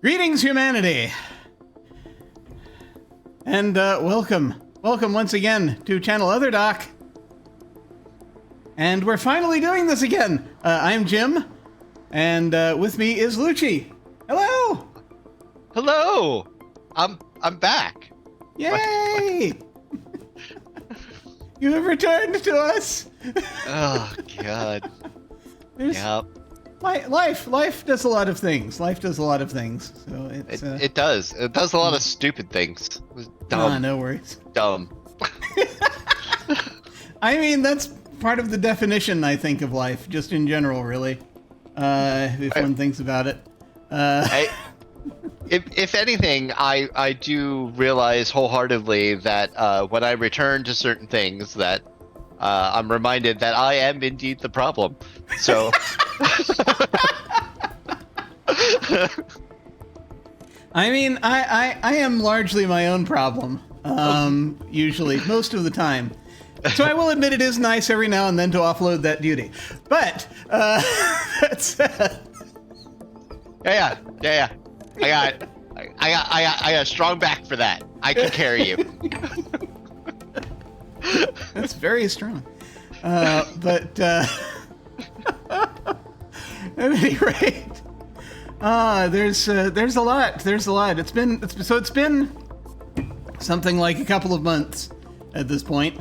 Greetings, humanity! And welcome once again to Channel Other Doc. And we're finally doing this again. I'm Jim, and with me is Lucci. Hello! Hello! I'm back. Yay! You have returned to us! Oh, God. Yep. Life does a lot of things. So it's It does. It does a lot of stupid things. It was dumb. no worries. Dumb. I mean, that's part of the definition, I think, of life, just in general, really. If one thinks about it. If anything, I do realize wholeheartedly that when I return to certain things, that I'm reminded that I am indeed the problem. So. I mean, I am largely my own problem, usually, most of the time. So I will admit it is nice every now and then to offload that duty. But, that's... Yeah. I got a strong back for that. I can carry you. That's very strong. But, at any rate, there's a lot. It's been something like a couple of months at this point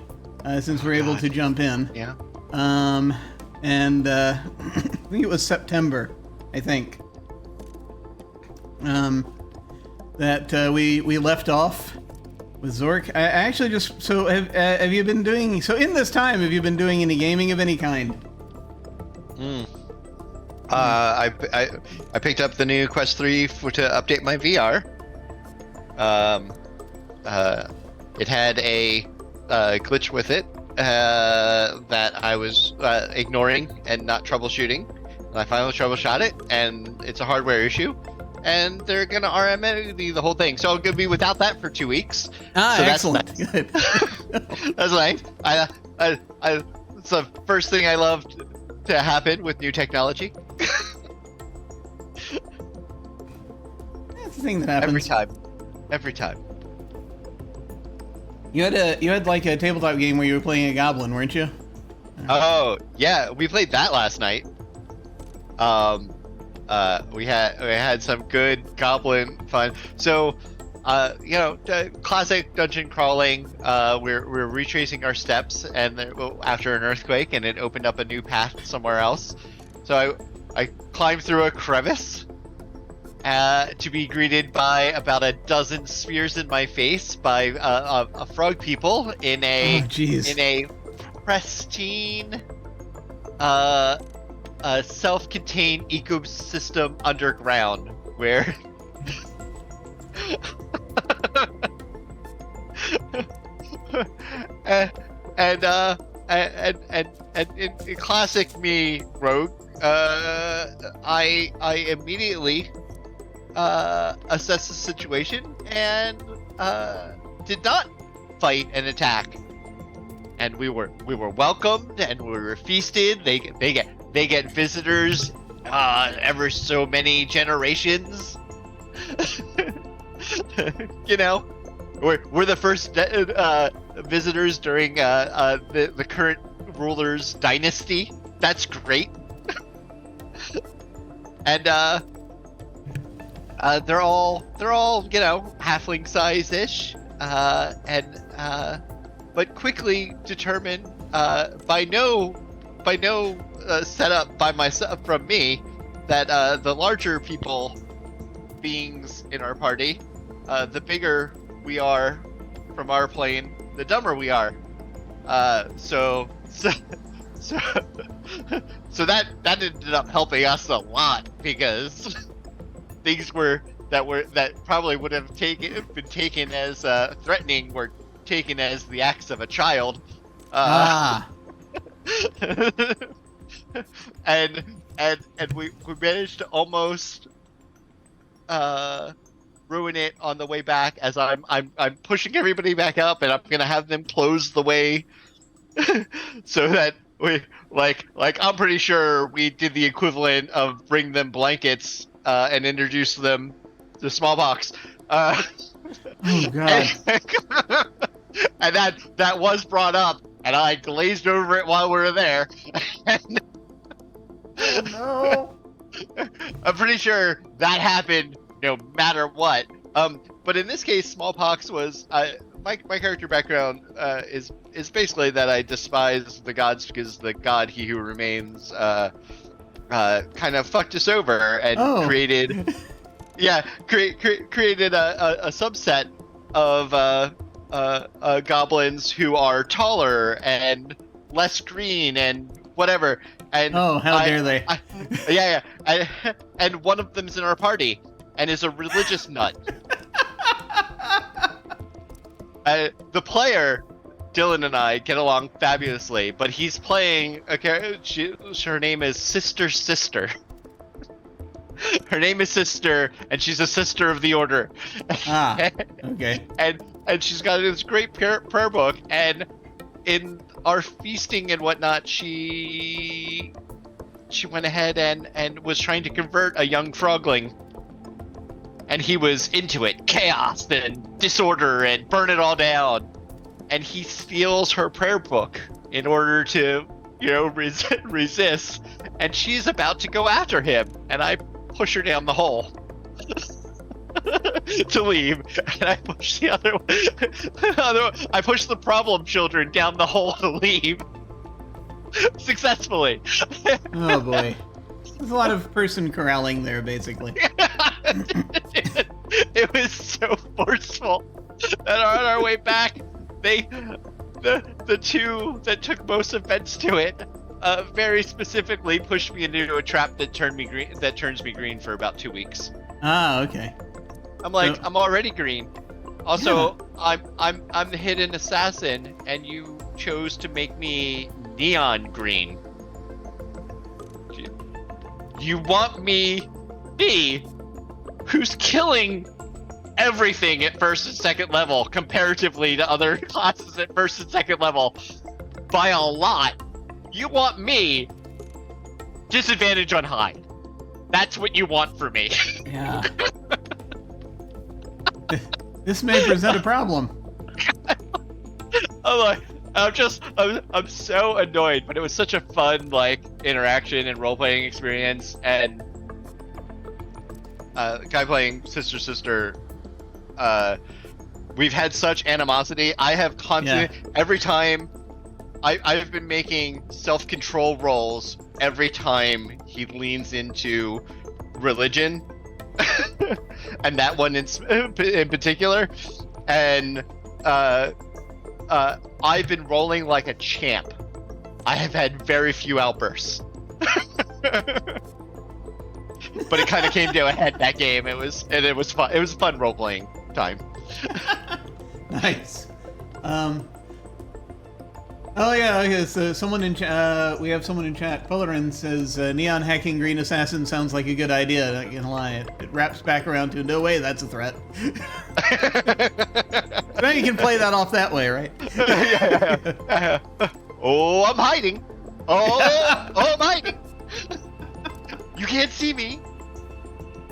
since we're able to jump in. Yeah. And I think it was September, I think. That we left off with Zork. I actually just have you been doing in this time? Have you been doing any gaming of any kind? I picked up the new Quest 3 to update my VR. It had a glitch with it that I was ignoring and not troubleshooting. And I finally troubleshot it, and it's a hardware issue. And they're gonna RMA the whole thing, so I'm gonna be without that for 2 weeks. So Excellent. That's nice. Good. That's nice. It's the first thing I love to happen with new technology. That's the thing that happens Every time. You had like a tabletop game where you were playing a goblin, weren't you? Oh yeah, we played that last night. We had some good goblin fun. So, classic dungeon crawling. We're retracing our steps, and after an earthquake, and it opened up a new path somewhere else. So I climbed through a crevice to be greeted by about a dozen spears in my face by a frog people in a pristine self-contained ecosystem underground where and in classic me rogue, I immediately assessed the situation and did not fight and attack, and we were welcomed and we were feasted. They get visitors ever so many generations. We're the first visitors during the current ruler's dynasty. That's great. And they're all halfling size-ish, but quickly determined by no setup by myself from me that the larger beings in our party, the bigger we are from our plane, the dumber we are. So that ended up helping us a lot, because things that probably would have been taken as threatening were taken as the acts of a child. And we managed to almost ruin it on the way back, as I'm pushing everybody back up, and I'm gonna have them close the way so that we I'm pretty sure we did the equivalent of bring them blankets and introduce them the smallpox. Oh God. And that was brought up, and I glazed over it while we were there. And Oh no. I'm pretty sure that happened no matter what. But in this case, smallpox was my character background is basically that I despise the gods because the god He Who Remains kind of fucked us over and created created a subset of goblins who are taller and less green and whatever. And how dare they? And one of them's in our party and is a religious nut. The player, Dylan, and I get along fabulously, but he's playing a character. Her name is Sister. Her name is Sister, and she's a sister of the Order. Okay. And she's got this great prayer book, and in our feasting and whatnot, she went ahead and was trying to convert a young frogling. And he was into it, chaos and disorder and burn it all down. And he steals her prayer book in order to, resist. And she's about to go after him. And I push her down the hole to leave. And I push the other one. I push the problem children down the hole to leave. Successfully. Oh boy. There's a lot of person corralling there, basically. It was so forceful that on our way back, the two that took most offense to it, very specifically pushed me into a trap that turns me green for about 2 weeks. Okay. I'm like, I'm already green. Also, yeah. I'm the hidden assassin, and you chose to make me neon green. You want me, who's killing everything at first and second level comparatively to other classes at first and second level by a lot. You want me disadvantage on hide. That's what you want for me. Yeah. This may present a problem. I'm so annoyed, but it was such a fun interaction and role playing experience, and the guy playing Sister, we've had such animosity. I have constantly every time I've been making self-control rolls every time he leans into religion, and that one in particular, and I've been rolling like a champ. I have had very few outbursts. But it kind of came to a head that game. It was fun. It was a fun role playing time. Nice. Oh yeah. Okay. So someone in we have someone in chat. Polarin says neon hacking green assassin sounds like a good idea. Not gonna lie. It wraps back around to no way. That's a threat. Now you can play that off that way, right? Yeah. Oh, I'm hiding. Oh, I'm hiding. You can't see me.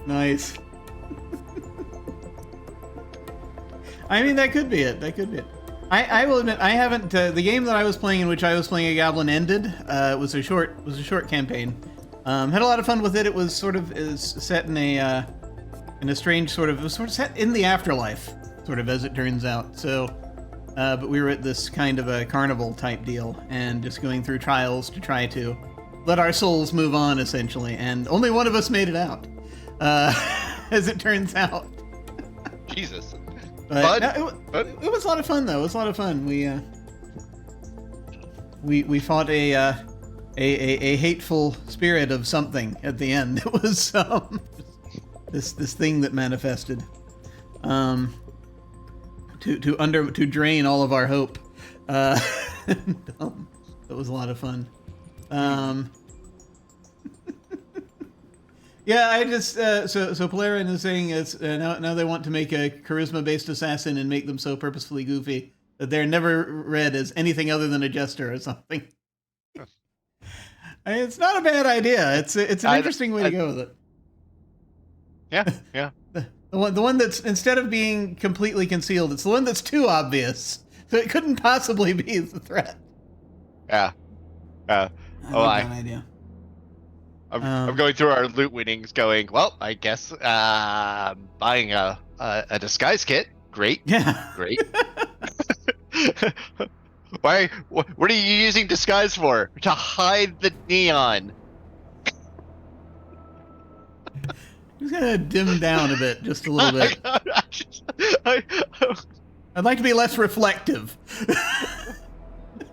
Nice. I mean, that could be it. I will admit, I haven't. The game that I was playing, in which I was playing a goblin, ended. It was a short campaign. Had a lot of fun with it. It was sort of set in a strange sort of. It was sort of set in the afterlife, sort of, as it turns out. So, but we were at this kind of a carnival type deal, and just going through trials to try to let our souls move on, essentially. And only one of us made it out, as it turns out. Jesus. But it was a lot of fun, though. It was a lot of fun. We fought a hateful spirit of something at the end. It was this thing that manifested to drain all of our hope. That was a lot of fun. Yeah, I just so Polarin is saying it's now they want to make a charisma-based assassin and make them so purposefully goofy that they're never read as anything other than a jester or something. I mean, it's not a bad idea. It's an interesting way to go with it. Yeah. The one that's, instead of being completely concealed, it's the one that's too obvious. So it couldn't possibly be the threat. Yeah. I like that idea. I'm going through our loot winnings going, well, I guess buying a disguise kit. Great. Yeah. Great. Why? What are you using disguise for? To hide the neon. I'm just gonna dim down a bit, just a little bit. I'd like to be less reflective.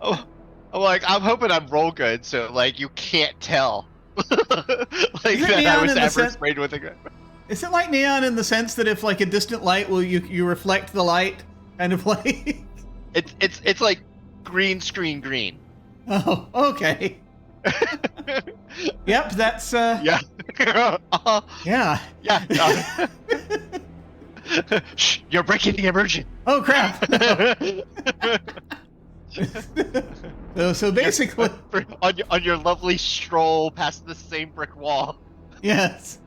Oh, I'm hoping I'm roll good, so like you can't tell. Like that I was ever sprayed with a gun. Is it like neon in the sense that if like a distant light will you reflect the light, kind of like? It's like green screen green. Oh, okay. Yep, that's yeah. Yeah. Yeah. Shh, you're breaking the immersion. Oh crap. So basically on your lovely stroll past the same brick wall. Yes.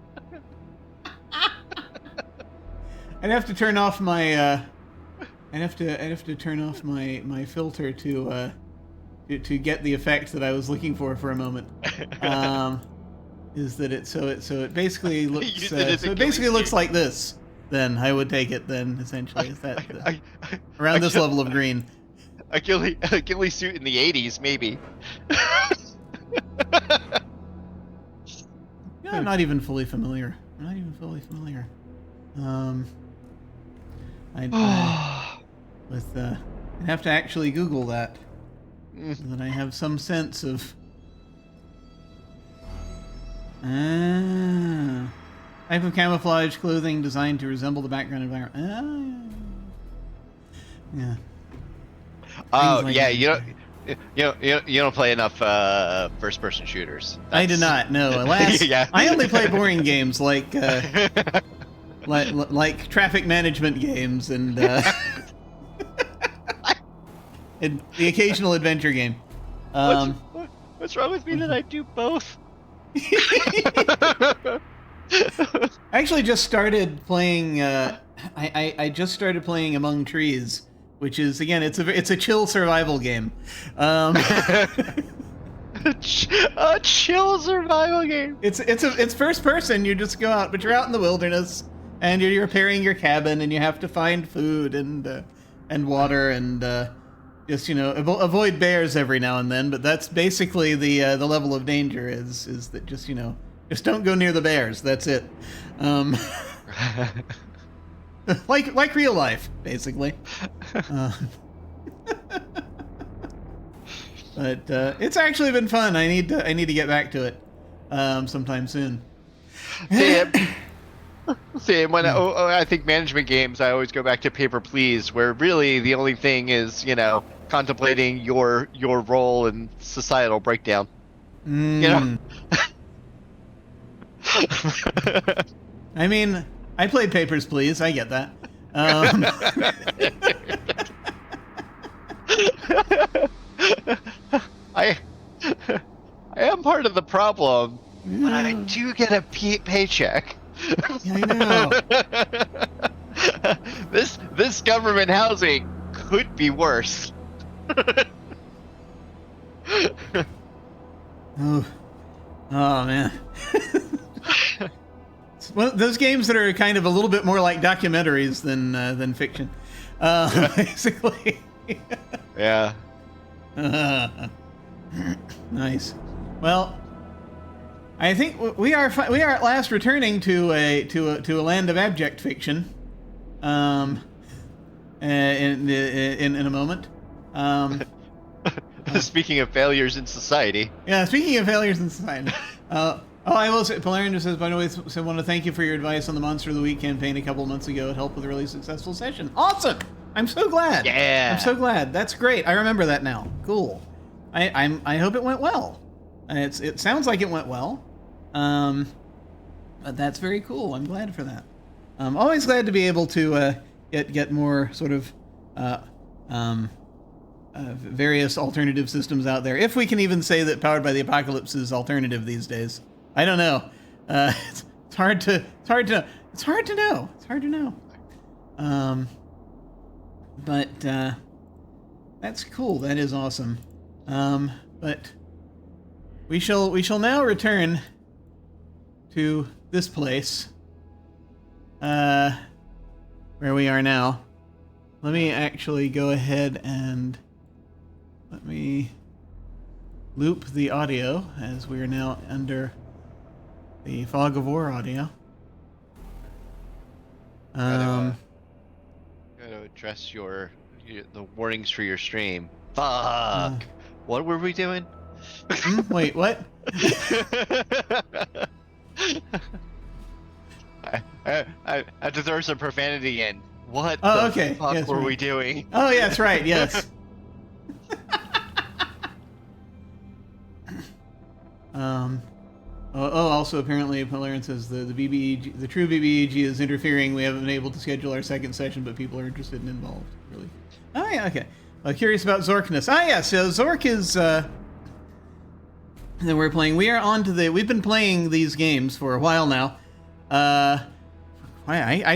I'd have to turn off my I'd have to turn off my filter to get the effect that I was looking for a moment. Is that it basically looks looks like this. Then I would take it then essentially is that around this level of green. A ghillie suit in the 80s, maybe. Yeah, I'm not even fully familiar. I'd have to actually Google that, so that I have some sense of. Type of camouflage clothing designed to resemble the background environment. Yeah. Oh like yeah, that. you don't play enough first-person shooters. I do not. No, alas, Yeah. I only play boring games like traffic management games and and the occasional adventure game. What's wrong with me that I do both? I actually just started playing. I just started playing Among Trees, which is again it's a chill survival game. A chill survival game. It's first person. You just go out, but you're out in the wilderness and you're repairing your cabin, and you have to find food and water and just avoid bears every now and then. But that's basically the level of danger is that just don't go near the bears. That's it. Like real life, basically. But it's actually been fun. I need to get back to it sometime soon. See, when I think management games, I always go back to Paper Please, where really the only thing is contemplating your role in societal breakdown. I mean, I played Papers, Please. I get that. I am part of the problem, but I do get a paycheck. Yeah, I know. This government housing could be worse. Oh man. Well, those games that are kind of a little bit more like documentaries than fiction, basically. Yeah. Nice. Well, I think we are at last returning to a land of abject fiction. In a moment. Speaking of failures in society. Yeah, speaking of failures in society. I will say, Polarian just says, by the way, I want to thank you for your advice on the Monster of the Week campaign a couple of months ago. It helped with a really successful session. Awesome! I'm so glad. Yeah. I'm so glad. That's great. I remember that now. Cool. I hope it went well. It sounds like it went well. But that's very cool. I'm glad for that. I'm always glad to be able to get more sort of various alternative systems out there. If we can even say that Powered by the Apocalypse is alternative these days. I don't know. It's hard to know. It's hard to know. It's hard to know. But that's cool. That is awesome. But we shall now return to this place, where we are now. Let me actually go ahead and let me loop the audio as we are now under the Fog of War audio. Gotta address the warnings for your stream. Fuck. What were we doing? Wait, what? I have to throw some profanity in. What okay. fuck Yes, were right. we doing? Oh, yeah, that's right. Yes. Also apparently Polarin says the BBEG, the true BBEG is interfering. We haven't been able to schedule our second session, but people are interested and involved. Really? Oh yeah, okay. Curious about Zorkness. Yeah. So Zork is that we're playing. We are on to we've been playing these games for a while now. I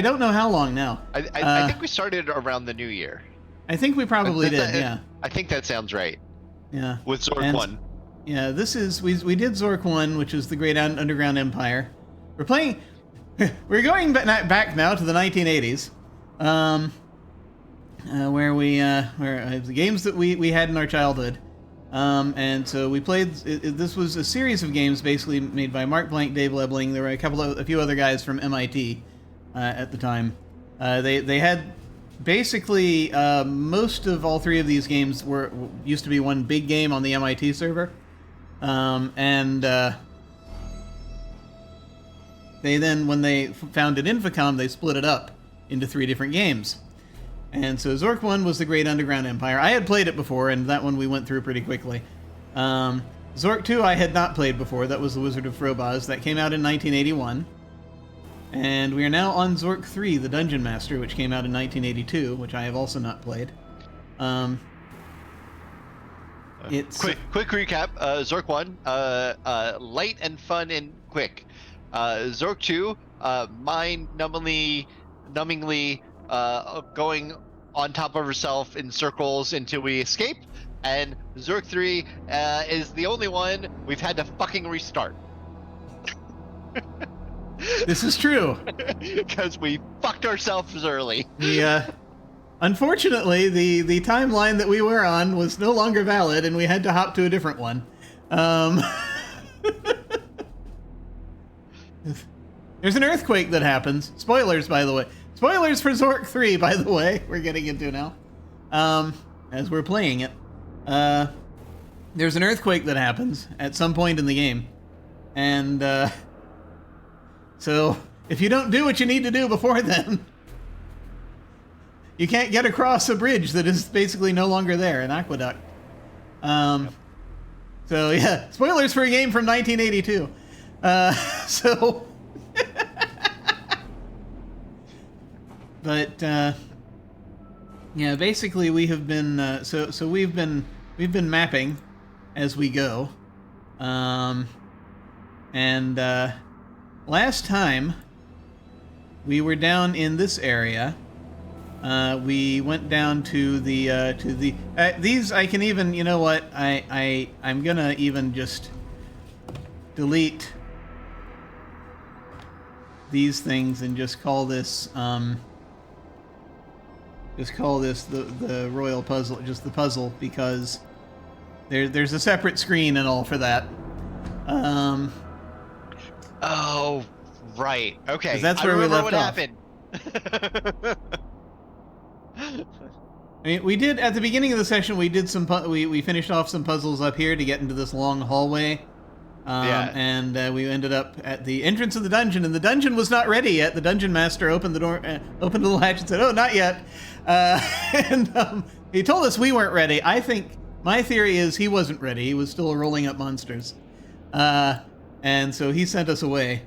don't know how long now. I think we started around the new year. I think we probably did. Yeah. I think that sounds right. Yeah. With Zork 1. Yeah, this is we did Zork 1, which is the Great Underground Empire. We're playing. We're going back now to the 1980s, where the games that we had in our childhood, and so we played. This was a series of games basically made by Mark Blank, Dave Lebling. There were a few other guys from MIT at the time. They had basically most of all three of these games used to be one big game on the MIT server. They then, when they founded Infocom, they split it up into 3 different games. And so Zork 1 was the Great Underground Empire. I had played it before, and that one we went through pretty quickly. Zork 2 I had not played before. That was the Wizard of Frobaz. That came out in 1981. And we are now on Zork 3, the Dungeon Master, which came out in 1982, which I have also not played. It's quick recap. Zork 1, light and fun and quick. Zork 2, mind-numbingly going on top of herself in circles until we escape. And Zork 3 is the only one we've had to fucking restart. This is true. Because we fucked ourselves early. Unfortunately, the timeline that we were on was no longer valid, and we had to hop to a different one. There's an earthquake that happens. Spoilers, by the way. Spoilers for Zork 3, by the way, we're getting into now. As we're playing it. There's an earthquake that happens at some point in the game. And, so, if you don't do what you need to do before then, you can't get across a bridge that is basically no longer there, an aqueduct. So, yeah, spoilers for a game from 1982. But, yeah, basically we have been, so we've been mapping as we go. Last time we were down in this area. We went down to the these. I can even, you know what? I'm gonna even just delete these things and just call this the royal puzzle, just the puzzle, because there's a separate screen and all for that. Oh, right. Okay. That's where we left what off. Happened. I mean, we did at the beginning of the session. We did we finished off some puzzles up here to get into this long hallway. And we ended up at the entrance of the dungeon, and the dungeon was not ready yet. The dungeon master opened the door, opened the little hatch, and said, "Oh, not yet." And he told us we weren't ready. I think my theory is he wasn't ready. He was still rolling up monsters, and so he sent us away.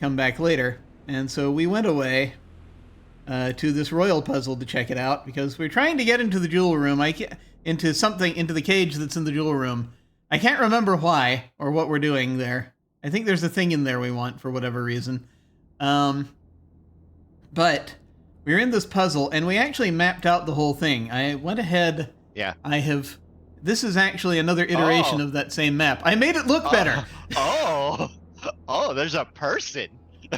Come back later, and so we went away to this royal puzzle to check it out because we're trying to get into the jewel room. Into the cage that's in the jewel room. I can't remember why or what we're doing there. I think there's a thing in there we want for whatever reason. But we're in this puzzle, and we actually mapped out the whole thing. I went ahead. Yeah. This is actually another iteration of that same map. I made it look better. Oh, there's a person.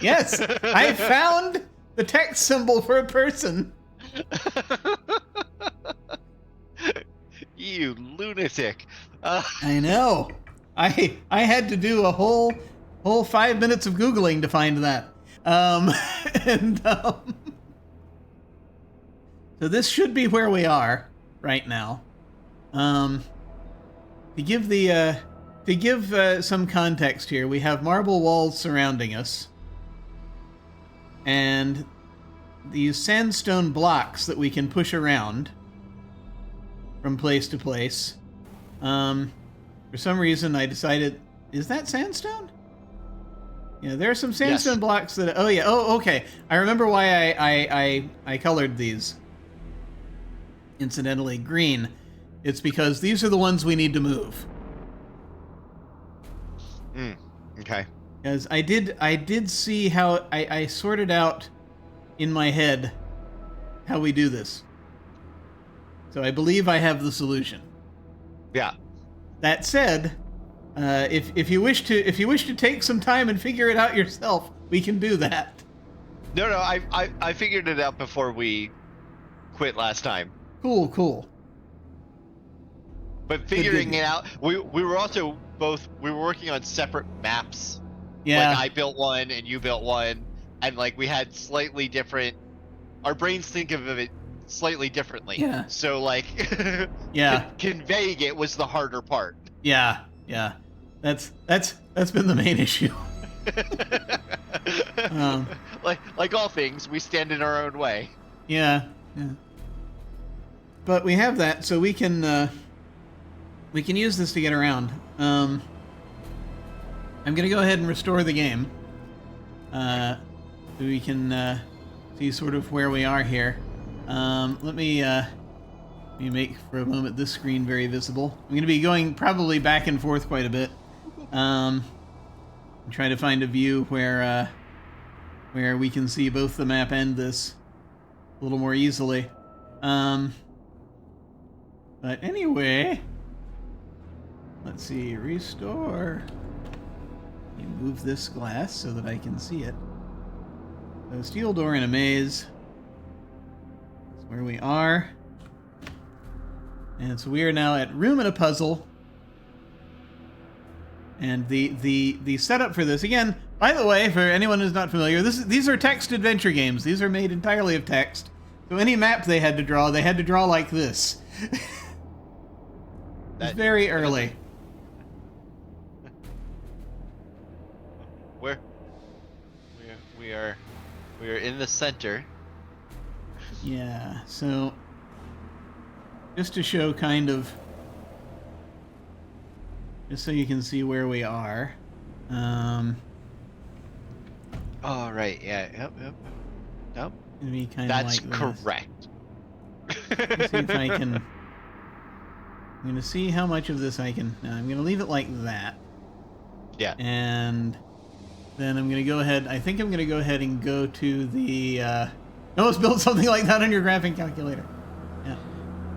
Yes, I found the text symbol for a person. You lunatic. I know. I had to do a whole 5 minutes of Googling to find that. So this should be where we are right now. To give some context here, we have marble walls surrounding us, and these sandstone blocks that we can push around from place to place. For some reason, I decided, is that sandstone? Yeah, there are some sandstone blocks that. Oh yeah. Oh, okay. I remember why I colored these. Incidentally, green. It's because these are the ones we need to move. Okay. Because I did see how I sorted out in my head how we do this. So I believe I have the solution. Yeah. That said, if you wish to take some time and figure it out yourself, we can do that. No, I figured it out before we quit last time. Cool. But figuring it out, we were also we were working on separate maps. Yeah. Like I built one and you built one, and like we had slightly different. Our brains think of it slightly differently. Yeah. So like, yeah, conveying it was the harder part. Yeah. That's been the main issue. Like all things, we stand in our own way. Yeah. But we have that, so we can use this to get around. I'm gonna go ahead and restore the game. So we can see sort of where we are here. Let me make for a moment this screen very visible. I'm gonna be going probably back and forth quite a bit. And try to find a view where we can see both the map and this a little more easily. But anyway, let's see, restore. Let me move this glass so that I can see it. So steel door in a maze. That's where we are. And so we are now at room in a puzzle. And the setup for this, again, by the way, for anyone who's not familiar, these are text adventure games. These are made entirely of text. So any map they had to draw like this. It's very early. We are in the center. Yeah, so just to show kind of, just so you can see where we are. Oh right, yeah, yep. Nope. It'd be kind That's of like correct. Let's see if I can. I'm going to see how much of this I can. No, I'm going to leave it like that. Yeah. And then I'm going to go ahead. I think I'm going to go ahead and go to the. No, let's build something like that on your graphing calculator. Yeah.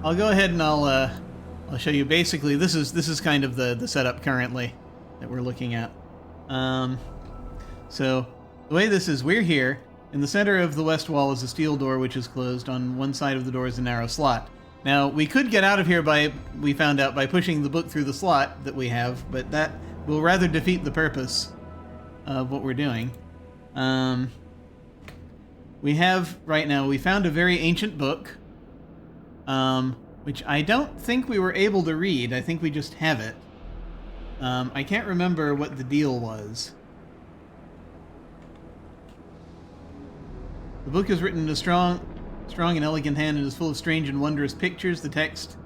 I'll go ahead and I'll show you. Basically, this is kind of the setup currently that we're looking at. So the way this is, we're here. In the center of the west wall is a steel door which is closed. On one side of the door is a narrow slot. Now, we could get out of here we found out, by pushing the book through the slot that we have, but that will rather defeat the purpose of what we're doing. We found a very ancient book, which I don't think we were able to read. I think we just have it. I can't remember what the deal was. The book is written in a strong and elegant hand and is full of strange and wondrous pictures. The text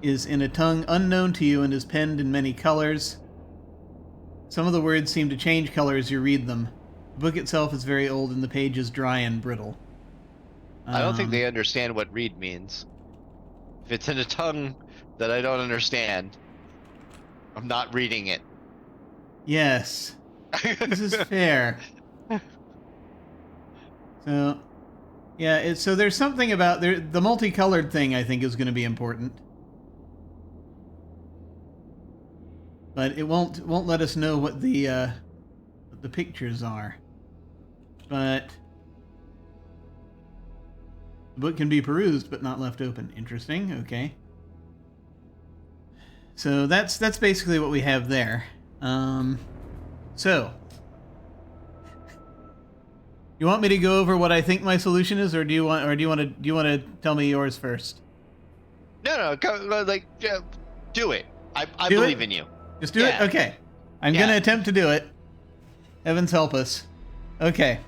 is in a tongue unknown to you and is penned in many colors. Some of the words seem to change color as you read them. The book itself is very old and the page is dry and brittle. I don't think they understand what read means. If it's in a tongue that I don't understand, I'm not reading it. Yes. This is fair. So, yeah, so there's something about the multicolored thing I think is going to be important. But it won't let us know what the pictures are. But the book can be perused but not left open. Interesting. Okay. So that's basically what we have there. So you want me to go over what I think my solution is, or do you want to tell me yours first? No, go, do it. I Do believe it? in you. Just do it? Okay. I'm Yeah. going to attempt to do it. Heavens help us. Okay.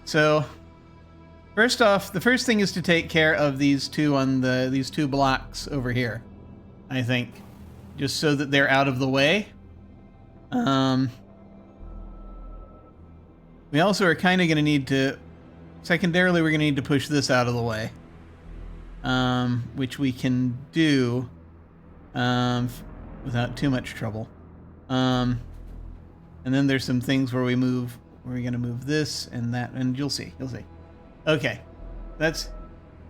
So, first off, the first thing is to take care of these two blocks over here, I think. Just so that they're out of the way. We also are kind of going to need to... Secondarily, we're going to need to push this out of the way. Which we can do without too much trouble. And then there's some things where we're going to move this and that, and you'll see. Okay. That's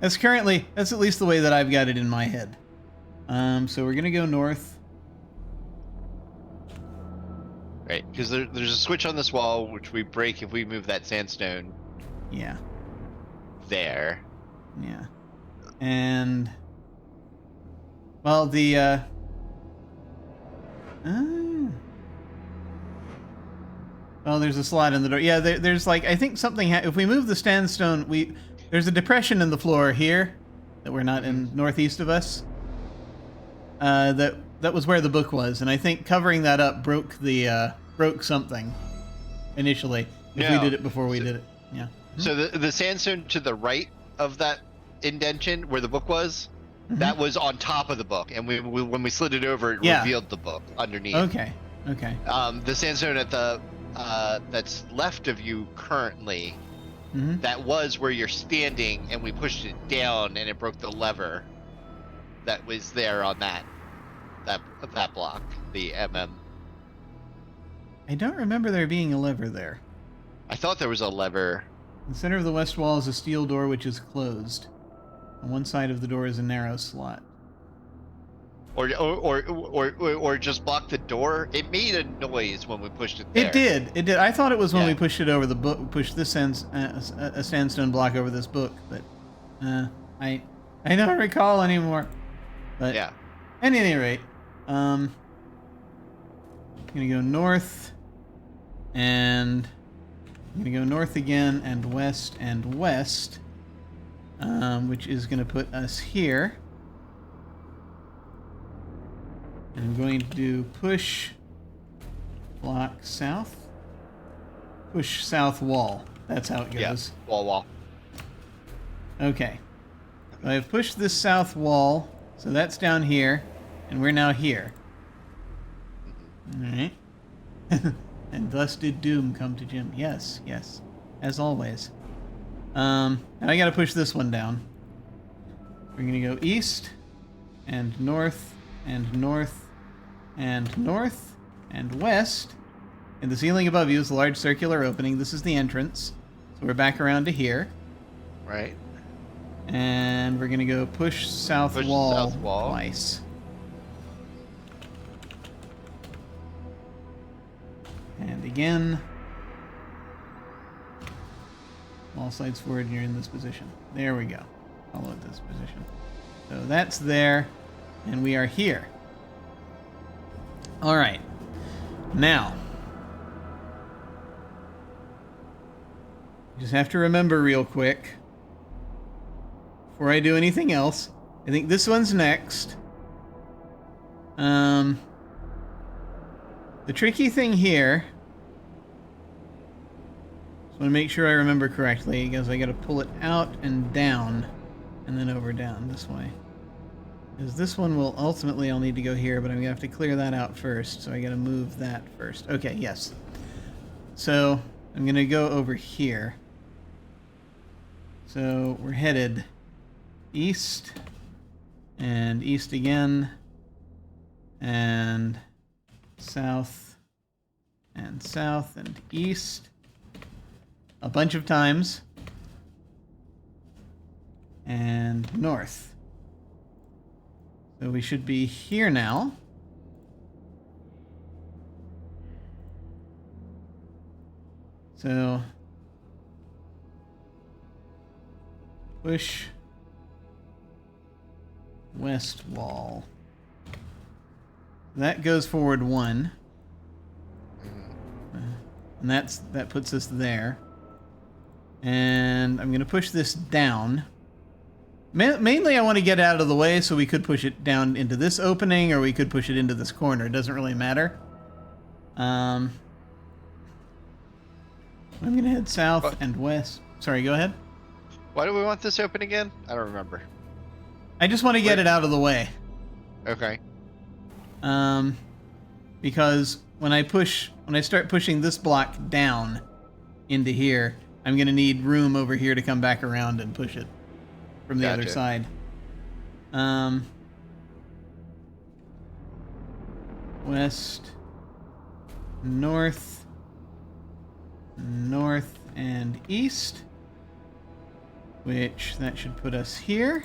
at least the way that I've got it in my head. So we're going to go north. Right, because there's a switch on this wall which we break if we move that sandstone. Yeah. There. Yeah. And well, well, there's a slot in the door. Yeah, there's like, I think something if we move the sandstone, there's a depression in the floor here that we're not in northeast of us. That was where the book was, and I think covering that up broke something initially. If we did it before we did it. Yeah. So the sandstone to the right of that indention where the book was, that was on top of the book, and when we slid it over, it revealed the book underneath. Okay. The sandstone at the that's left of you currently, that was where you're standing, and we pushed it down, and it broke the lever that was there on that block, the MM. I don't remember there being a lever there. I thought there was a lever. In the center of the west wall is a steel door which is closed. On one side of the door is a narrow slot. Or just block the door. It made a noise when we pushed it there. It did. I thought it was when we pushed it over the book, pushed this a sandstone block over this book, but I don't recall anymore. But at any rate, I'm gonna go north, and I'm gonna go north again, and west, which is gonna put us here. And I'm going to do push block south. Push south wall. That's how it goes. Yeah, wall. Okay. So I've pushed this south wall, so that's down here, and we're now here. Alright. And thus did doom come to Jim. Yes, as always. And I gotta push this one down. We're gonna go east, and north, and north, and north, and west. And the ceiling above you is a large circular opening. This is the entrance. So we're back around to here. Right. And we're going to go push south wall twice. And again. Wall slides forward and you're in this position. There we go. Follow this position. So that's there. And we are here. All right. Now, you just have to remember real quick, before I do anything else, I think this one's next. The tricky thing here, just want to make sure I remember correctly, because I got to pull it out and down, and then over down this way. Because this one will ultimately, I'll need to go here, but I'm going to have to clear that out first, so I got to move that first. Okay, yes. So, I'm going to go over here. So, we're headed east, and east again, and south, and east, a bunch of times. and north. So we should be here now. So push west wall. That goes forward 1. And that puts us there. And I'm going to push this down. Mainly I want to get out of the way so we could push it down into this opening or we could push it into this corner. It doesn't really matter. I'm going to head south and west. Sorry, go ahead. Why do we want this open again? I don't remember. I just want to get it out of the way. Okay. Because when I start pushing this block down into here, I'm going to need room over here to come back around and push it from the other side. West, north, north, and east, which that should put us here.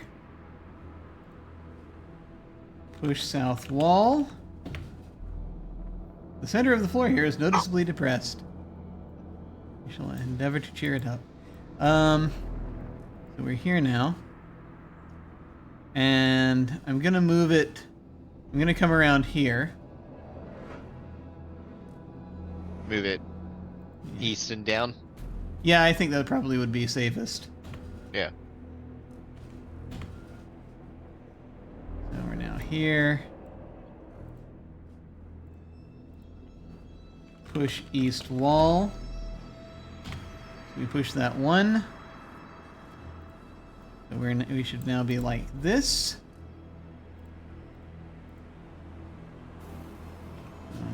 Push south wall. The center of the floor here is noticeably depressed. We shall endeavor to cheer it up. So we're here now. And I'm going to move it. I'm going to come around here. Move it east and down? Yeah, I think that probably would be safest. Yeah. So we're now here. Push east wall. So we push that 1. So we should now be like this.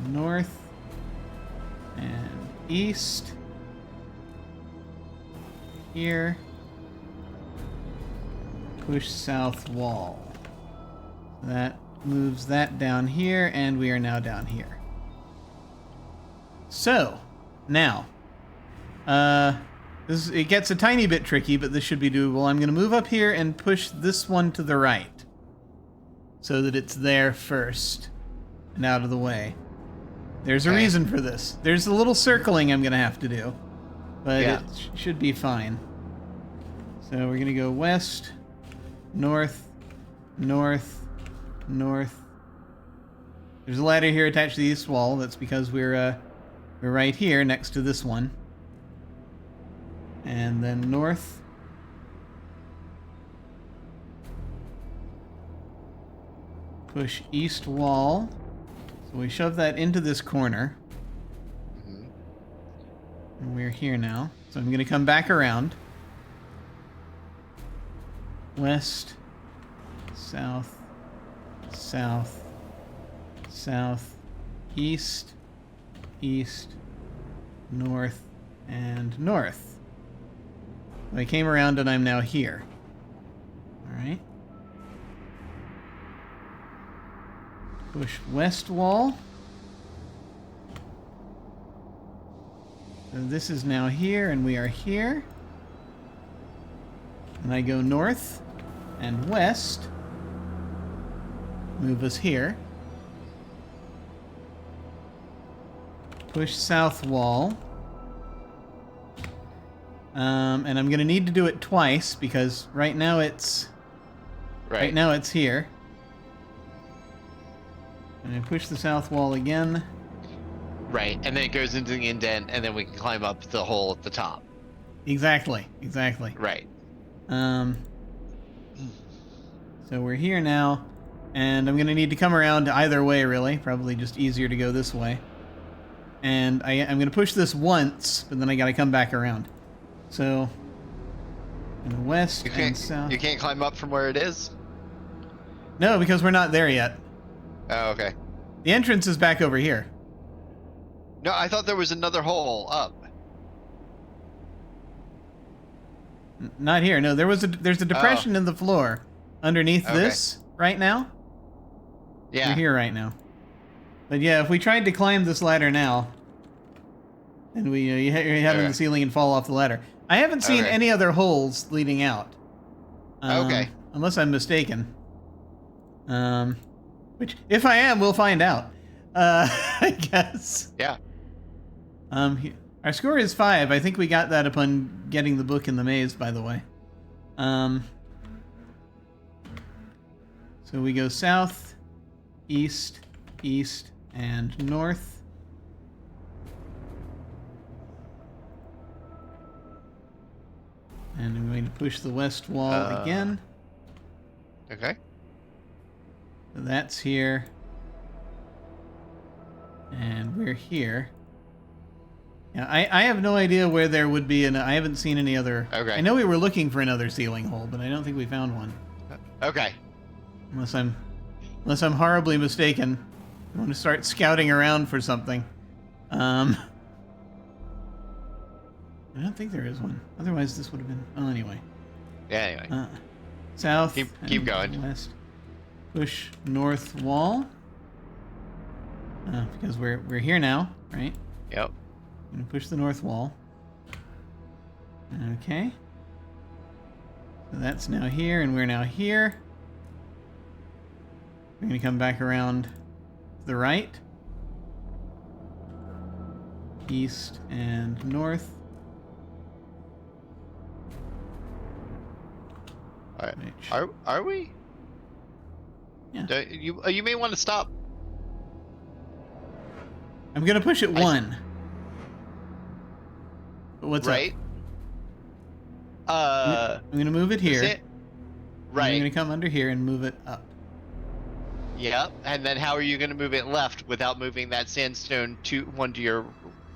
North and east. Here. Push south wall. That moves that down here, and we are now down here. So, now, it gets a tiny bit tricky, but this should be doable. I'm going to move up here and push this one to the right so that it's there first and out of the way. There's a reason for this. There's a little circling I'm going to have to do, but it should be fine. So we're going to go west, north, north, north. There's a ladder here attached to the east wall. That's because we're right here next to this one. And then north. Push east wall. So we shove that into this corner. And we're here now. So I'm going to come back around. West, south, south, south, east, east, north, and north. I came around and I'm now here. Alright. Push west wall. So this is now here and we are here. And I go north and west. Move us here. Push south wall. And I'm going to need to do it twice because right now it's here. And I push the south wall again. Right, and then it goes into the indent, and then we can climb up the hole at the top. Exactly. Right. So we're here now, and I'm going to need to come around either way, really. Probably just easier to go this way. And I'm going to push this once, but then I got to come back around. So, in the west and south. You can't climb up from where it is? No, because we're not there yet. Oh, okay. The entrance is back over here. No, I thought there was another hole up. Not here. No, there's a depression in the floor underneath this right now. Yeah. We're here right now. But yeah, if we tried to climb this ladder now, and we you hit your head on the ceiling and fall off the ladder. I haven't seen any other holes leading out. Okay. Unless I'm mistaken. Which, if I am, we'll find out. I guess. Yeah. Our score is 5. I think we got that upon getting the book in the maze, by the way. So we go south, east, east, and north. And I'm going to push the west wall again. Okay. So that's here. And we're here. Yeah, I have no idea where there would be I haven't seen any other. Okay. I know we were looking for another ceiling hole, but I don't think we found one. Okay. Unless I'm horribly mistaken. I want to start scouting around for something. I don't think there is one. Otherwise, this would have been. Oh, anyway. Yeah. Anyway. South. Keep going. West. Push north wall. Because we're here now, right? Yep. I'm gonna push the north wall. Okay. So that's now here, and we're now here. We're gonna come back around to the right. East and north. All right. Are we? Yeah. You may want to stop. I'm gonna push it 1. But what's right? up? I'm gonna move it here. Is it? Right. I'm gonna come under here and move it up. Yep. And then how are you going to move it left without moving that sandstone one to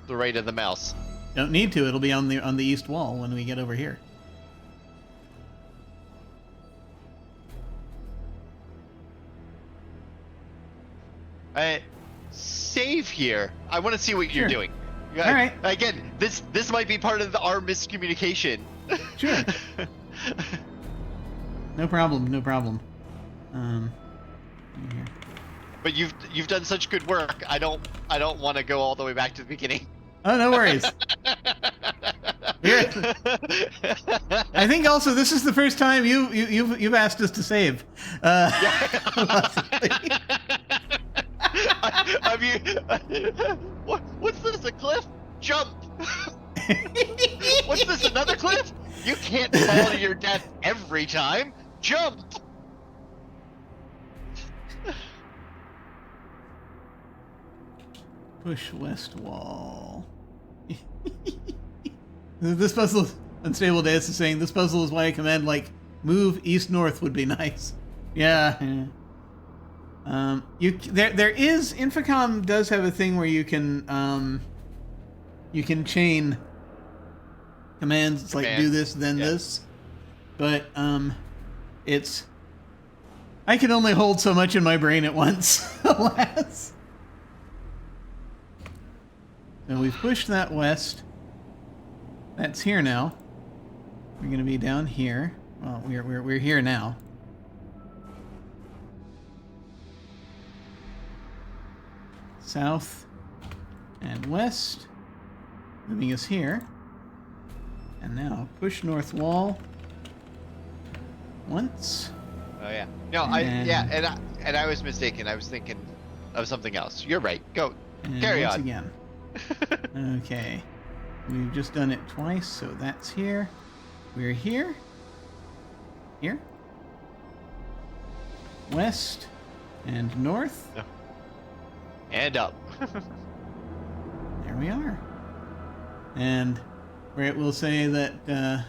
the right of the mouse? Don't need to. It'll be on the east wall when we get over here. Save here. I want to see what you're doing. All right. Again, this might be part of our miscommunication. Sure. No problem. No problem. Here. But you've done such good work. I don't want to go all the way back to the beginning. Oh, no worries. Here. I think also this is the first time you've asked us to save. I mean, what's this? A cliff? Jump! What's this? Another cliff? You can't fall to your death every time. Jump! Push west wall. This puzzle, Unstable Dance is saying, this puzzle is why I command, like, move east-north would be nice. Yeah. There is, Infocom does have a thing where you can chain commands. It's like, do this, then this. But, I can only hold so much in my brain at once, alas. So we've pushed that west. That's here now. We're going to be down here. Well, we're here now. South and west, moving us here. And now push north wall once. Oh yeah. No, and I was mistaken. I was thinking of something else. You're right. Go. Carry on. Again. Okay. We've just done it twice, so that's here. We're here. Here. West and north. No. And up. There we are. And where it will say that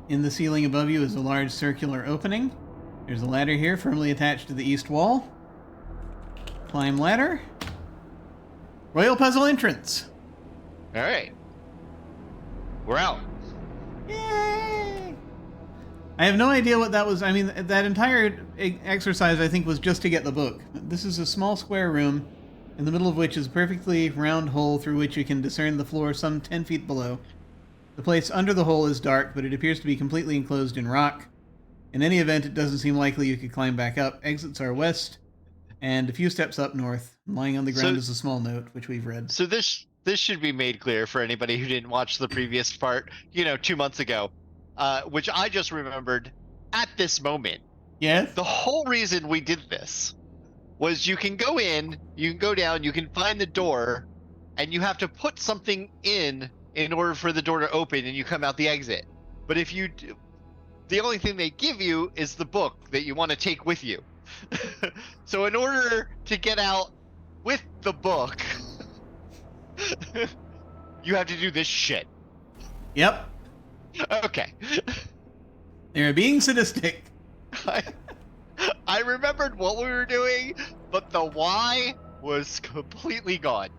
in the ceiling above you is a large circular opening. There's a ladder here firmly attached to the east wall. Climb ladder. Royal puzzle entrance. All right. We're out. Yay! I have no idea what that was. I mean, that entire exercise, I think, was just to get the book. This is a small square room, in the middle of which is a perfectly round hole through which you can discern the floor some 10 feet below. The place under the hole is dark, but it appears to be completely enclosed in rock. In any event, it doesn't seem likely you could climb back up. Exits are west, and a few steps up north. Lying on the ground is a small note, which we've read. So this should be made clear for anybody who didn't watch the previous part, 2 months ago. which I just remembered at this moment. Yes. The whole reason we did this was you can go in, you can go down, you can find the door, and you have to put something in order for the door to open, and you come out the exit. But if you do, the only thing they give you is the book that you want to take with you. So in order to get out with the book, you have to do this shit. Yep. Okay. They're being sadistic. I remembered what we were doing, but the why was completely gone.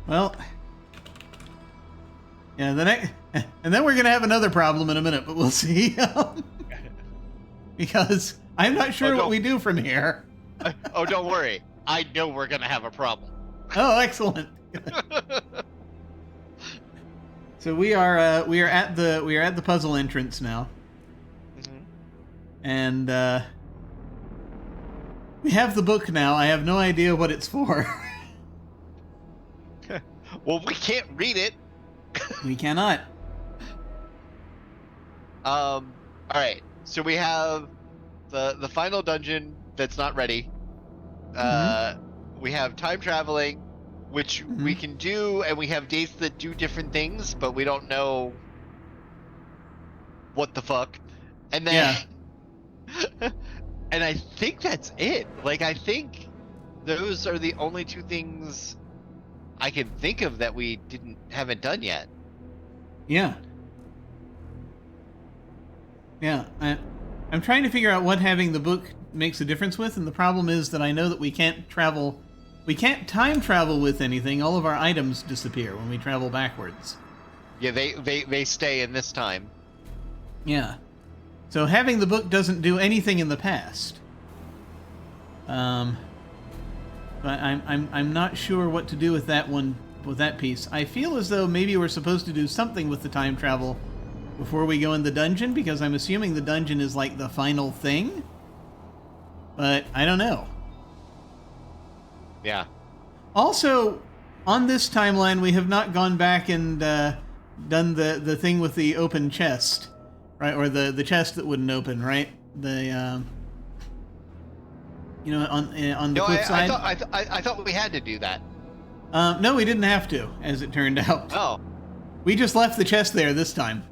Well, yeah, and then we're gonna have another problem in a minute, but we'll see. Because I'm not sure what we do from here. Oh, don't worry. I know we're gonna have a problem. Oh, excellent. So we are at the puzzle entrance now, and we have the book now. I have no idea what it's for. Well, we can't read it. We cannot. All right. So we have the final dungeon that's not ready. We have time traveling, which we can do, and we have dates that do different things, but we don't know what the fuck. And then, and I think that's it. Like, I think those are the only two things I can think of that we haven't done yet. Yeah. Yeah. I'm trying to figure out what having the book makes a difference with, and the problem is that I know that we can't time travel with anything. All of our items disappear when we travel backwards. Yeah, they stay in this time. Yeah. So having the book doesn't do anything in the past. But I'm not sure what to do with that one, with that piece. I feel as though maybe we're supposed to do something with the time travel before we go in the dungeon, because I'm assuming the dungeon is like the final thing. But I don't know. Yeah. Also, on this timeline, we have not gone back and done the thing with the open chest, right? Or the chest that wouldn't open, right? The on the flip side. I thought we had to do that. No, we didn't have to, as it turned out. Oh. We just left the chest there this time.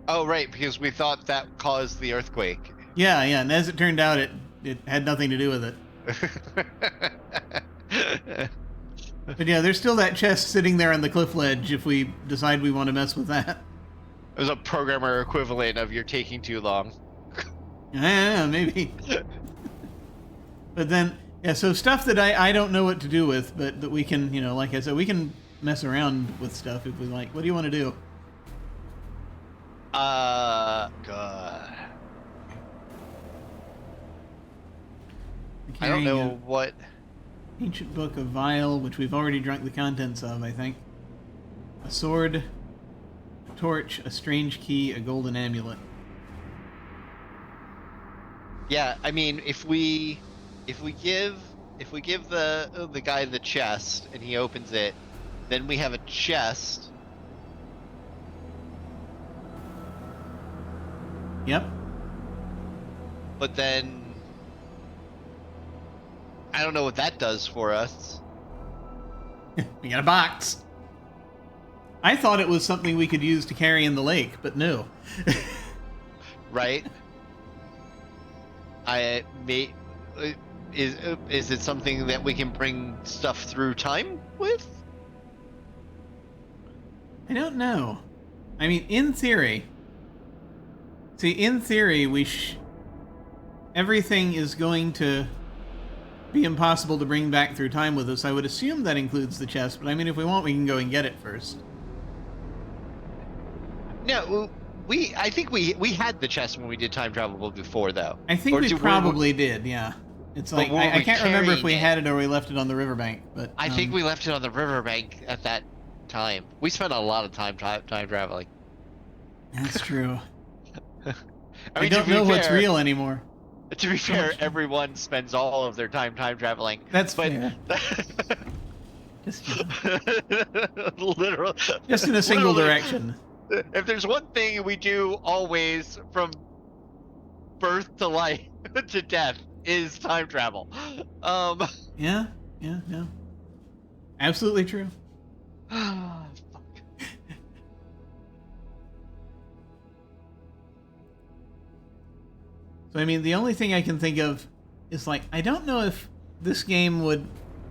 Oh, right, because we thought that caused the earthquake. Yeah, and as it turned out, it had nothing to do with it. But yeah, there's still that chest sitting there on the cliff ledge if we decide we want to mess with that. It was a programmer equivalent of you're taking too long. Yeah, maybe. But then, yeah, so stuff that I don't know what to do with, but that we can, like I said, we can mess around with stuff if we like. What do you want to do? God. I don't know what... Ancient Book of Vial, which we've already drunk the contents of, I think. A sword, a torch, a strange key, a golden amulet. Yeah, I mean, if we give the guy the chest and he opens it, then we have a chest. Yep. But then I don't know what that does for us. We got a box. I thought it was something we could use to carry in the lake, but no. Right? Is it something that we can bring stuff through time with? I don't know. I mean, in theory. See, in theory, everything is going to be impossible to bring back through time with us. I would assume that includes the chest, but I mean, if we want, we can go and get it first. No, I think we had the chest when we did time travel before, though. I think we probably did, yeah. It's like, I can't remember if we had it or we left it on the riverbank, but... I think we left it on the riverbank at that time. We spent a lot of time traveling. That's true. I mean, don't know what's real anitermore. To be fair, everyone spends all of their time traveling. That's fair. Literally. Just in a single direction. if there's one thing we do always from birth to life to death is time travel. Yeah, no. Absolutely true. Fuck. So, I mean, the only thing I can think of is, like, I don't know if this game would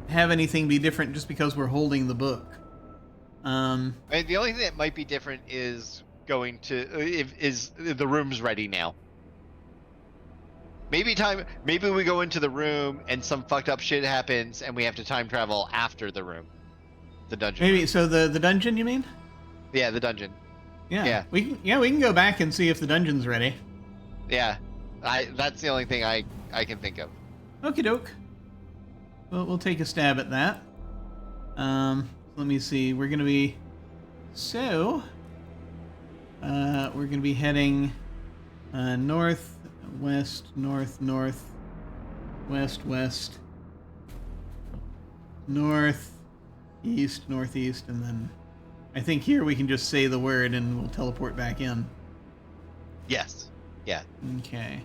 have anything be different just because we're holding the book. I mean, the only thing that might be different is going to is the room's ready now. Maybe we go into the room and some fucked up shit happens and we have to time travel after the room. The dungeon. Maybe room. so the dungeon, you mean? Yeah, the dungeon. Yeah. We can go back and see if the dungeon's ready. Yeah. That's the only thing I can think of. Okie doke. Well, we'll take a stab at that. Let me see. We're gonna be we're gonna be heading north, west, north, north, west, west, north, east, northeast, and then I think here we can just say the word and we'll teleport back in. Yes. Yeah. Okay.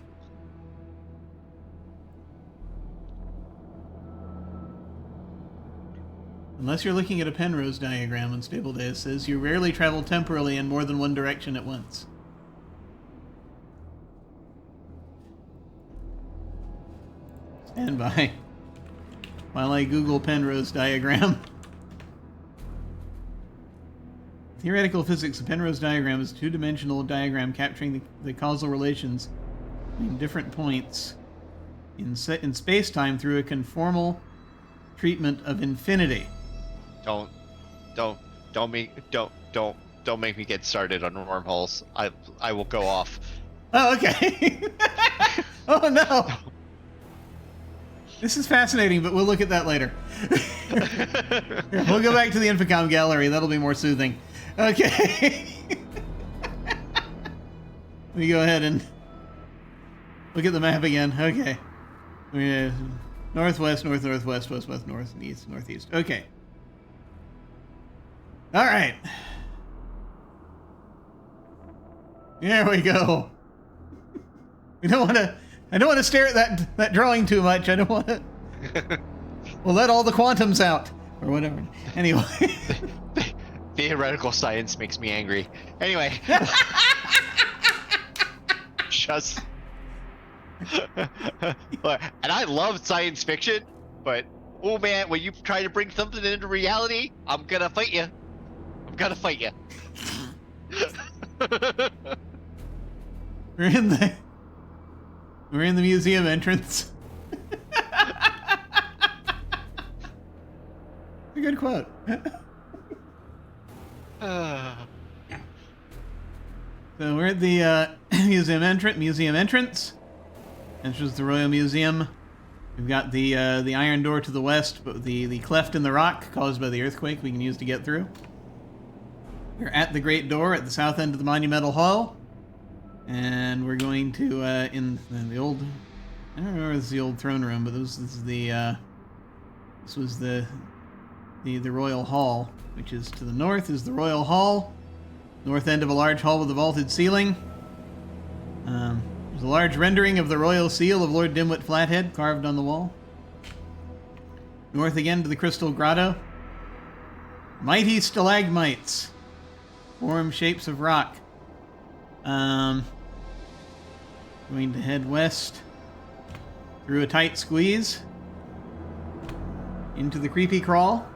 Unless you're looking at a Penrose diagram on Stable Day, it says you rarely travel temporally in more than one direction at once. Stand by while I Google Penrose diagram. Theoretical physics, the Penrose diagram is a two-dimensional diagram capturing the causal relations between different points in space-time through a conformal treatment of infinity. Don't make me get started on wormholes. I will go off. Oh, okay. Oh no. This is fascinating, but we'll look at that later. We'll go back to the Infocom gallery. That'll be more soothing. Okay. Let me go ahead and look at the map again. Okay. Northwest, north, northwest, west, west, north, east, northeast. Okay. All right. There we go. I don't want to stare at that drawing too much. I don't want to. We'll let all the quantums out or whatever. Anyway. Theoretical science makes me angry. Anyway. Just. And I love science fiction, but oh man, when you try to bring something into reality, I'm gonna fight you. We're in the museum entrance. A good quote. So we're at the museum entrance. This was the Royal Museum. We've got the iron door to the west, but the cleft in the rock caused by the earthquake we can use to get through. We're at the Great Door at the south end of the Monumental Hall. And we're going to, in the old, I don't remember if this is the old throne room, but this was the Royal Hall, which is to the north is the Royal Hall. North end of a large hall with a vaulted ceiling. There's a large rendering of the royal seal of Lord Dimwit Flathead carved on the wall. North again to the Crystal Grotto. Mighty stalagmites form shapes of rock. Going to head west through a tight squeeze into the Creepy Crawl.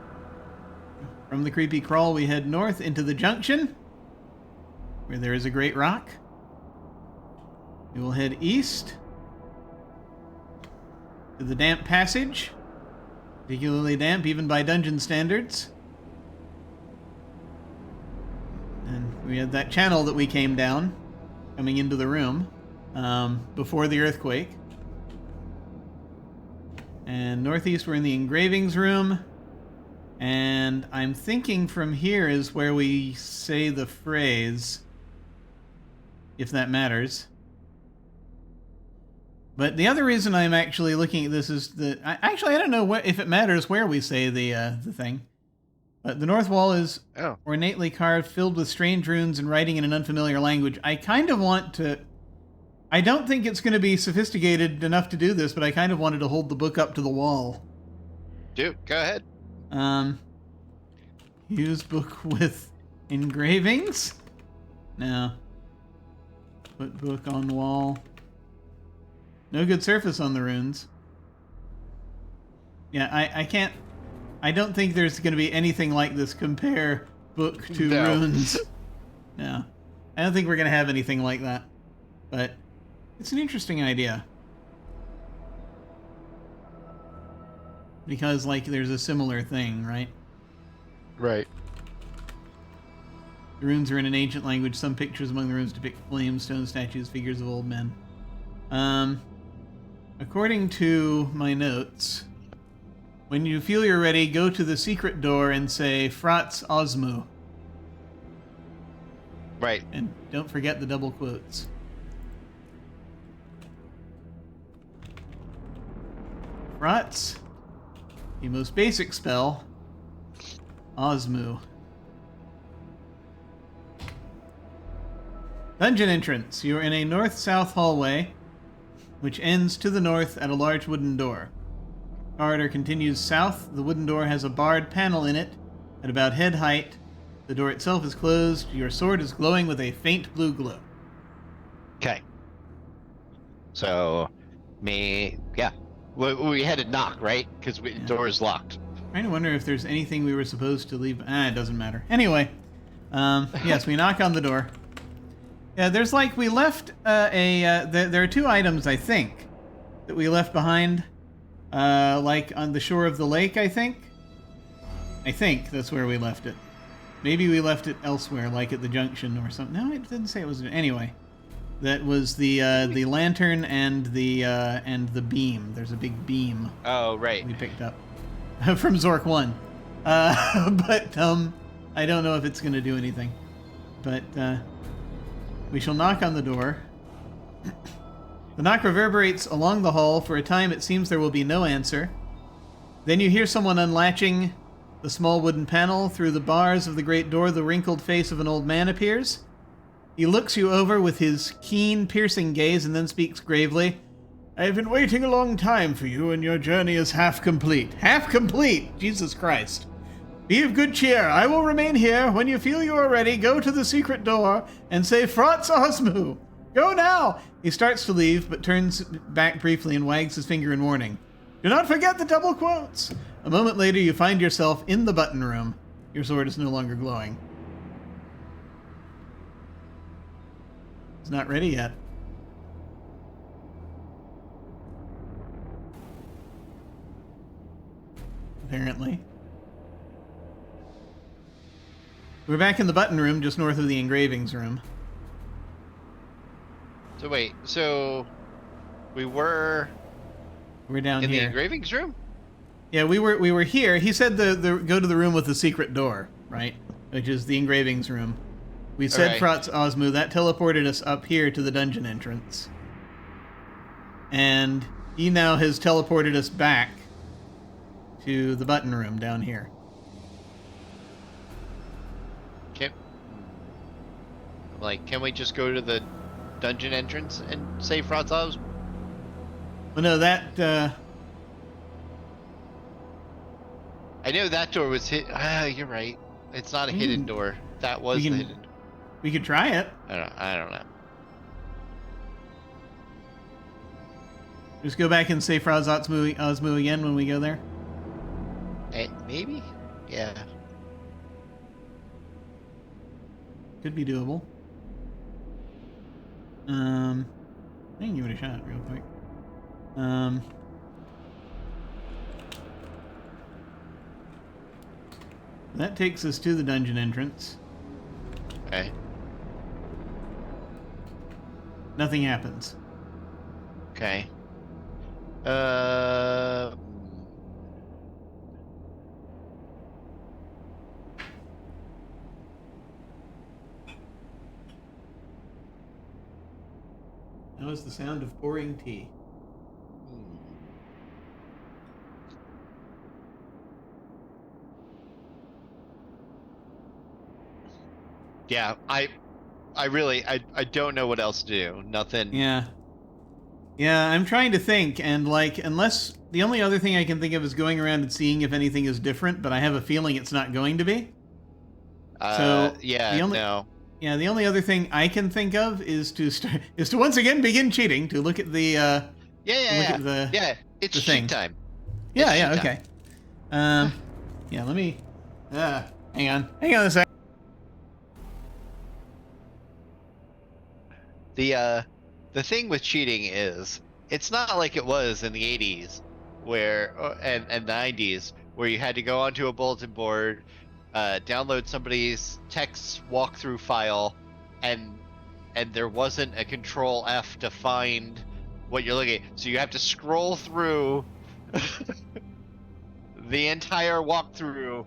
From the Creepy Crawl, we head north into the Junction, where there is a great rock. We will head east to the Damp Passage, particularly damp even by dungeon standards. And we had that channel that we came down, coming into the room before the earthquake. And northeast, we're in the engravings room. And I'm thinking from here is where we say the phrase, if that matters. But the other reason I'm actually looking at this is that I don't know if it matters where we say the thing. The north wall is Oh. ornately carved, filled with strange runes and writing in an unfamiliar language. I kind of want to... I don't think it's going to be sophisticated enough to do this, but I kind of wanted to hold the book up to the wall. Dude, go ahead. Use book with engravings? No. Put book on wall. No good surface on the runes. Yeah, I can't... I don't think there's going to be anything like this. Compare book to runes. No. I don't think we're going to have anything like that. But it's an interesting idea. Because, like, there's a similar thing, right? Right. The runes are in an ancient language. Some pictures among the runes depict flames, stone statues, figures of old men. According to my notes, when you feel you're ready, go to the secret door and say, Frats Osmu. Right. And don't forget the double quotes. Frats, the most basic spell, Osmu. Dungeon entrance. You are in a north-south hallway, which ends to the north at a large wooden door. Corridor continues south. The wooden door has a barred panel in it at about head height. The door itself is closed. Your sword is glowing with a faint blue glow. Okay. So, yeah. We had to knock, right? Because the door is locked. Trying to wonder if there's anything we were supposed to leave. It doesn't matter. Anyway, yes, we knock on the door. Yeah, there's like, we left there are two items, I think, that we left behind, like on the shore of the lake, I think. I think that's where we left it. Maybe we left it elsewhere, like at the junction or something. No, it didn't say it was. Anyway, that was the lantern and the beam. There's a big beam. Oh, right. We picked up from Zork 1. But I don't know if it's going to do anything. But we shall knock on the door. The knock reverberates along the hall. For a time, it seems there will be no answer. Then you hear someone unlatching the small wooden panel. Through the bars of the great door, the wrinkled face of an old man appears. He looks you over with his keen, piercing gaze and then speaks gravely. I have been waiting a long time for you, and your journey is half complete. Half complete! Jesus Christ. Be of good cheer. I will remain here. When you feel you are ready, go to the secret door and say, Frats Osmu. Go now! He starts to leave, but turns back briefly and wags his finger in warning. Do not forget the double quotes! A moment later, you find yourself in the button room. Your sword is no longer glowing. It's not ready yet. Apparently. We're back in the button room, just north of the engravings room. So wait, so we're down in here. the engravings room? Yeah, we were here. He said the go to the room with the secret door, right? Which is the engravings room. We said Frats Osmu. That teleported us up here to the dungeon entrance. And he now has teleported us back to the button room down here. Can we just go to the dungeon entrance and say Frats Osmu? Well, no, that, I know that door was hit. You're right. It's not a hidden door. That was the hidden door. We could try it. I don't know. Just go back and say Frats Osmu again when we go there. Maybe? Yeah. Could be doable. I can give it a shot real quick. That takes us to the dungeon entrance. Okay. Nothing happens. Okay. That was the sound of pouring tea. Yeah, I really, I don't know what else to do. Nothing. Yeah. Yeah, I'm trying to think, and like, unless the only other thing I can think of is going around and seeing if anything is different, but I have a feeling it's not going to be. So Yeah, the only no. yeah, the only other thing I can think of is to once again begin cheating, to look at the Yeah, look yeah, at the yeah. It's the cheat thing. time. Yeah, It's yeah, cheat time. okay. Yeah, let me hang on a sec. The thing with cheating is it's not like it was in the 80s where and 90s where you had to go onto a bulletin board, download somebody's text walkthrough file, and there wasn't a control F to find what you're looking at. So you have to scroll through the entire walkthrough,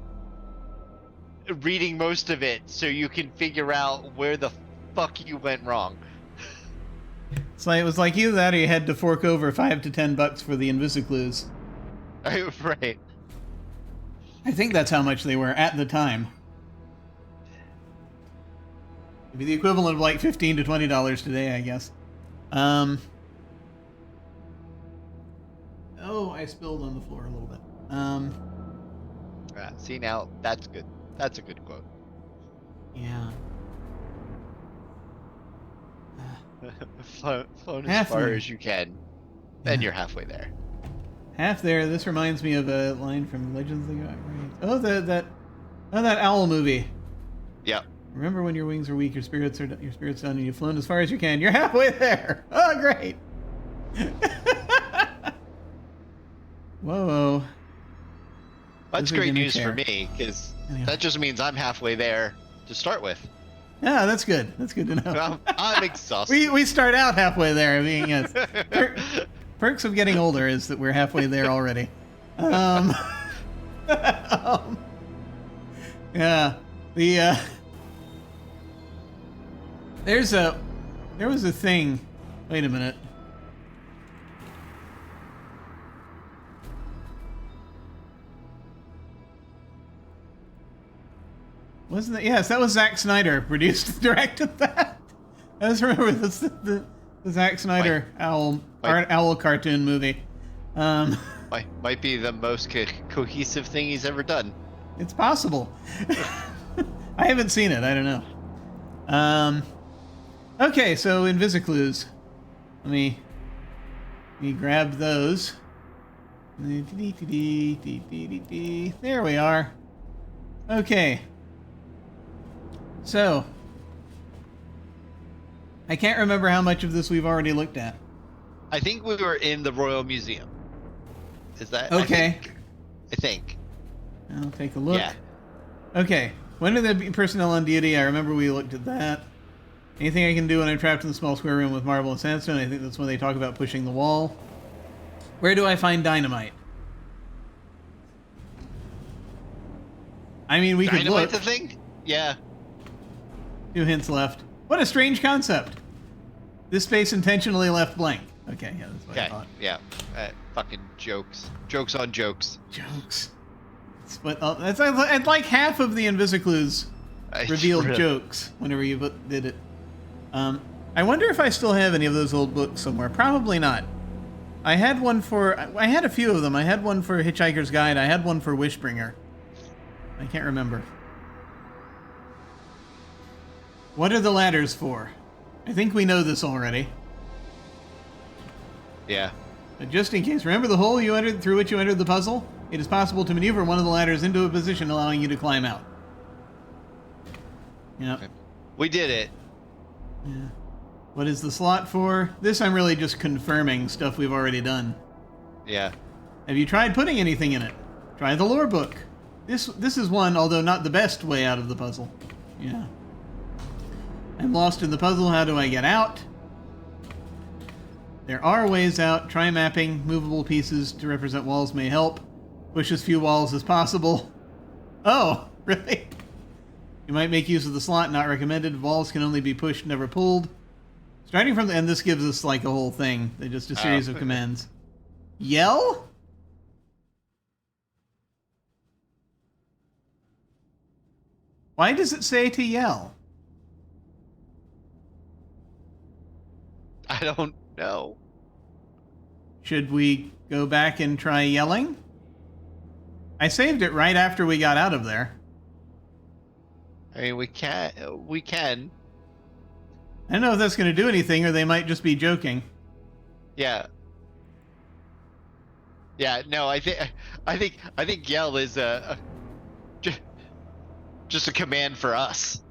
reading most of it so you can figure out where the fuck you went wrong. So it was like either that or you had to fork over $5 to $10 for the Invisiclues. Right. I think that's how much they were at the time. It'd be the equivalent of like $15 to $20 today, I guess. Oh, I spilled on the floor a little bit. See, now that's good. That's a good quote. Yeah. Flown as far Halfway. as you can, and you're halfway there. Half there. This reminds me of a line from Legends of the God. Oh, that owl movie. Yep. Remember when your wings are weak, your spirits done, and you've flown as far as you can. You're halfway there. Oh, great. Whoa. That's Those are great gonna news care. for me, because Anyway. that just means I'm halfway there to start with. Yeah, that's good. That's good to know. I'm exhausted. we start out halfway there. I mean, yes. Perks of getting older is that we're halfway there already. Yeah. The there was a thing. Wait a minute. Wasn't it? Yes, that was Zack Snyder produced, directed that. I just remember this the Zack Snyder owl cartoon movie. Might be the most cohesive thing he's ever done. It's possible. I haven't seen it. I don't know. Okay, so Invisiclues. Let me grab those. There we are. Okay. So, I can't remember how much of this we've already looked at. I think we were in the Royal Museum. Is that okay? I think. I'll take a look. Yeah. Okay. When are the personnel on duty? I remember we looked at that. Anything I can do when I'm trapped in the small square room with marble and sandstone? I think that's when they talk about pushing the wall. Where do I find dynamite? I mean, we could look. Dynamite the thing? Yeah. 2 hints left. What a strange concept. This space intentionally left blank. Okay, yeah, that's what I thought. Yeah. Fucking jokes. Jokes on jokes. Jokes. That's like half of the Invisiclues revealed jokes whenever you did it. I wonder if I still have any of those old books somewhere. Probably not. I had a few of them. I had one for Hitchhiker's Guide. I had one for Wishbringer. I can't remember. What are the ladders for? I think we know this already. Yeah. But just in case, remember the hole through which you entered the puzzle? It is possible to maneuver one of the ladders into a position allowing you to climb out. Yep. We did it. Yeah. What is the slot for? This I'm really just confirming stuff we've already done. Yeah. Have you tried putting anything in it? Try the lore book. This is one, although not the best way out of the puzzle. Yeah. I'm lost in the puzzle. How do I get out? There are ways out. Try mapping. Movable pieces to represent walls may help. Push as few walls as possible. Oh, really? You might make use of the slot. Not recommended. Walls can only be pushed, never pulled. Starting from the end, this gives us like a whole thing. They're just a series of commands. Yell? Why does it say to yell? don't know. Should we go back and try yelling? I saved it right after we got out of there. I mean, we can. I don't know if that's going to do anything, or they might just be joking. Yeah. Yeah. No, I think yell is just a command for us.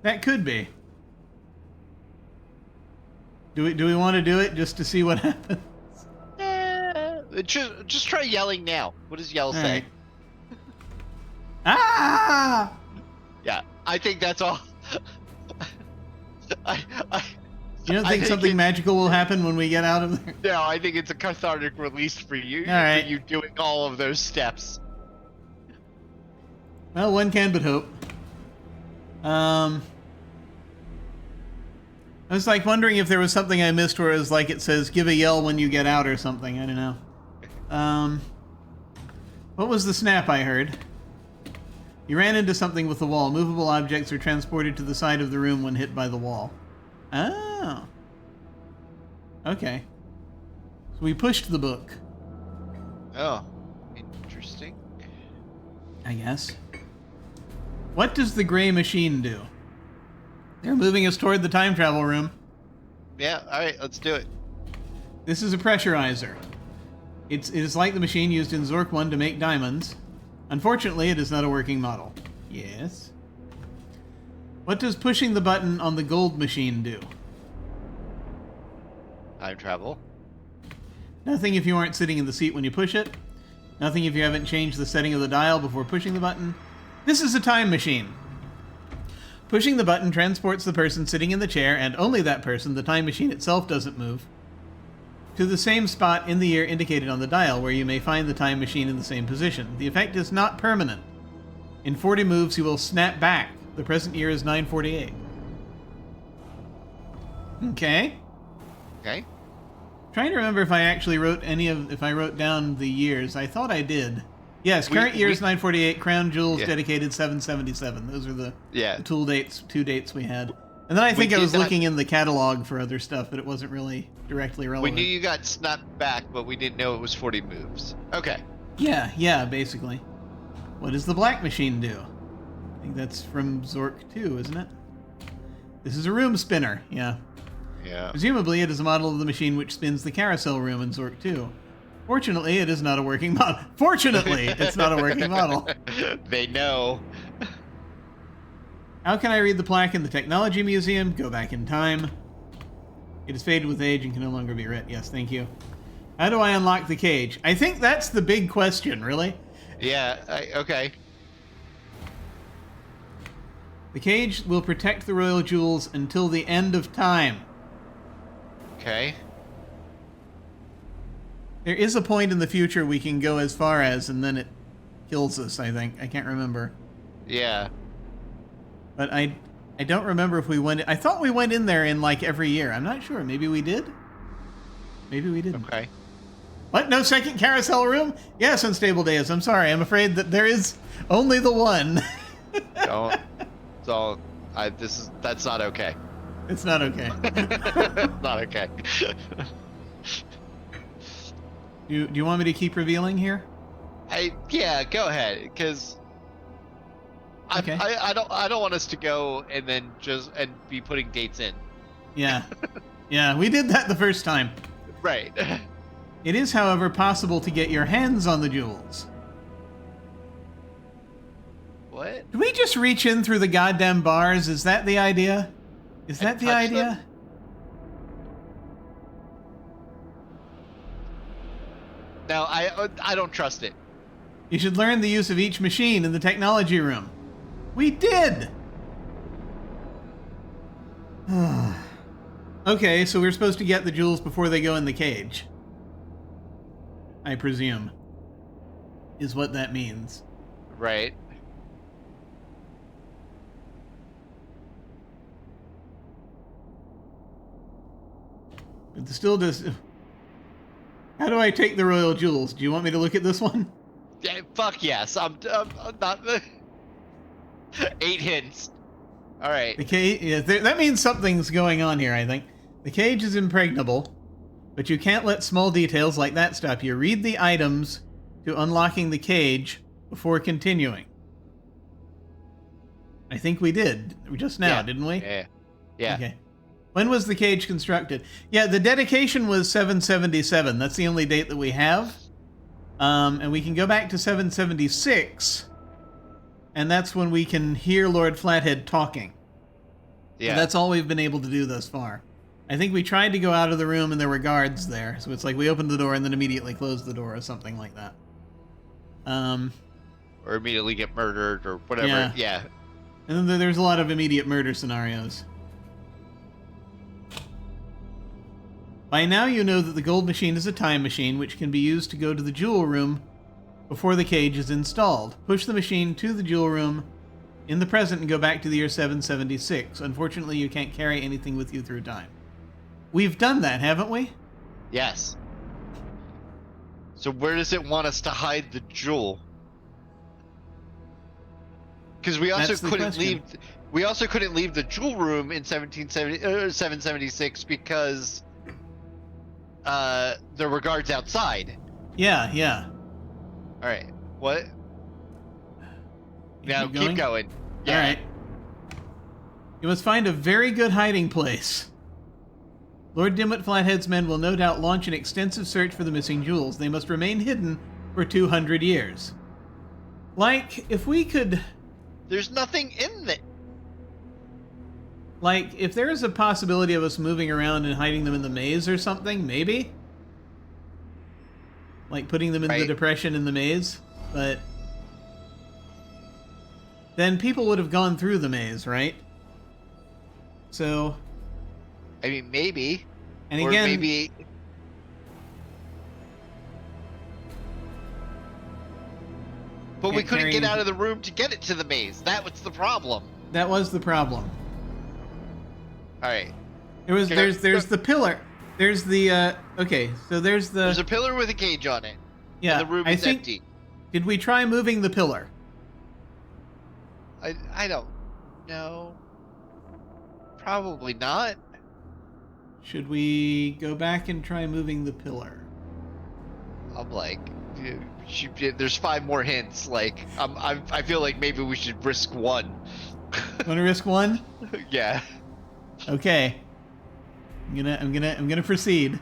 That could be. Do we want to do it just to see what happens? Just try yelling now. What does yell All say? right. Ah! Yeah, I think that's all. You don't think something magical will happen when we get out of there? No, I think it's a cathartic release for you. All right. For you doing all of those steps. Well, one can but hope. I was like wondering if there was something I missed where it was like it says give a yell when you get out or something. I don't know. What was the snap I heard? You ran into something with the wall. Movable objects are transported to the side of the room when hit by the wall. Oh. Okay. So we pushed the book. Oh, interesting. I guess. What does the gray machine do? They're moving us toward the time travel room. Yeah, alright, let's do it. This is a pressurizer. It is like the machine used in Zork 1 to make diamonds. Unfortunately, it is not a working model. Yes. What does pushing the button on the gold machine do? Time travel. Nothing if you aren't sitting in the seat when you push it. Nothing if you haven't changed the setting of the dial before pushing the button. This is a time machine. Pushing the button transports the person sitting in the chair, and only that person, the time machine itself doesn't move, to the same spot in the year indicated on the dial, where you may find the time machine in the same position. The effect is not permanent. In 40 moves, you will snap back. The present year is 948. Okay. Okay. Trying to remember if I actually wrote if I wrote down the years. I thought I did. Yes, current year is 948, crown jewels dedicated 777. Those are the two dates we had. And then I think I was looking in the catalog for other stuff, but it wasn't really directly relevant. We knew you got snapped back, but we didn't know it was 40 moves. Okay. Yeah, basically. What does the black machine do? I think that's from Zork 2, isn't it? This is a room spinner, yeah. Yeah. Presumably, it is a model of the machine which spins the carousel room in Zork 2. Fortunately, it is not a working model. Fortunately, it's not a working model. They know. How can I read the plaque in the Technology Museum? Go back in time. It is faded with age and can no longer be read. Yes, thank you. How do I unlock the cage? I think that's the big question, really. Yeah, okay. The cage will protect the royal jewels until the end of time. Okay. There is a point in the future we can go as far as, and then it kills us, I think. I can't remember. Yeah. But I don't remember if we went... I thought we went in there in, like, every year. I'm not sure. Maybe we did? Maybe we didn't. Okay. What? No second carousel room? Yes, Unstable Days. I'm sorry. I'm afraid that there is only the one. Don't. So, that's not okay. It's not okay. Not okay. Do you want me to keep revealing here? Yeah, go ahead, because Okay. I don't want us to go and then and be putting dates in. Yeah. Yeah, we did that the first time. Right. It is, however, possible to get your hands on the jewels. What? Do we just reach in through the goddamn bars? Is that the idea? Is that the idea? Them? No, I don't trust it. You should learn the use of each machine in the technology room. We did! Okay, so we're supposed to get the jewels before they go in the cage. I presume. Is what that means. Right. But still does... How do I take the royal jewels? Do you want me to look at this one? Yeah, fuck yes. I'm not... 8 hints. All right. The cage. Yeah, that means something's going on here. I think the cage is impregnable, but you can't let small details like that stop you. Read the items to unlocking the cage before continuing. I think we did just now, didn't we? Yeah. Yeah. Okay. When was the cage constructed? Yeah, the dedication was 777. That's the only date that we have. And we can go back to 776, and that's when we can hear Lord Flathead talking. Yeah. So that's all we've been able to do thus far. I think we tried to go out of the room and there were guards there, so it's like we opened the door and then immediately closed the door or something like that. Or immediately get murdered or whatever. Yeah. And then there's a lot of immediate murder scenarios. By now you know that the gold machine is a time machine which can be used to go to the jewel room before the cage is installed. Push the machine to the jewel room in the present and go back to the year 776. Unfortunately, you can't carry anything with you through time. We've done that, haven't we? Yes. So where does it want us to hide the jewel? Because we also couldn't leave. We also couldn't leave the jewel room in 776 because there were guards outside. Yeah. All right. What? Now keep going. Yeah. All right. You must find a very good hiding place. Lord Dimwit Flathead's men will no doubt launch an extensive search for the missing jewels. They must remain hidden for 200 years. Like, if we could... There's nothing in it. Like, if there is a possibility of us moving around and hiding them in the maze or something, maybe? Like, putting them in the depression in the maze? But... then people would have gone through the maze, right? So... I mean, maybe. And or again... maybe... But we couldn't get out of the room to get it to the maze. That was the problem. That was the problem. All right. There's the pillar. There's the okay. So there's a pillar with a cage on it. Yeah. And the room is empty. Did we try moving the pillar? I don't know. Probably not. Should we go back and try moving the pillar? I'm like, there's 5 more hints. Like, I feel like maybe we should risk one. Want to risk one? Yeah. Okay. I'm gonna proceed.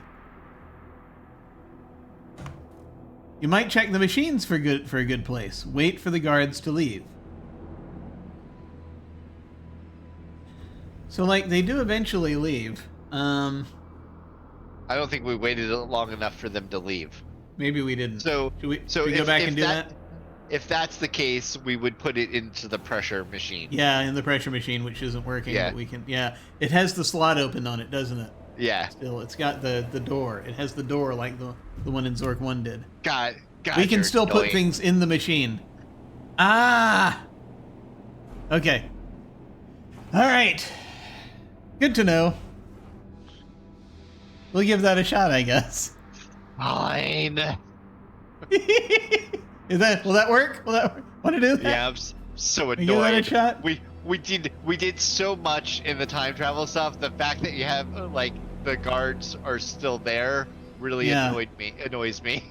You might check the machines for a good place. Wait for the guards to leave. So, like, they do eventually leave. I don't think we waited long enough for them to leave. Maybe we didn't. So should we go back and do that? If that's the case, we would put it into the pressure machine. Yeah, in the pressure machine, which isn't working. Yeah. But we can. Yeah, it has the slot open on it, doesn't it? Yeah. Still, it's got the door. It has the door like the one in Zork 1 did. God, we can still put things in the machine. Ah. Okay. All right. Good to know. We'll give that a shot, I guess. Fine. Will that work? Will that work? Want to do that? Yeah, I'm so annoyed. Give that a shot? We did so much in the time travel stuff. The fact that you have like the guards are still there really annoys me.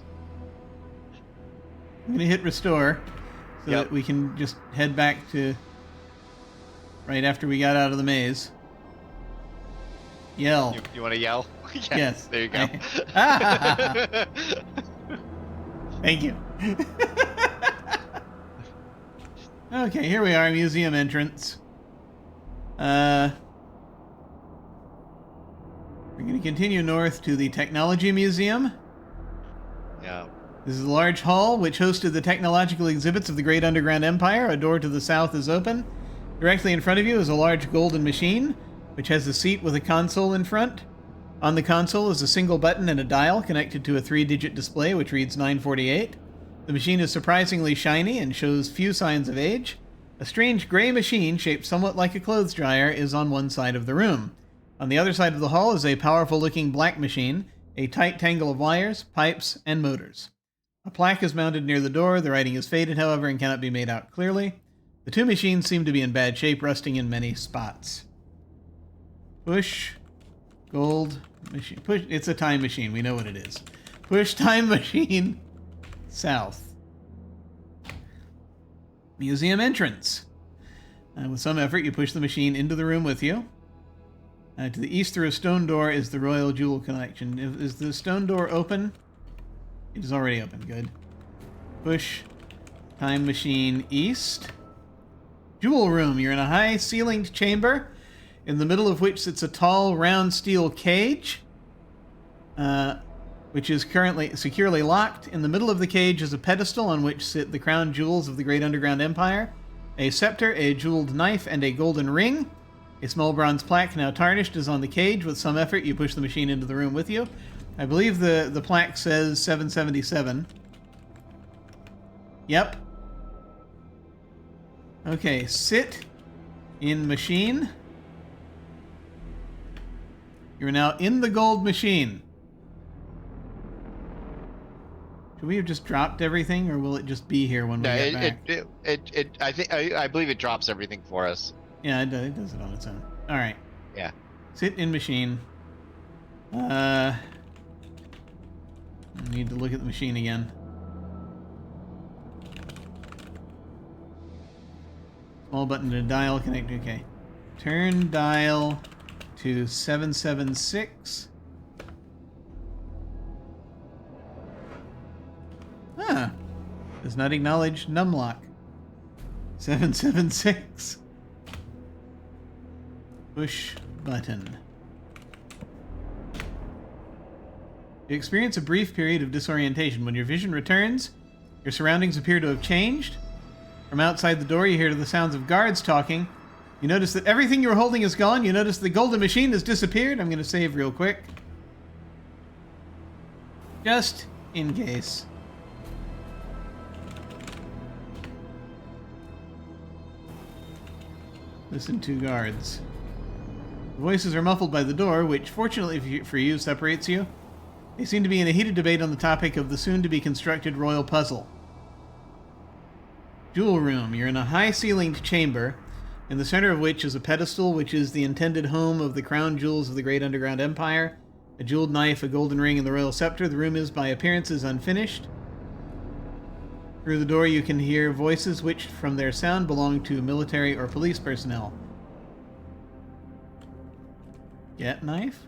I'm gonna hit restore so that we can just head back to right after we got out of the maze. Yell. You want to yell? Yes. There you go. Thank you. Okay, here we are, museum entrance. We're going to continue north to the Technology Museum. Yeah. This is a large hall which hosted the technological exhibits of the Great Underground Empire. A door to the south is open. Directly in front of you is a large golden machine, which has a seat with a console in front. On the console is a single button and a dial connected to a 3-digit display which reads 948. The machine is surprisingly shiny and shows few signs of age. A strange gray machine shaped somewhat like a clothes dryer is on one side of the room. On the other side of the hall is a powerful-looking black machine, a tight tangle of wires, pipes, and motors. A plaque is mounted near the door. The writing is faded, however, and cannot be made out clearly. The two machines seem to be in bad shape, rusting in many spots. Push gold machine. Push. It's a time machine. We know what it is. Push time machine south. Museum entrance. With some effort, you push the machine into the room with you. To the east through a stone door is the Royal Jewel Collection. Is the stone door open? It is already open. Good. Push time machine east. Jewel room. You're in a high-ceilinged chamber, in the middle of which sits a tall, round steel cage, which is currently securely locked. In the middle of the cage is a pedestal on which sit the crown jewels of the Great Underground Empire, a scepter, a jeweled knife, and a golden ring. A small bronze plaque, now tarnished, is on the cage. With some effort, you push the machine into the room with you. I believe the plaque says 777. Yep. Okay, sit in machine. You're now in the gold machine. Should we have just dropped everything, or will it just be here when we get back? I believe it drops everything for us. Yeah, it does it on its own. All right. Yeah. Sit in machine. I need to look at the machine again. Small button to dial connect. Okay. Turn dial to 776. Does not acknowledge numlock. 776. Push button. You experience a brief period of disorientation. When your vision returns, your surroundings appear to have changed. From outside the door, you hear the sounds of guards talking. You notice that everything you were holding is gone. You notice the golden machine has disappeared. I'm going to save real quick. Just in case. Listen to guards. The voices are muffled by the door, which, fortunately for you, separates you. They seem to be in a heated debate on the topic of the soon-to-be-constructed royal puzzle. Jewel room. You're in a high-ceilinged chamber, in the center of which is a pedestal, which is the intended home of the crown jewels of the Great Underground Empire, a jeweled knife, a golden ring, and the royal scepter. The room is, by appearances, unfinished. Through the door you can hear voices which, from their sound, belong to military or police personnel. Get knife?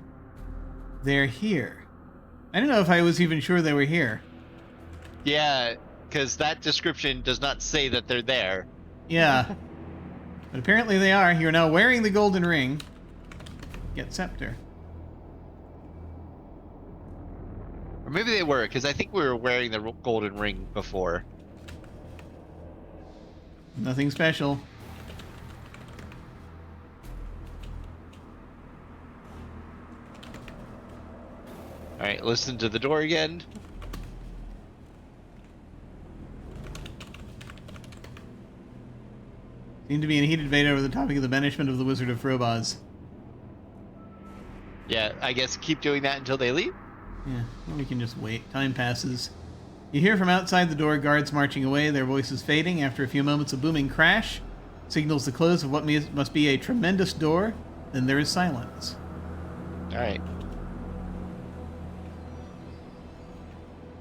They're here. I don't know if I was even sure they were here. Yeah, because that description does not say that they're there. Yeah. But apparently they are. You're now wearing the golden ring. Get scepter. Or maybe they were, because I think we were wearing the golden ring before. Nothing special. Alright, listen to the door again. Seem to be in a heated debate over the topic of the banishment of the Wizard of Frobaz. Yeah, I guess keep doing that until they leave. Yeah, or we can just wait. Time passes. You hear from outside the door guards marching away, their voices fading. After a few moments, a booming crash signals the close of what must be a tremendous door. Then there is silence. Alright.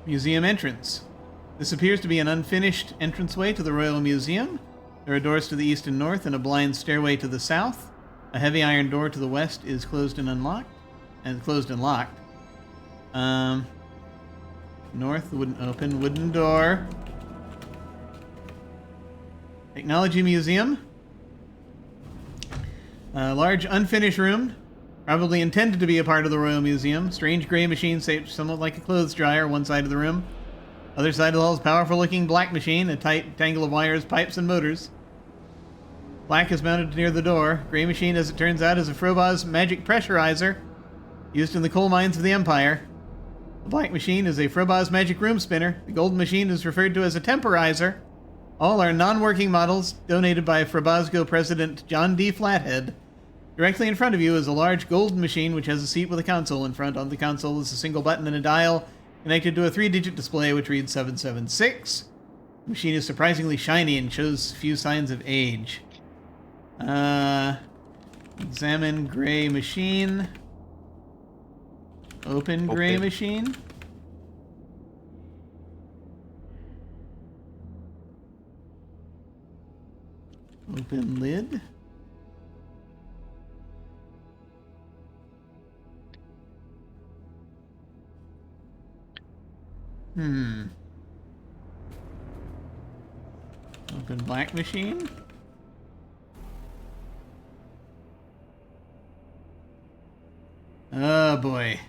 Museum entrance. This appears to be an unfinished entranceway to the Royal Museum. There are doors to the east and north, and a blind stairway to the south. A heavy iron door to the west is closed and unlocked. And closed and locked. North, wooden open, wooden door. Technology Museum. A large unfinished room, probably intended to be a part of the Royal Museum. Strange gray machine shaped somewhat like a clothes dryer, one side of the room. Other side of the hall is a powerful looking black machine, a tight tangle of wires, pipes, and motors. Black is mounted near the door. Gray machine, as it turns out, is a Frobaz magic pressurizer used in the coal mines of the Empire. The black machine is a Frobaz magic room spinner. The golden machine is referred to as a temporizer. All are non-working models donated by Frobazgo President John D. Flathead. Directly in front of you is a large golden machine which has a seat with a console in front. On the console is a single button and a dial connected to a 3-digit display which reads 776. The machine is surprisingly shiny and shows few signs of age. Examine gray machine. Open gray machine. Open lid. Open black machine. Oh boy.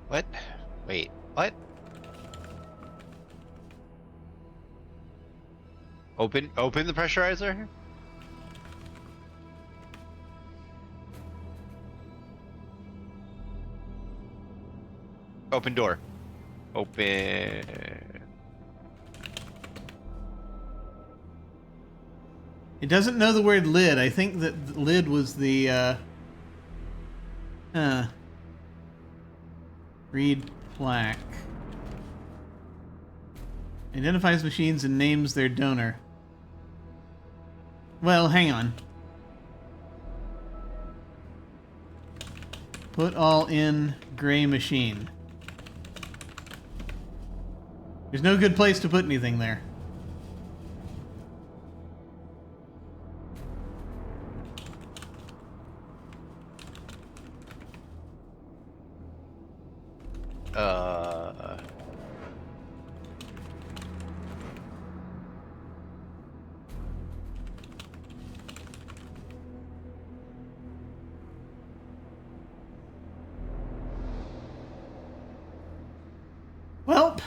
What? Wait, what? Open the pressurizer? Open door. Open. It doesn't know the word lid. I think that the lid was the, read plaque. Identifies machines and names their donor. Well, hang on. Put all in gray machine. There's no good place to put anything there. Welp.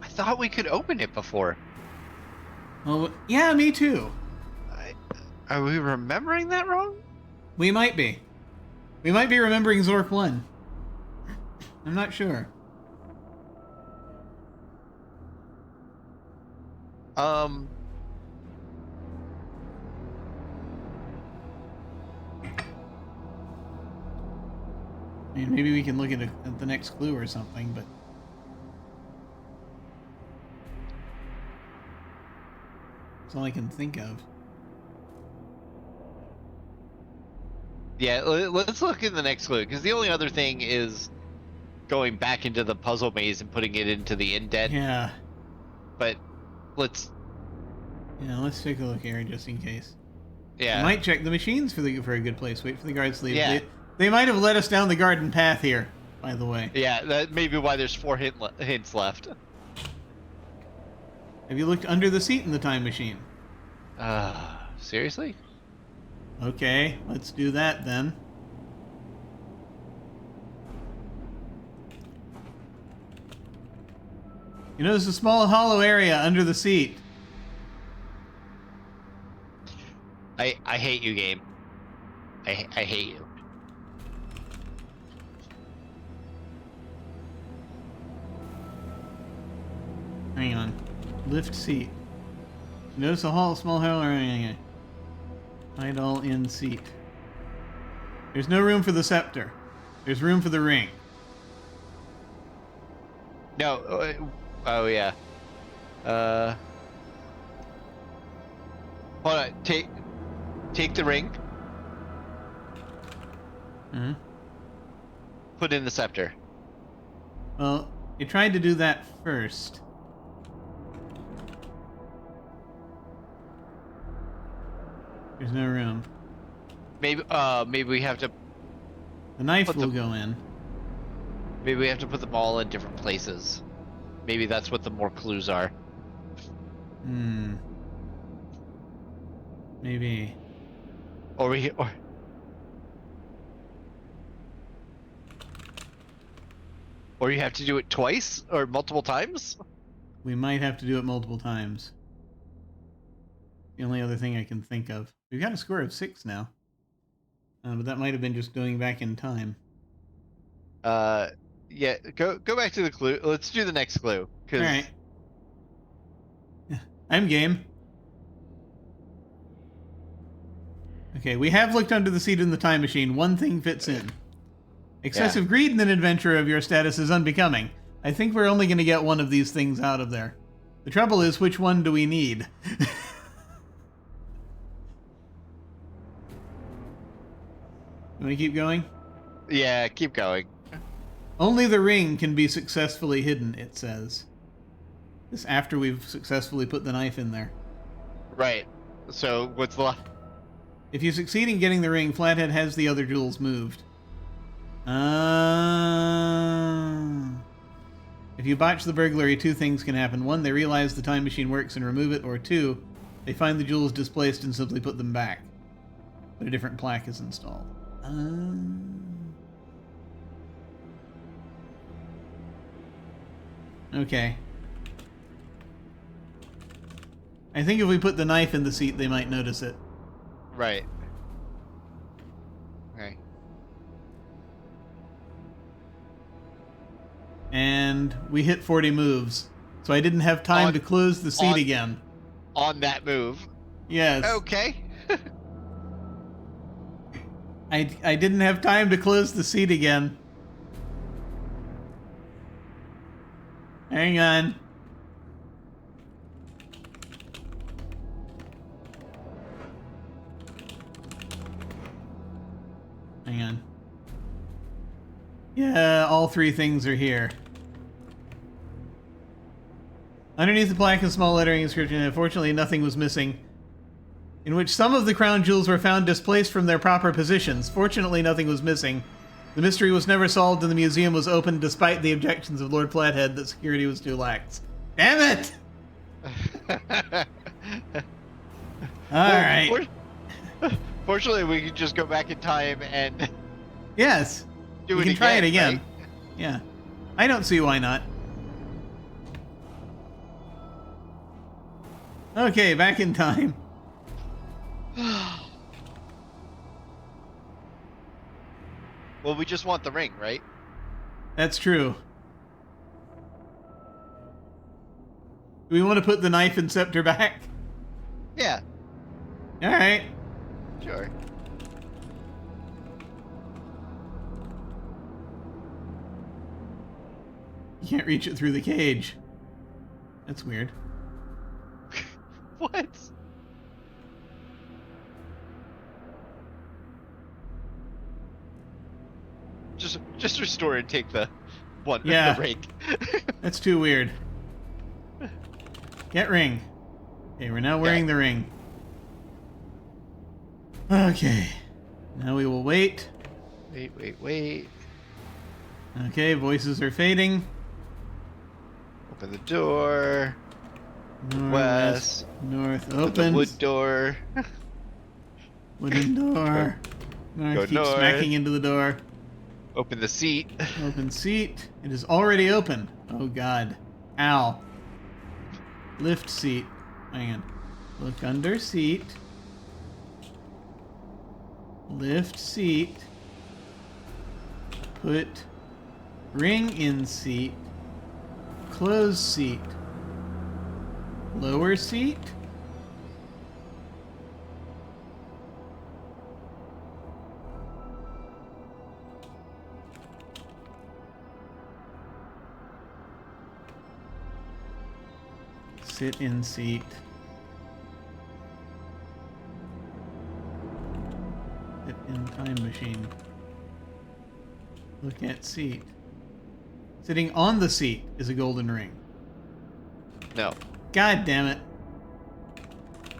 I thought we could open it before. Well, yeah, me too. Are we remembering that wrong? We might be. We might be remembering Zork 1. I'm not sure. I mean, maybe we can look at the next clue or something, but... That's all I can think of. Yeah, let's look in the next clue, because the only other thing is going back into the puzzle maze and putting it into the indent. Yeah. But let's... Yeah, let's take a look here just in case. Yeah. I might check the machines for a good place. Wait for the guards to leave. Yeah. They might have led us down the garden path here, by the way. Yeah, that may be why there's 4 hints left. Have you looked under the seat in the time machine? Seriously? Okay, let's do that then. You notice a small hollow area under the seat. I hate you, game. I hate you. Hang on. Lift seat. Notice a small hollow area. Hide all in seat. There's no room for the scepter. There's room for the ring. No. Oh yeah. Hold on. Take the ring. Mm-hmm. Put in the scepter. Well, you tried to do that first. There's no room. Maybe we have to. The knife will go in. Maybe we have to put them all in different places. Maybe that's what the more clues are. Hmm. Maybe. Or you have to do it twice or multiple times? We might have to do it multiple times. The only other thing I can think of. We've got a score of 6 now. But that might have been just going back in time. Yeah, go back to the clue. Let's do the next clue. All right. I'm game. Okay, we have looked under the seat in the time machine. One thing fits in. Excessive greed in an adventure of your status is unbecoming. I think we're only going to get one of these things out of there. The trouble is, which one do we need? You want to keep going? Yeah, keep going. Only the ring can be successfully hidden, it says. This after we've successfully put the knife in there. Right. So, what's the... If you succeed in getting the ring, Flathead has the other jewels moved. If you botch the burglary, two things can happen. One, they realize the time machine works and remove it, or two, they find the jewels displaced and simply put them back. But a different plaque is installed. Okay. I think if we put the knife in the seat, they might notice it. Right. Okay. And we hit 40 moves, so I didn't have time to close the seat again. On that move. Yes. Okay. I didn't have time to close the seat again. Hang on. Hang on. Yeah, all three things are here. Underneath the plaque, a small lettering inscription. Unfortunately, nothing was missing. In which some of the crown jewels were found displaced from their proper positions. Fortunately, nothing was missing. The mystery was never solved and the museum was opened despite the objections of Lord Flathead that security was too lax. Damn it! Alright. Fortunately, we could just go back in time and... Yes. Do we it can try it again. Right? Yeah. I don't see why not. Okay, back in time. Well, we just want the ring, right? That's true. Do we want to put the knife and scepter back? Yeah. Alright. Sure. You can't reach it through the cage. That's weird. What? Just restore and take the one. Yeah. The ring. That's too weird. Get ring. Okay, we're now wearing the ring. Okay. Now we will wait. Wait. Okay, voices are fading. Open the door. West. North Open opens. the wood door. Wooden door. North Go keeps north. smacking into the door. Open the seat. Open seat. It is already open. Oh god. Ow. Lift seat. Hang on. Look under seat. Lift seat. Put ring in seat. Close seat. Lower seat. Sit in seat. Sit in time machine. Look at seat. Sitting on the seat is a golden ring. No. God damn it.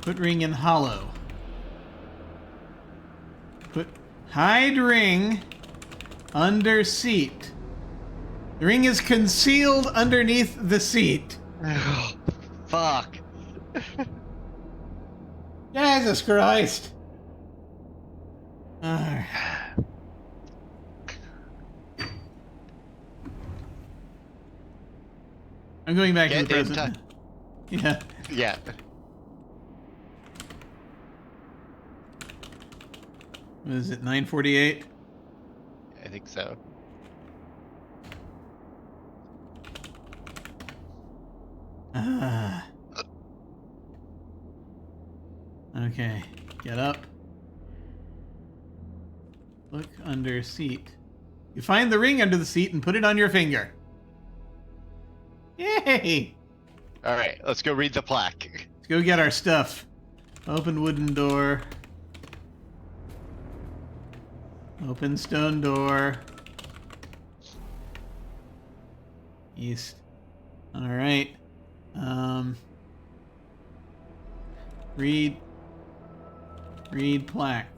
Put ring in hollow. Put hide ring under seat. The ring is concealed underneath the seat. Fuck. Jesus Christ. Alright. I'm going back to the present. Yeah. Yeah. What is it, 9:48? I think so. Okay, get up. Look under seat. You find the ring under the seat and put it on your finger. Yay! All right, let's go read the plaque. Let's go get our stuff. Open wooden door. Open stone door. East. All right. Read plaque.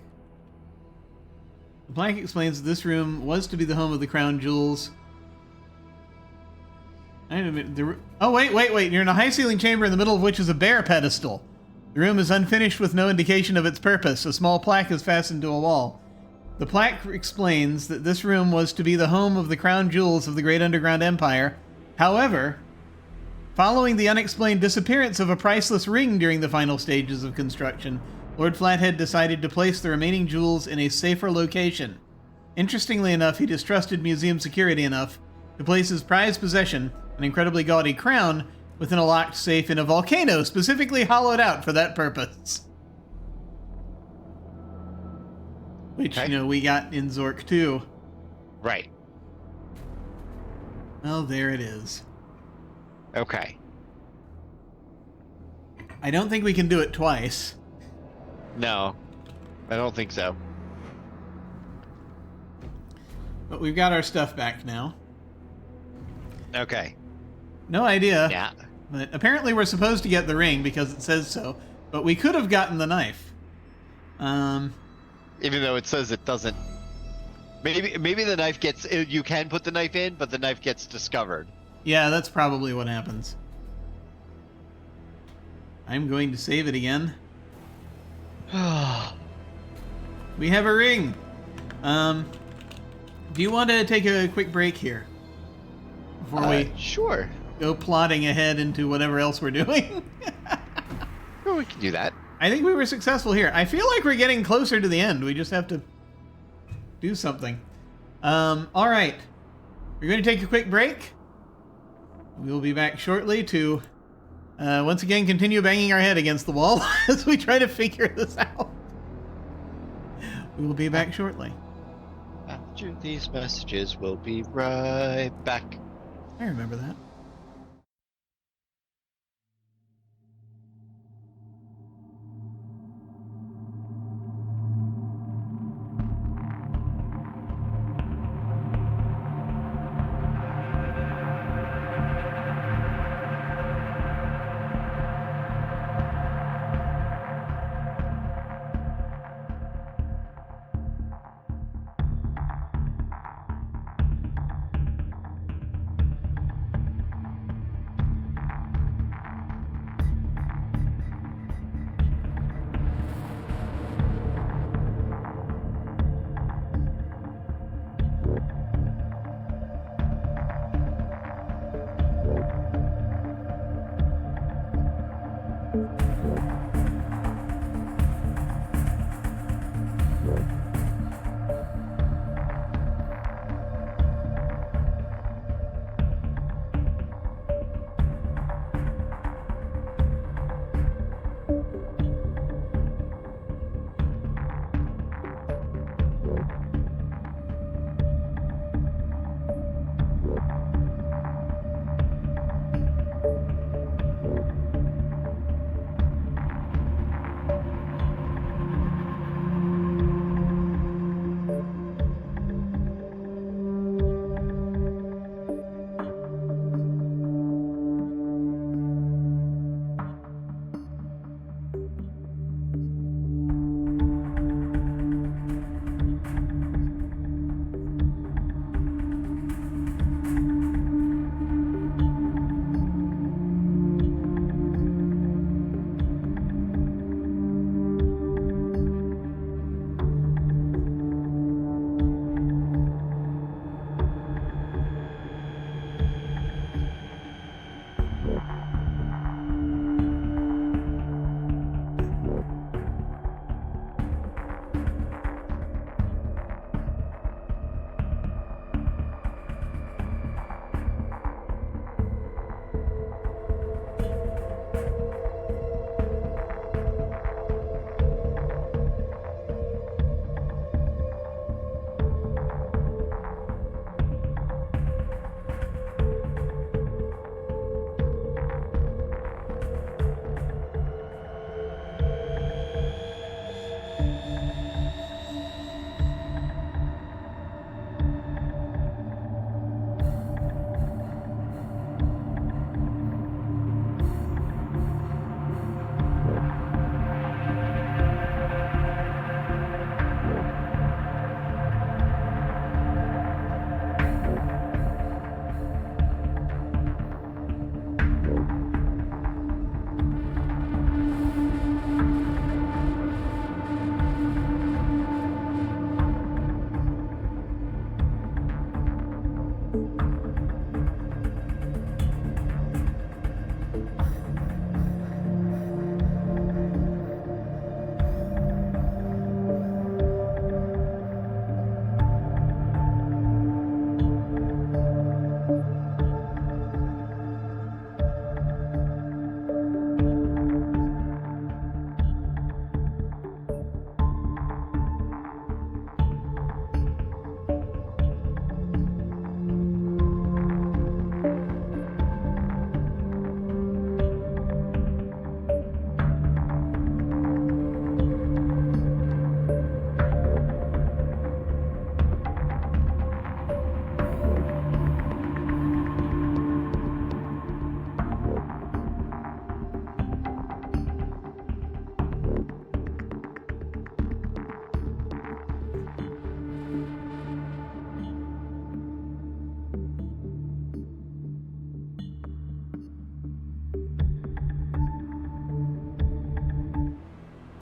The plaque explains that this room was to be the home of the crown jewels. Oh, wait. You're in a high-ceiling chamber in the middle of which is a bear pedestal. The room is unfinished with no indication of its purpose. A small plaque is fastened to a wall. The plaque explains that this room was to be the home of the crown jewels of the Great Underground Empire. However, following the unexplained disappearance of a priceless ring during the final stages of construction, Lord Flathead decided to place the remaining jewels in a safer location. Interestingly enough, he distrusted museum security enough to place his prized possession, an incredibly gaudy crown, within a locked safe in a volcano specifically hollowed out for that purpose. Which, Okay. we got in Zork too. Right. Well, there it is. Okay. I don't think we can do it twice. No, I don't think so. But we've got our stuff back now. Okay. No idea. Yeah. But apparently we're supposed to get the ring because it says so. But we could have gotten the knife. Even though it says it doesn't. Maybe the knife gets. You can put the knife in, but the knife gets discovered. Yeah, that's probably what happens. I'm going to save it again. We have a ring. Do you want to take a quick break here before we Sure. go plodding ahead into whatever else we're doing? Well, we can do that. I think we were successful here. I feel like we're getting closer to the end. We just have to do something. All right. We're going to take a quick break. We'll be back shortly to once again continue banging our head against the wall as we try to figure this out. We will be back shortly. After these messages, we'll be right back. I remember that.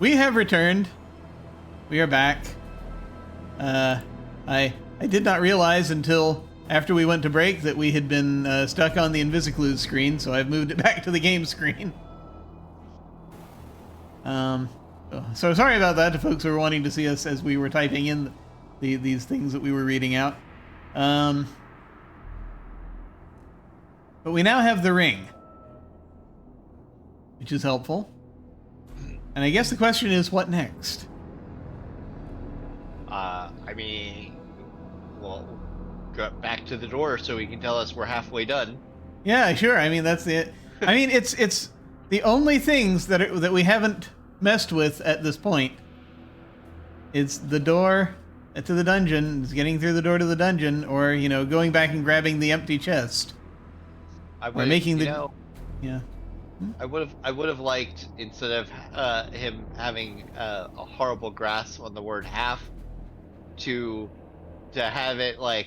We have returned. We are back. I did not realize until after we went to break that we had been stuck on the Invisiclude screen, so I've moved it back to the game screen. So sorry about that to folks who were wanting to see us as we were typing in these things that we were reading out. But we now have the ring, which is helpful. And I guess the question is, what next? I mean, well, go back to the door so he can tell us we're halfway done. Yeah, sure. I mean, that's it. I mean, it's the only things that we haven't messed with at this point. It's the door to the dungeon, it's getting through the door to the dungeon, or going back and grabbing the empty chest, or making the yeah. I would have liked, instead of him having a horrible grasp on the word half, to have it like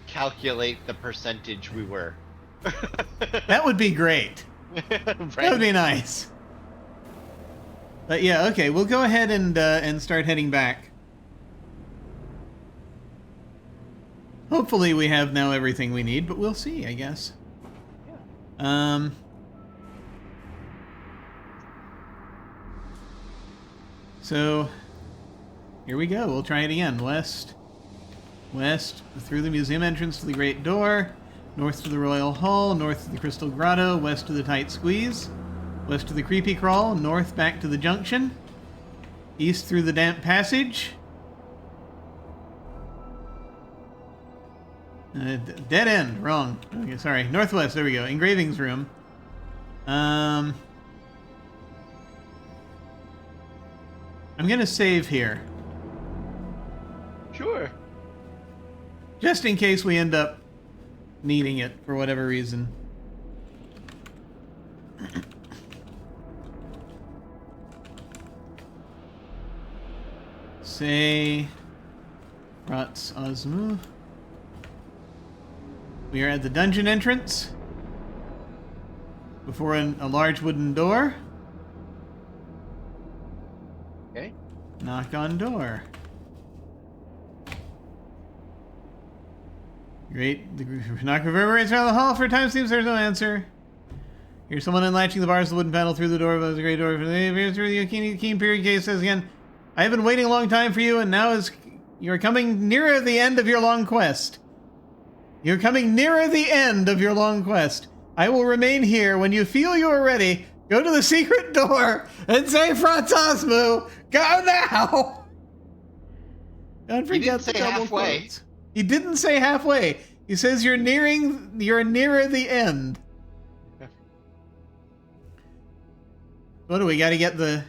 calculate the percentage we were. That would be great. Right? That would be nice. But yeah, okay, we'll go ahead and start heading back. Hopefully we have now everything we need, but we'll see, I guess. Yeah. So here we go. We'll try it again. West, through the museum entrance to the Great Door, north to the Royal Hall, north to the Crystal Grotto, west to the Tight Squeeze, west to the Creepy Crawl, north back to the Junction, east through the Damp Passage, dead end, wrong. Okay, sorry, northwest, there we go, Engravings Room. I'm gonna save here. Sure. Just in case we end up needing it for whatever reason. Say Rats Osmu. We are at the dungeon entrance. Before a large wooden door. Okay. Knock on door. Great. The knock reverberates around the hall. For a time seems there's no answer. Here's someone unlatching the bars of the wooden panel through the door. There's a great door. Through the keen period case says again, I have been waiting a long time for you, and now you're coming nearer the end of your long quest. You're coming nearer the end of your long quest. I will remain here. When you feel you are ready, go to the secret door and say, Franz Osmu, go now! Don't forget the double quotes. He didn't say halfway. He says you're nearer the end. What do we got to get the...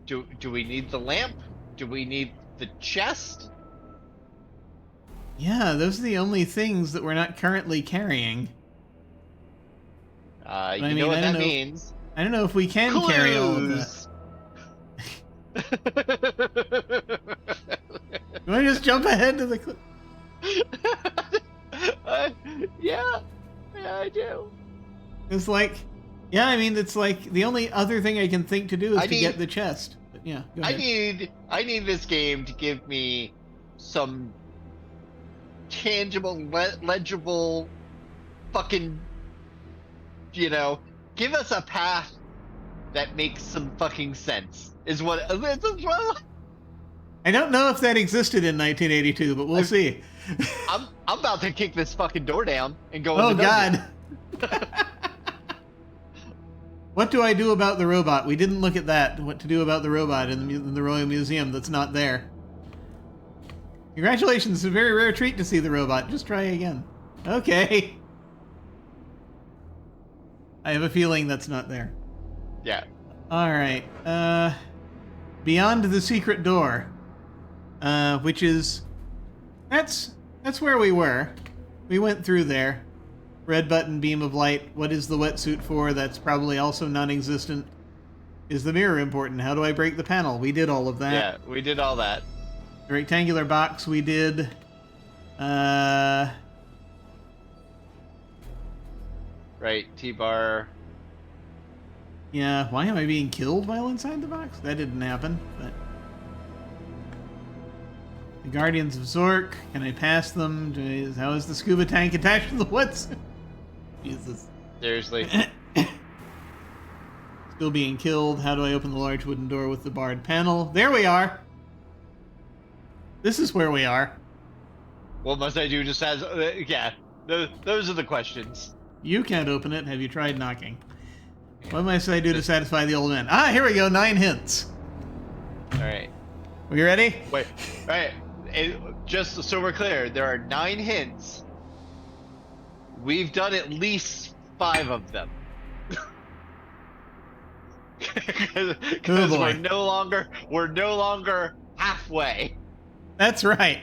Do we need the lamp? Do we need the chest? Yeah, those are the only things that we're not currently carrying. You know what that means. I don't know if we can carry all of that. You want to just jump ahead to the... Yeah, I do. It's like... Yeah, I mean, it's like the only other thing I can think to do is to get the chest. But yeah, go ahead. I need this game to give me some tangible, legible, fucking, give us a path that makes some fucking sense. Is what I don't know if that existed in 1982, but we'll see. I'm about to kick this fucking door down and go. Oh God. What do I do about the robot? We didn't look at that. What to do about the robot in the Royal Museum that's not there. Congratulations, it's a very rare treat to see the robot. Just try again. Okay. I have a feeling that's not there. Yeah. Alright. Beyond the secret door. Which is... That's where we were. We went through there. Red button, beam of light. What is the wetsuit for? That's probably also non-existent. Is the mirror important? How do I break the panel? We did all of that. Yeah, we did all that. The rectangular box we did. Right, T-bar. Yeah, why am I being killed while inside the box? That didn't happen, but... The Guardians of Zork, can I pass them? How is the scuba tank attached to the woods? Jesus. Seriously. Still being killed. How do I open the large wooden door with the barred panel? There we are! This is where we are. What must I do to satisfy... yeah, those are the questions. You can't open it. Have you tried knocking? What must I do to satisfy the old man? Ah, here we go. 9 hints. Alright. We ready? Wait, alright. Just so we're clear, there are 9 hints. We've done at least 5 of them. Because Oh, we're no longer halfway. That's right.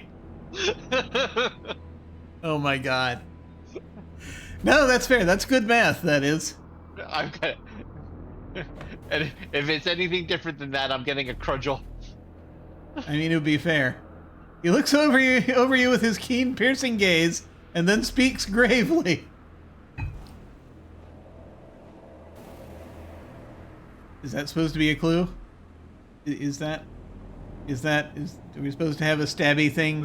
Oh my god. No, that's fair. That's good math, that is. I'm gonna... And if it's anything different than that, I'm getting a crudgel. I mean, it would be fair. He looks over you with his keen, piercing gaze, and then speaks gravely. Is that supposed to be a clue? Are we supposed to have a stabby thing?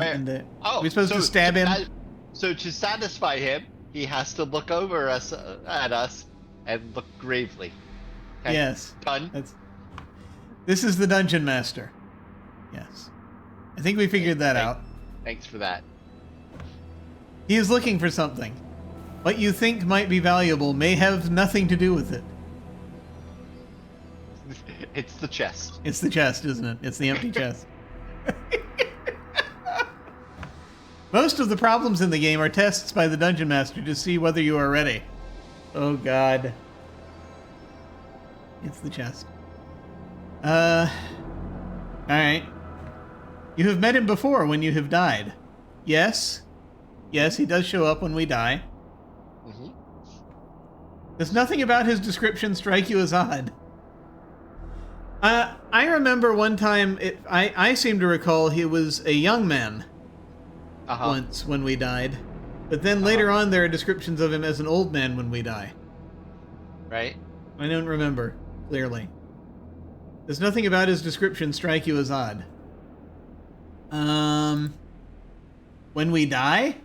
Are we supposed to stab him? So to satisfy him, he has to look over at us and look gravely. Okay? Yes. Done. This is the Dungeon Master. Yes. I think we figured that out. Thanks for that. He is looking for something. What you think might be valuable may have nothing to do with it. It's the chest. It's the chest, isn't it? It's the empty chest. Most of the problems in the game are tests by the Dungeon Master to see whether you are ready. Oh god. It's the chest. Alright. You have met him before when you have died. Yes? Yes, he does show up when we die. Mm-hmm. Does nothing about his description strike you as odd? I remember one time, I seem to recall he was a young man once when we died. But then later on there are descriptions of him as an old man when we die. Right? I don't remember, clearly. Does nothing about his description strike you as odd? When we die?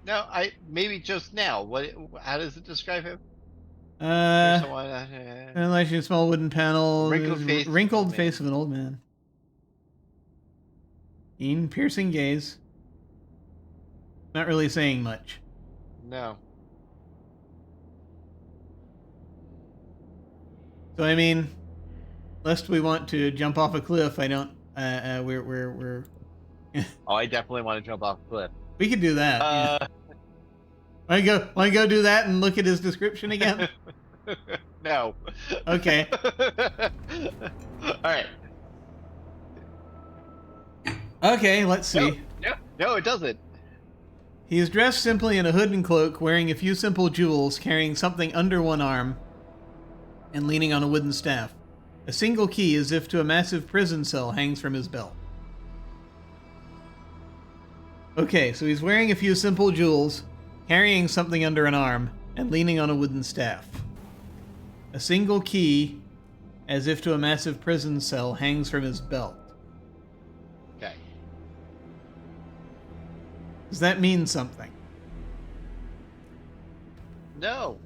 No, maybe just now. How does it describe him? Like a small wooden panel, wrinkled face of an old man. Keen, piercing gaze. Not really saying much. No. So I mean, lest we want to jump off a cliff, I don't. We're. Oh, I definitely want to jump off a cliff. We could do that. Yeah. Want to go do that and look at his description again? No. Okay. All right. Okay, let's see. No, it doesn't. He is dressed simply in a hood and cloak, wearing a few simple jewels, carrying something under one arm, and leaning on a wooden staff. A single key, as if to a massive prison cell, hangs from his belt. Okay, so he's wearing a few simple jewels, carrying something under an arm, and leaning on a wooden staff. A single key, as if to a massive prison cell, hangs from his belt. Okay. Does that mean something? No.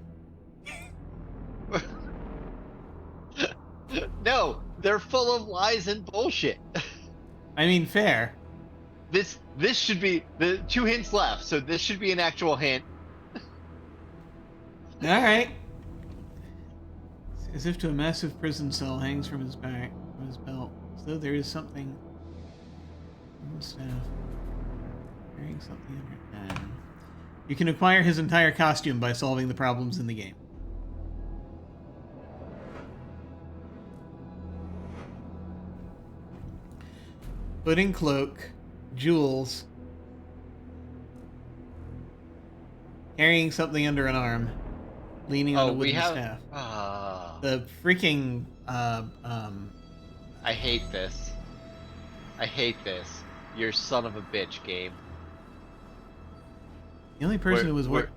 No, they're full of lies and bullshit. I mean, fair. This should be the 2 hints left, so this should be an actual hint. All right. As if to a massive prison cell hangs from his back, from his belt, as though there is something. Staff. Carrying something under. You can acquire his entire costume by solving the problems in the game. Hood and cloak, jewels, carrying something under an arm, leaning on a wooden staff. The freaking I hate this. I hate this. You're son of a bitch, game. The only person who was we're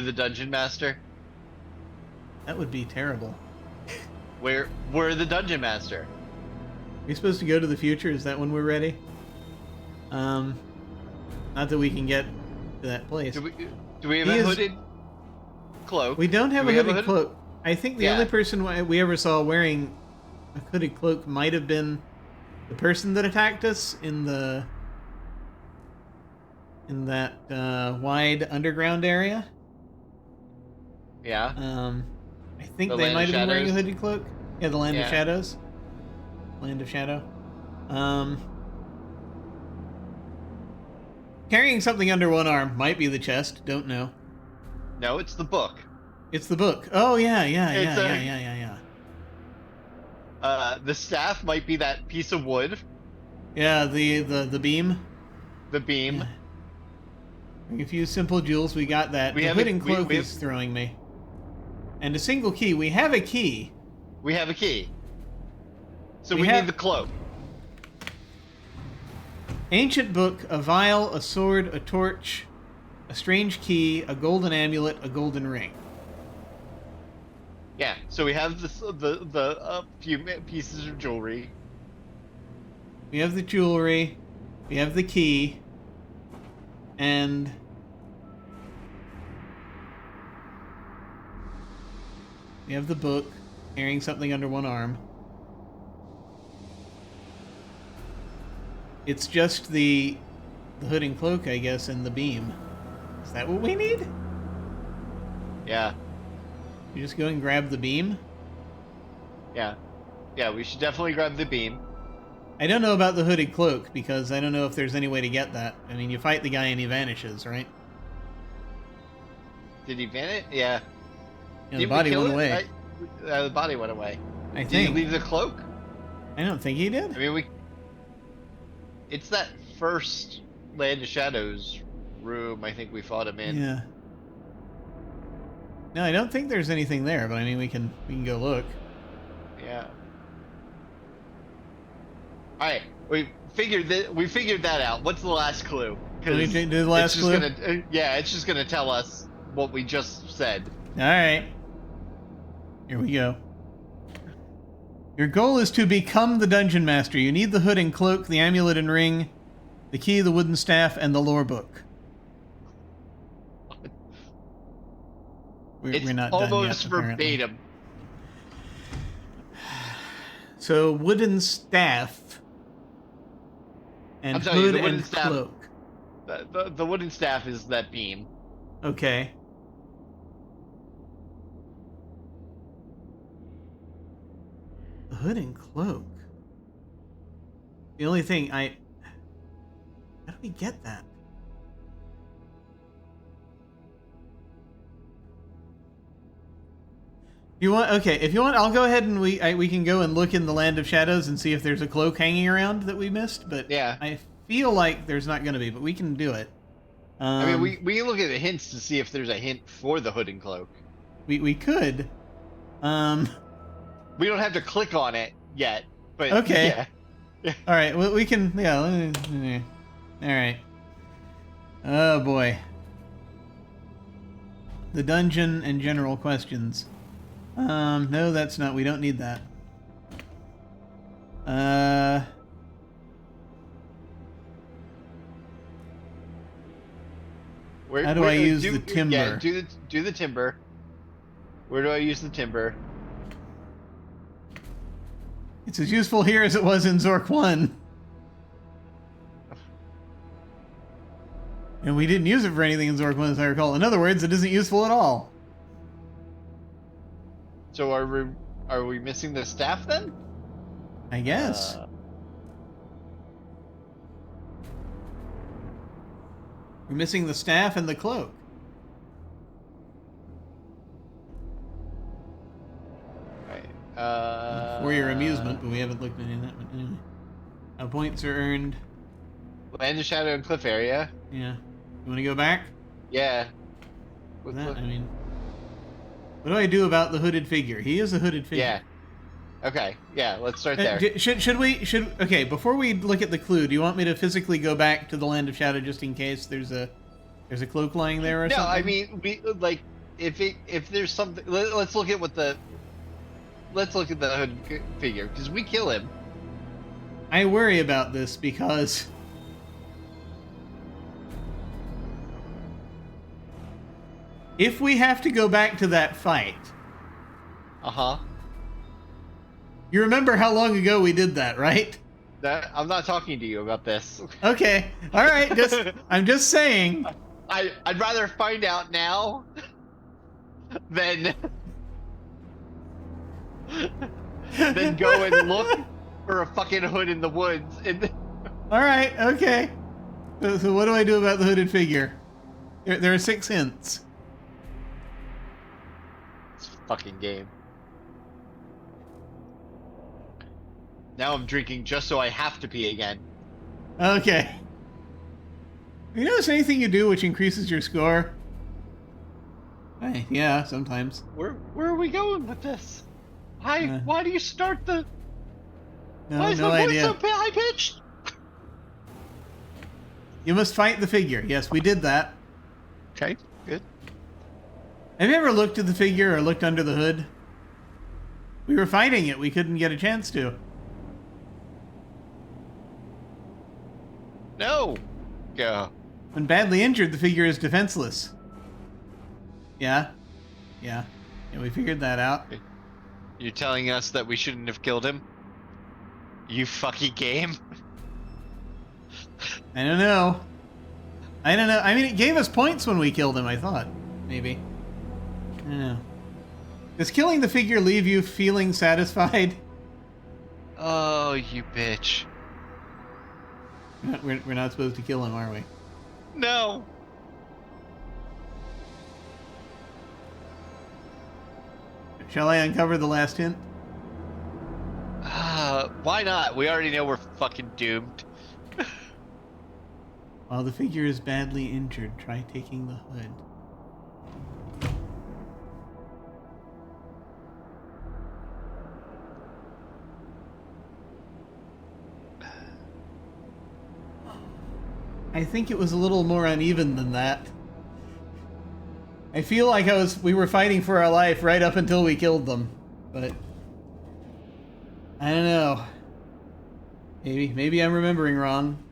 the dungeon master. That would be terrible. We're the dungeon master. Are we supposed to go to the future? Is that when we're ready? Not that we can get to that place. Do we have a hooded cloak? We don't have a hooded cloak. I think the only person we ever saw wearing a hooded cloak might have been the person that attacked us in that wide underground area. Yeah. I think they might have been wearing a hooded cloak. Yeah, the Land of Shadows. Land of Shadow. Carrying something under one arm might be the chest. Don't know. No, it's the book. It's the book. Oh yeah. The staff might be that piece of wood. Yeah, the beam. The beam. Yeah. A few simple jewels. We got that. The hood and cloak is throwing me. And a single key. We have a key. We have a key. So we need the cloak. Ancient book, a vial, a sword, a torch, a strange key, a golden amulet, a golden ring. Yeah, so we have the few pieces of jewelry. We have the jewelry, we have the key, and we have the book, carrying something under one arm. It's just the hood and cloak, I guess, and the beam. Is that what we need? Yeah. You just go and grab the beam? Yeah. Yeah, we should definitely grab the beam. I don't know about the hooded cloak, because I don't know if there's any way to get that. I mean, you fight the guy and he vanishes, right? Did he vanish? Yeah. Yeah, the body went away. The body went away. I think. Did he leave the cloak? I don't think he did. I mean, it's that first Land of Shadows room I think we fought him in. Yeah. No, I don't think there's anything there, but I mean we can go look. Yeah. Alright, we figured that out. What's the last clue? Can we do the last clue? It's just gonna tell us what we just said. Alright. Here we go. Your goal is to become the Dungeon Master. You need the hood and cloak, the amulet and ring, the key, the wooden staff, and the lore book. We're not done yet, almost apparently. verbatim. So, wooden staff and hood and cloak. The wooden staff is that beam. Okay. The hood and cloak. The only thing how do we get that? If you want, I'll go ahead and we can go and look in the Land of Shadows and see if there's a cloak hanging around that we missed, but yeah. I feel like there's not going to be, but we can do it. I mean, we can look at the hints to see if there's a hint for the hood and cloak. We could. We don't have to click on it yet, but okay. Yeah. All right, well, we can. Yeah. All right. Oh boy. The dungeon and general questions. No, that's not. We don't need that. How do I use the timber? Yeah, do the timber. Where do I use the timber? It's as useful here as it was in Zork 1. And we didn't use it for anything in Zork 1, as I recall. In other words, it isn't useful at all. So are we missing the staff then? I guess. We're missing the staff and the cloak. Right. For your amusement, but we haven't looked at any of that. But anyway. Points are earned. Land of Shadow and Cliff area. Yeah. You want to go back? Yeah. I mean, what do I do about the hooded figure? He is a hooded figure. Yeah. Okay. Yeah. Let's start there. Okay, before we look at the clue, do you want me to physically go back to the Land of Shadow just in case there's a cloak lying there or something? No, I mean if there's something, let's look at the hood figure, because we kill him. I worry about this because if we have to go back to that fight, you remember how long ago we did that, right? I'm not talking to you about this. Okay, all right. I'm just saying. I'd rather find out now than go and look for a fucking hood in the woods. All right, okay. So what do I do about the hooded figure? There are 6 hints. This fucking game. Now I'm drinking just so I have to pee again. Okay. You notice anything you do which increases your score? Yeah, sometimes. Where are we going with this? Why do you start the... Why is no my voice idea. so high pitched? You must fight the figure. Yes, we did that. Okay, good. Have you ever looked at the figure or looked under the hood? We were fighting it. We couldn't get a chance to. No. Go. When badly injured, the figure is defenseless. Yeah, we figured that out. You're telling us that we shouldn't have killed him? You fucking game. I don't know. I mean, it gave us points when we killed him, I thought. Maybe. I don't know. Does killing the figure leave you feeling satisfied? Oh, you bitch. We're not supposed to kill him, are we? No. Shall I uncover the last hint? Why not? We already know we're fucking doomed. While the figure is badly injured, try taking the hood. I think it was a little more uneven than that. I feel like we were fighting for our life right up until we killed them, but I don't know. Maybe I'm remembering wrong.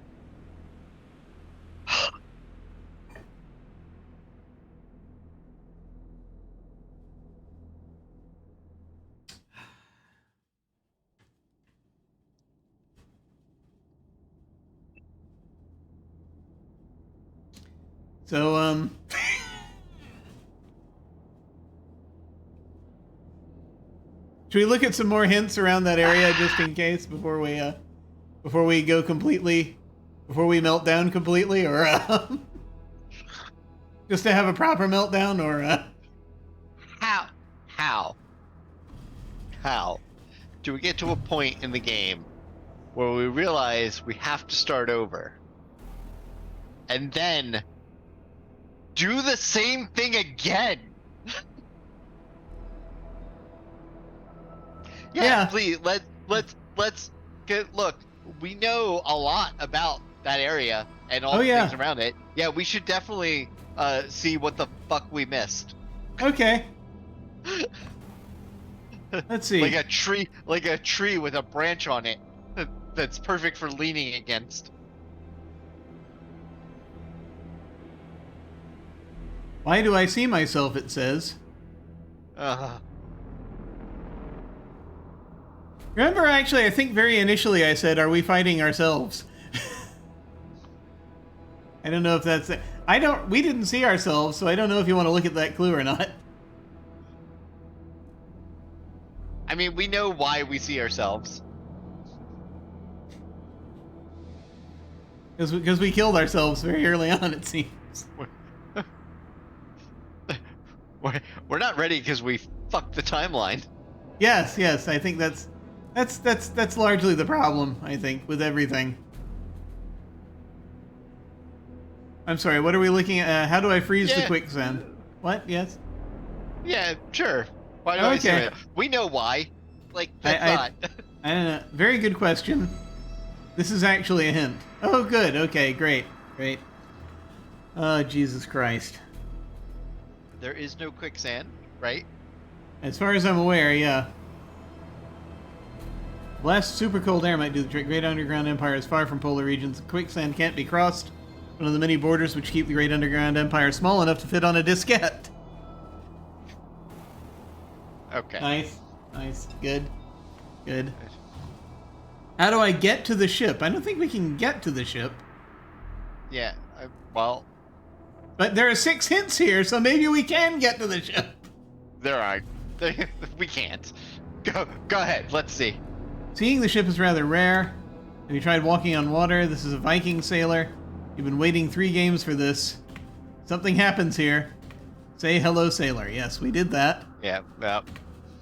So, should we look at some more hints around that area just in case before we go completely, before we melt down completely, or just to have a proper meltdown, or How do we get to a point in the game where we realize we have to start over and then do the same thing again? Yeah. Please let's look. We know a lot about that area and all the things around it. Yeah, we should definitely see what the fuck we missed. Okay. Let's see. Like a tree with a branch on it that's perfect for leaning against. Why do I see myself, it says. Remember, actually, I think very initially I said, are we fighting ourselves? I don't know if that's it. We didn't see ourselves, so I don't know if you want to look at that clue or not. I mean, we know why we see ourselves. Because we killed ourselves very early on, it seems. We're not ready because we fucked the timeline. Yes, I think that's largely the problem, I think, with everything. I'm sorry, what are we looking at? How do I freeze the quicksand? What? Yes? Yeah, sure. Why do I say it? We know why. Like, that's not... I don't know. Very good question. This is actually a hint. Oh, good. Okay, great. Oh, Jesus Christ. there is no quicksand, right? As far as I'm aware, yeah. Blast super cold air might do the trick. Great Underground Empire is far from polar regions. Quicksand can't be crossed. One of the many borders which keep the Great Underground Empire small enough to fit on a diskette. Okay. Nice. Good. How do I get to the ship? I don't think we can get to the ship. Yeah, well... But there are 6 hints here, so maybe we can get to the ship. There are. We can't. Go ahead, let's see. Seeing the ship is rather rare. Have you tried walking on water? This is a Viking sailor. You've been waiting 3 games for this. Something happens here. Say hello, sailor. Yes, we did that. Yeah.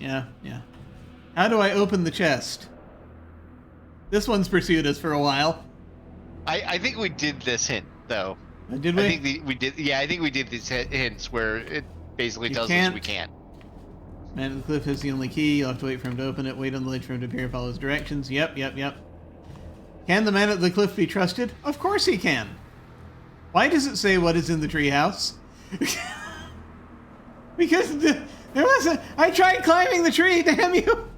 Yeah. How do I open the chest? This one's pursued us for a while. I think we did this hint, though. Did we? I think we did. Yeah, I think we did these hints where it basically tells us we can't. Man at the cliff is the only key. You'll have to wait for him to open it. Wait on the ledge for him to appear. Follow his directions. Yep. Can the man at the cliff be trusted? Of course he can. Why does it say what is in the treehouse? Because there was a... I tried climbing the tree, damn you!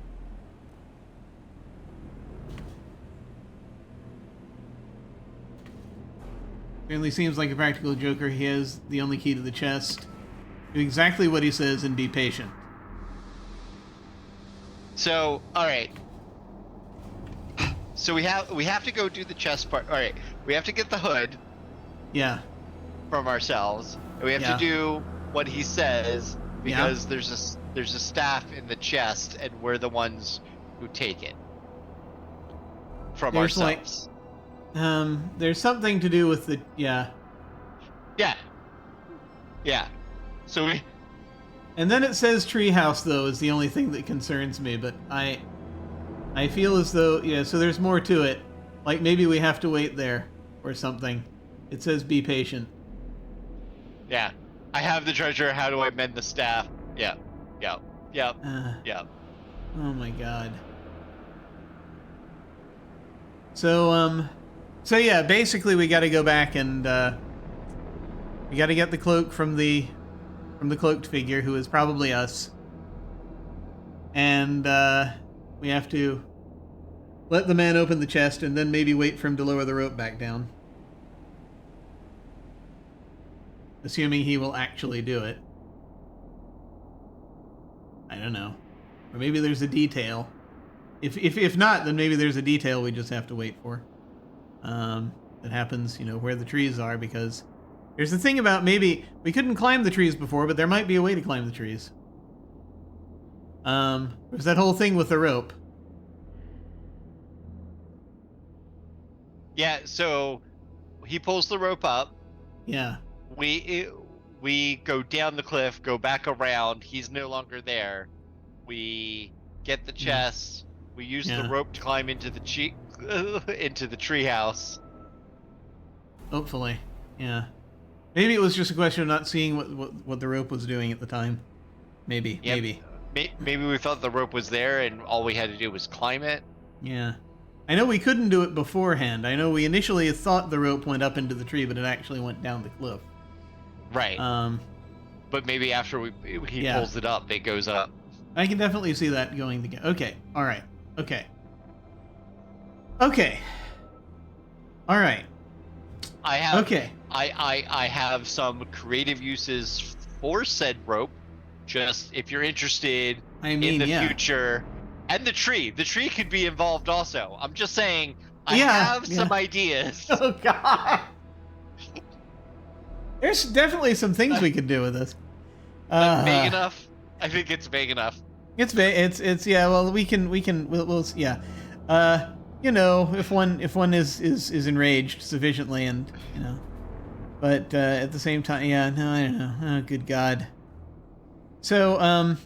Certainly seems like a practical joker. He has the only key to the chest. Do exactly what he says and be patient. So, all right. So we have to go do the chest part. All right, we have to get the hood. Yeah. From ourselves, and we have to do what he says because there's a staff in the chest, and we're the ones who take it from ourselves. There's something to do with the Yeah. So we. And then it says treehouse, though, is the only thing that concerns me, but I feel as though, so there's more to it. Like, maybe we have to wait there, or something. It says be patient. Yeah. I have the treasure, how do I mend the staff? Yeah. Oh my god. So yeah, basically we gotta go back and, we gotta get the cloak from the cloaked figure, who is probably us. And, we have to let the man open the chest and then maybe wait for him to lower the rope back down. Assuming he will actually do it. I don't know. Or maybe there's a detail. If not, then maybe there's a detail we just have to wait for. That happens, where the trees are, because there's the thing about maybe we couldn't climb the trees before, but there might be a way to climb the trees. There's that whole thing with the rope. Yeah, so he pulls the rope up. Yeah. We go down the cliff, go back around. He's no longer there. We get the chest. We use the rope to climb into the treehouse. Hopefully, yeah. Maybe it was just a question of not seeing what the rope was doing at the time. Maybe. Maybe we thought the rope was there, and all we had to do was climb it. Yeah. I know we couldn't do it beforehand. I know we initially thought the rope went up into the tree, but it actually went down the cliff. Right. But maybe after he pulls it up, it goes up. I can definitely see that going together. Okay. All right. Okay. All right. I have. Okay. I have some creative uses for said rope. Just if you're interested in the future, and the tree could be involved also. I'm just saying. I have some ideas. Oh God. There's definitely some things we could do with this. Big enough? I think it's big enough. It's well, we'll yeah. If one is enraged sufficiently, and but at the same time, I don't know. Oh, good God. So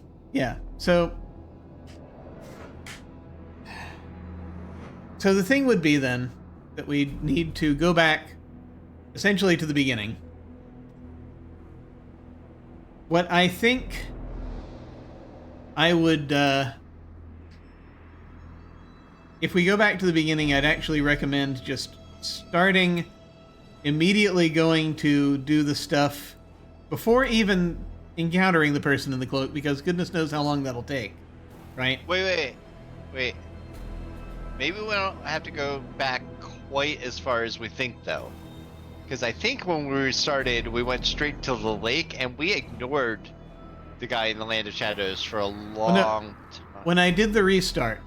so the thing would be then that we need to go back essentially to the beginning. What I think I would, if we go back to the beginning, I'd actually recommend just immediately going to do the stuff before even encountering the person in the cloak, because goodness knows how long that'll take, right? Wait. Maybe we don't have to go back quite as far as we think, though. Because I think when we started, we went straight to the lake, and we ignored the guy in the Land of Shadows for a long time. When I did the restart,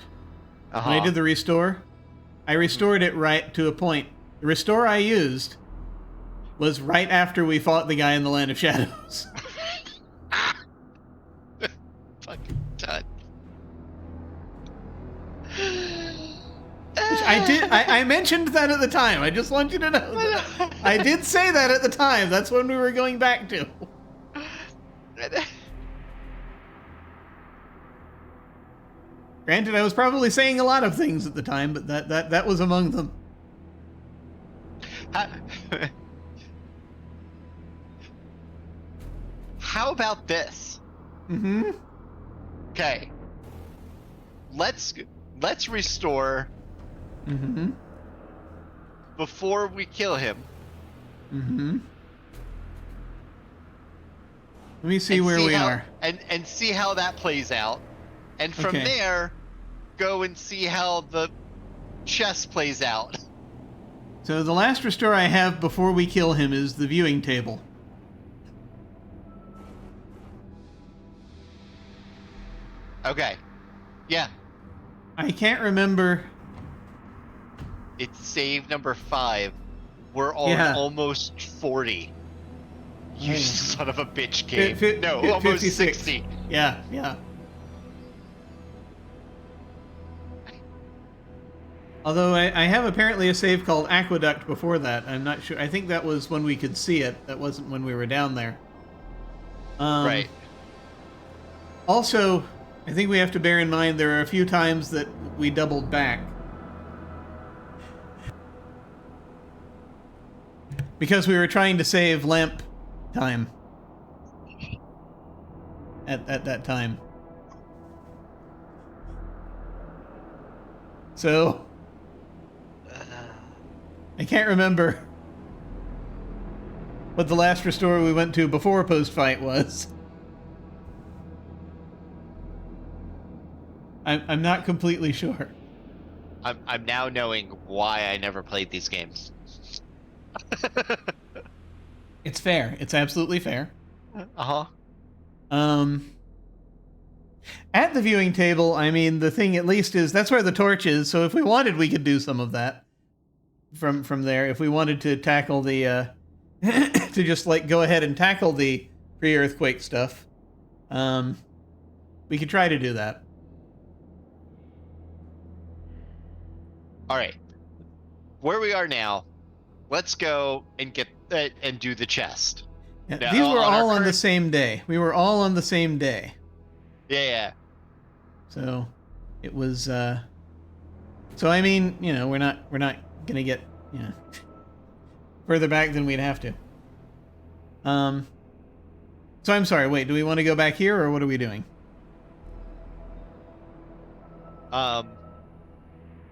when I did the restore, I restored it right to a point. The restore I used was right after we fought the guy in the Land of Shadows. Fucking done. Which I did. I mentioned that at the time. I just want you to know that. I did say that at the time. That's when we were going back to. Granted, I was probably saying a lot of things at the time, but that was among them. How about this? Mm-hmm. Okay. Let's restore. Mm-hmm. Before we kill him. Mm-hmm. Let me see where we are. And see how that plays out. And from there, go and see how the chess plays out. So the last restore I have before we kill him is the viewing table. Okay. Yeah. I can't remember. It's save number 5. We're on almost 40. You son of a bitch game. No, almost 56. 60. Yeah. Although I have apparently a save called Aqueduct before that. I'm not sure. I think that was when we could see it. That wasn't when we were down there. Right. Also, I think we have to bear in mind there are a few times that we doubled back. Because we were trying to save lamp time. At that time. So... I can't remember what the last restore we went to before post-fight was. I'm not completely sure. I'm now knowing why I never played these games. It's fair. It's absolutely fair. Uh-huh. At the viewing table, I mean, the thing at least is that's where the torch is, so if we wanted, we could do some of that from there. If we wanted to tackle the, to just, like, go ahead and tackle the pre-earthquake stuff, we could try to do that. All right. Where we are now, let's go and get and do the chest. Yeah, now, these were all on the same day. We were all on the same day. Yeah. So it was. So I mean, you know, we're not gonna get further back than we'd have to. So I'm sorry. Wait, do we want to go back here, or what are we doing?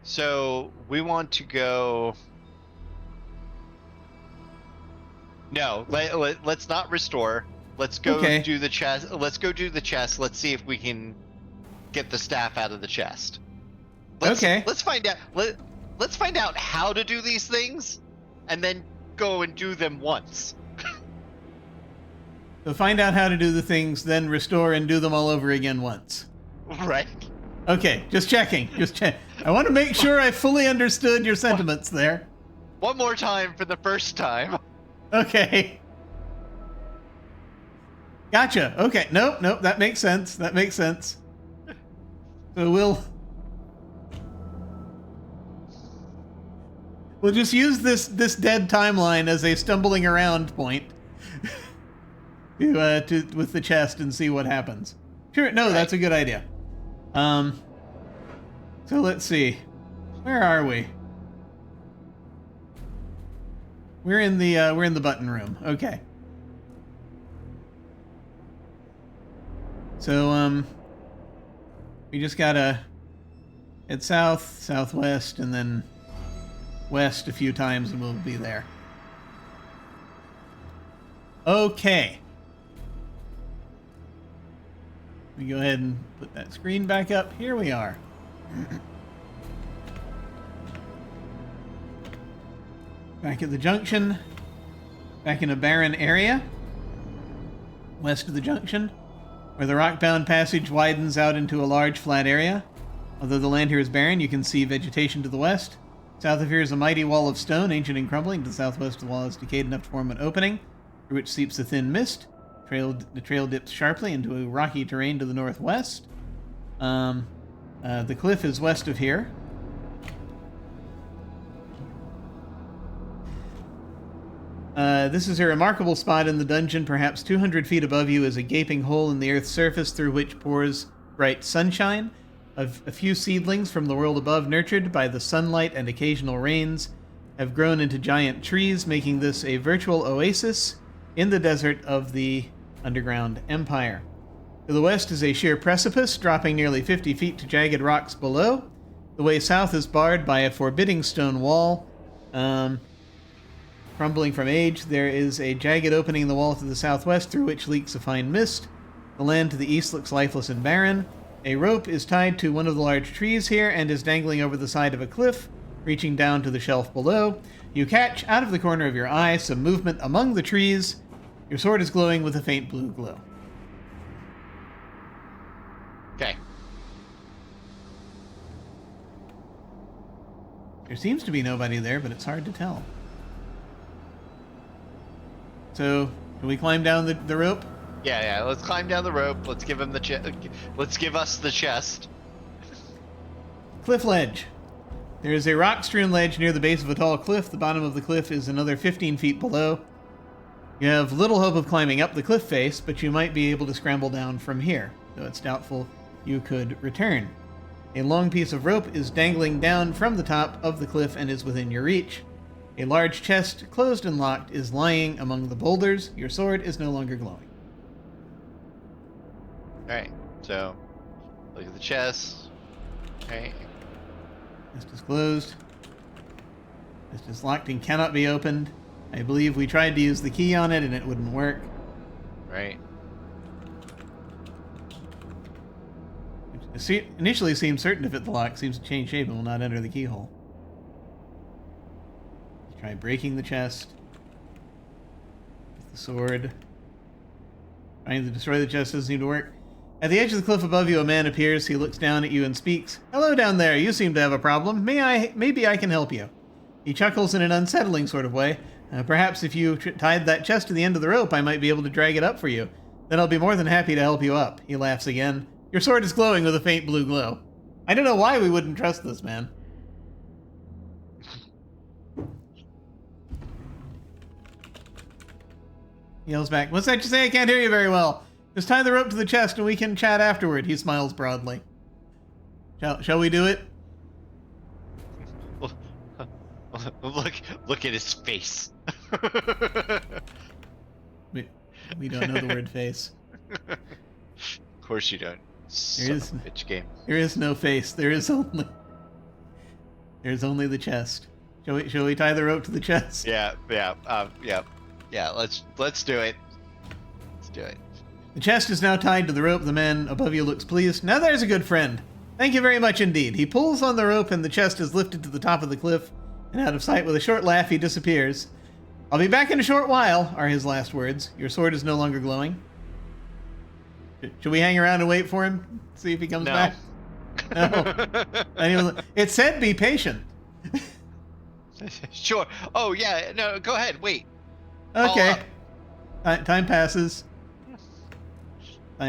So we want to go. No, let's not restore. Let's go do the chest. Let's go do the chest. Let's see if we can get the staff out of the chest. Let's find out. Let's find out how to do these things, and then go and do them once. So find out how to do the things, then restore and do them all over again once. Right. Okay, just checking. I want to make sure I fully understood your sentiments there. One more time for the first time. Okay. Gotcha. Okay. Nope. That makes sense. So we'll just use this dead timeline as a stumbling around point to with the chest and see what happens. Sure. No, That's a good idea. So let's see. Where are we? We're in the button room. Okay. So we just gotta head south, southwest, and then west a few times, and we'll be there. Okay. We go ahead and put that screen back up. Here we are. Back at the junction. Back in a barren area. West of the junction, where the rock-bound passage widens out into a large flat area. Although the land here is barren, you can see vegetation to the west. South of here is a mighty wall of stone, ancient and crumbling. To the southwest, the wall is decayed enough to form an opening, through which seeps a thin mist. The trail dips sharply into a rocky terrain to the northwest. The cliff is west of here. This is a remarkable spot in the dungeon. Perhaps 200 feet above you is a gaping hole in the earth's surface through which pours bright sunshine. A few seedlings from the world above, nurtured by the sunlight and occasional rains, have grown into giant trees, making this a virtual oasis in the desert of the underground empire. To the west is a sheer precipice, dropping nearly 50 feet to jagged rocks below. The way south is barred by a forbidding stone wall. Crumbling from age, there is a jagged opening in the wall to the southwest through which leaks a fine mist. The land to the east looks lifeless and barren. A rope is tied to one of the large trees here and is dangling over the side of a cliff, reaching down to the shelf below. You catch, out of the corner of your eye, some movement among the trees. Your sword is glowing with a faint blue glow. Okay. There seems to be nobody there, but it's hard to tell. So, can we climb down the rope? Yeah. Let's climb down the rope. Let's give him the Let's give us the chest. Cliff ledge. There is a rock-strewn ledge near the base of a tall cliff. The bottom of the cliff is another 15 feet below. You have little hope of climbing up the cliff face, but you might be able to scramble down from here, though it's doubtful you could return. A long piece of rope is dangling down from the top of the cliff and is within your reach. A large chest, closed and locked, is lying among the boulders. Your sword is no longer glowing. Alright, so look at the chest. Alright. Chest is closed. Chest is locked and cannot be opened. I believe we tried to use the key on it and it wouldn't work. Right. It initially seemed certain to fit the lock, seems to change shape and will not enter the keyhole. Try breaking the chest. With the sword. Trying to destroy the chest doesn't seem to work. At the edge of the cliff above you, a man appears. He looks down at you and speaks. "Hello down there, you seem to have a problem. Maybe I can help you." He chuckles in an unsettling sort of way. "Perhaps if you tied that chest to the end of the rope, I might be able to drag it up for you. Then I'll be more than happy to help you up." He laughs again. "Your sword is glowing with a faint blue glow." I don't know why we wouldn't trust this man. He yells back, "What's that you say? I can't hear you very well. Just tie the rope to the chest and we can chat afterward." He smiles broadly. Shall we do it? Look at his face. We don't know the word face. Of course you don't. Bitch game. There is no face. There's only the chest. Shall we tie the rope to the chest? Yeah. Let's do it. Let's do it. The chest is now tied to the rope. The man above you looks pleased. "Now there's a good friend. Thank you very much indeed." He pulls on the rope and the chest is lifted to the top of the cliff and out of sight. With a short laugh, he disappears. "I'll be back in a short while," are his last words. Your sword is no longer glowing. Should we hang around and wait for him? See if he comes back? No. It said be patient. Sure. Oh, yeah. No, go ahead. Wait. Okay. Time passes. A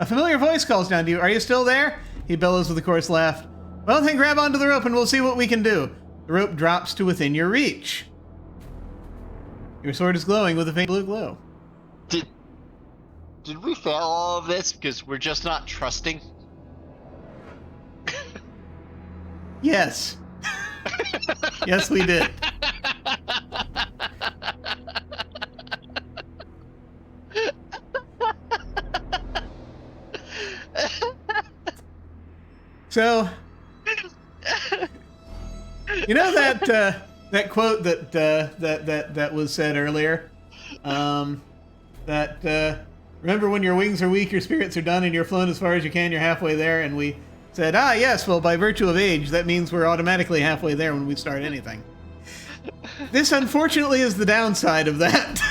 familiar voice calls down to you. "Are you still there?" He bellows with a coarse laugh. "Well, then grab onto the rope and we'll see what we can do." The rope drops to within your reach. Your sword is glowing with a faint blue glow. Did we fail all of this because we're just not trusting? Yes. Yes, we did. So, you know that quote that was said earlier, that Remember when your wings are weak, your spirits are done, and you're flown as far as you can, you're halfway there, and we said, ah, yes, well, by virtue of age, that means we're automatically halfway there when we start anything. This, unfortunately, is the downside of that.